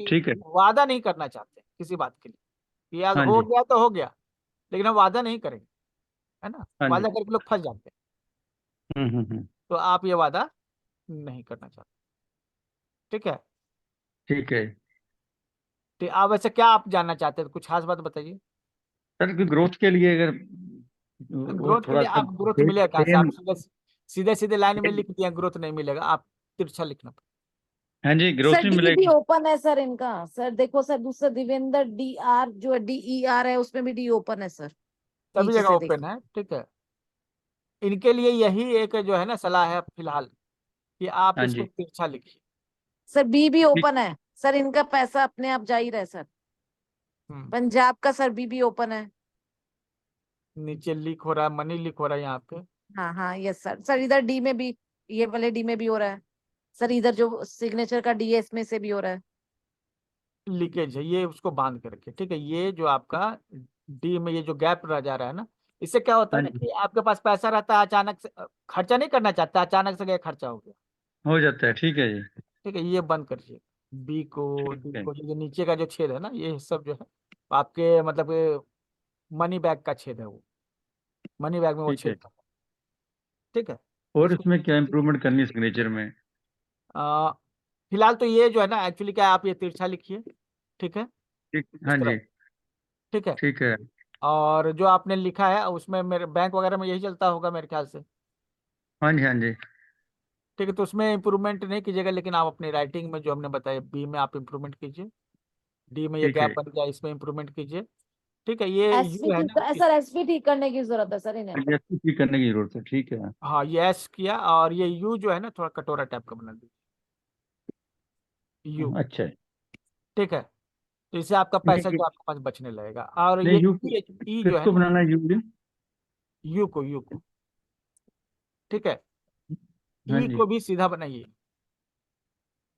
ठीक है। वादा नहीं करना चाहते किसी बात के लिए, कि यार हाँ हो जी। गया तो हो गया, लेकिन हम वादा नहीं करेंगे, है ना। हाँ जी। वादा करके लोग फंस जाते हैं। तो आप ये वादा नहीं करना चाहते। ठीक है। ठीक है तो आप वैसे क्या आप जानना चाहते हैं, कुछ खास बात बताइए। सर, ग्रोथ के लिए अगर वो ग्रोथ के थोड़ा लिए सा आप ग्रोथ मिलेगा कहाँ से, सेम। आप सीधे सीधे सीधे लाइन में लिख दिया ग्रोथ नहीं मिलेगा, आप तिरछा लिखना पड़ेगा। हाँ जी, ग्रोथ सर नहीं डी भी मिलेगी। ओपन है सर इनका, सर देखो सर दूसरा दिवेंद्र डी आर जो है DER है उसमें भी डी ओपन है सर, सभी नीचे जगह से ओपन देखिए। है। ठीक है। इनके लिए यही एक जो है ना सलाह है फिलहाल, कि आप हाँ इसको जी। तिरछा लिखिए। सर बी भी ठीक। ओपन है सर, इनका पैसा अपने आप जा ही रहा है सर। पंजाब का सर बी भी ओपन है। नीचे लीक हो रहा है, मनी लीक हो रहा है यहाँ पे। हाँ हाँ यस सर, सर इधर डी में भी, ये वाले डी में भी हो रहा है सर, इधर जो सिग्नेचर का डी है इसमें से भी हो रहा है। लीकेज है, ये उसको बांध के रखिए। ठीक है। ये जो आपका डी में ये जो गैप रह जा रहा है ना, इससे क्या होता हाँ है ना जी, कि आपके पास पैसा रहता है, अचानक से खर्चा नहीं करना चाहता, अचानक से गया खर्चा हो गया। हो जाता है। ठीक है जी। ठीक है। ये बंद करिए। बी को ठीक डी है। को, जो नीचे का जो छेद है ना, ये सब जो है आपके मतलब मनी बैग का छेद है, वो मनी बैग में वो ठीक है। छेद था। ठीक है। और इसको इसमें क्या इम्प्रूवमेंट करनी है सिग्नेचर में? आ, फिलहाल तो ये जो है ना एक्चुअली क्या है, आप ये तिरछा लिखिए। ठीक है। ठीक। इस हाँ तरह। जी। ठीक है। ठीक है। और जो आपने लिखा है उसमें मेरे बैंक वगैरह में यही चलता होगा मेरे ख्याल से। हाँ जी। हाँ जी। ठीक है। तो उसमें इम्प्रूवमेंट नहीं कीजिएगा, लेकिन आप अपनी राइटिंग में जो हमने बताया बी में आप इम्प्रूवमेंट कीजिए, डी में ये ठीक गैप है। बन गया इसमें इम्प्रूवमेंट कीजिए। ठीक है। ये एसपी यू है ठीक ना सर, एसपी ठीक करने की जरूरत है सर इन्हें। ठीक करने की जरूरत है। ठीक है। हाँ ये एस किया, और ये यू जो है ना थोड़ा कटोरा टाइप का बना दीजिए, यू। अच्छा है। ठीक है। तो इससे आपका पैसा नहीं, जो आपके पास बचने लगेगा। और ये नहीं यू ई जो है किसको ना, बनाना है, यू? यू को। ठीक है। हाँ ई जी। को भी सीधा बनाइए।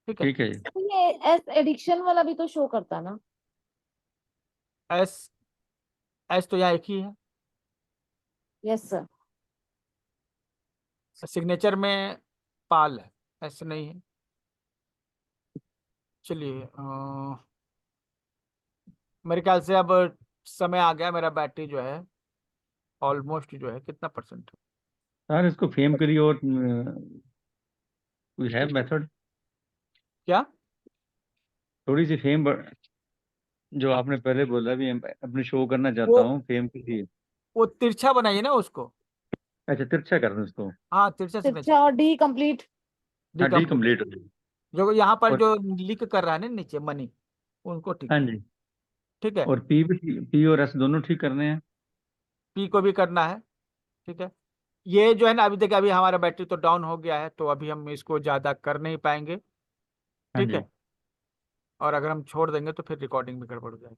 ठीक है। ठीक है जी। तो ये एस एडिक्शन वाला भी तो शो करता है ना। एस, एस तो यहाँ एक ही है। Yes sir. सिग्नेचर में पाल है, एस नहीं है। चलिए मेरे ख्याल से अब समय आ गया, मेरा बैटरी जो है ऑलमोस्ट जो है कितना परसेंट सर इसको फेम करिए, और कोई है मेथड? क्या। थोड़ी सी फेम जो आपने पहले बोला भी, अपने शो करना वो चाहता हूँ फेम के लिए। वो तिरछा बनाइए ना उसको। अच्छा, तिरछा कर दूं इसको? हाँ तिरछा सिग्नेचर, अच्छा और डी कंप्लीट। हाँ, डी डिकम्प्लीट। कंप्लीट हो गई। जो यहाँ पर और जो लिख कर रहा है ना नीचे मनी, उनको ठीक हाँ कर। जी। ठीक है। और पी और एस दोनों ठीक करने हैं। पी को भी करना है। ठीक है। ये जो है ना अभी देखिए, अभी हमारा बैटरी तो डाउन हो गया है, तो अभी हम इसको ज़्यादा कर नहीं पाएंगे। हाँ ठीक जी। है। और अगर हम छोड़ देंगे तो फिर रिकॉर्डिंग में गड़बड़ हो जाएगी।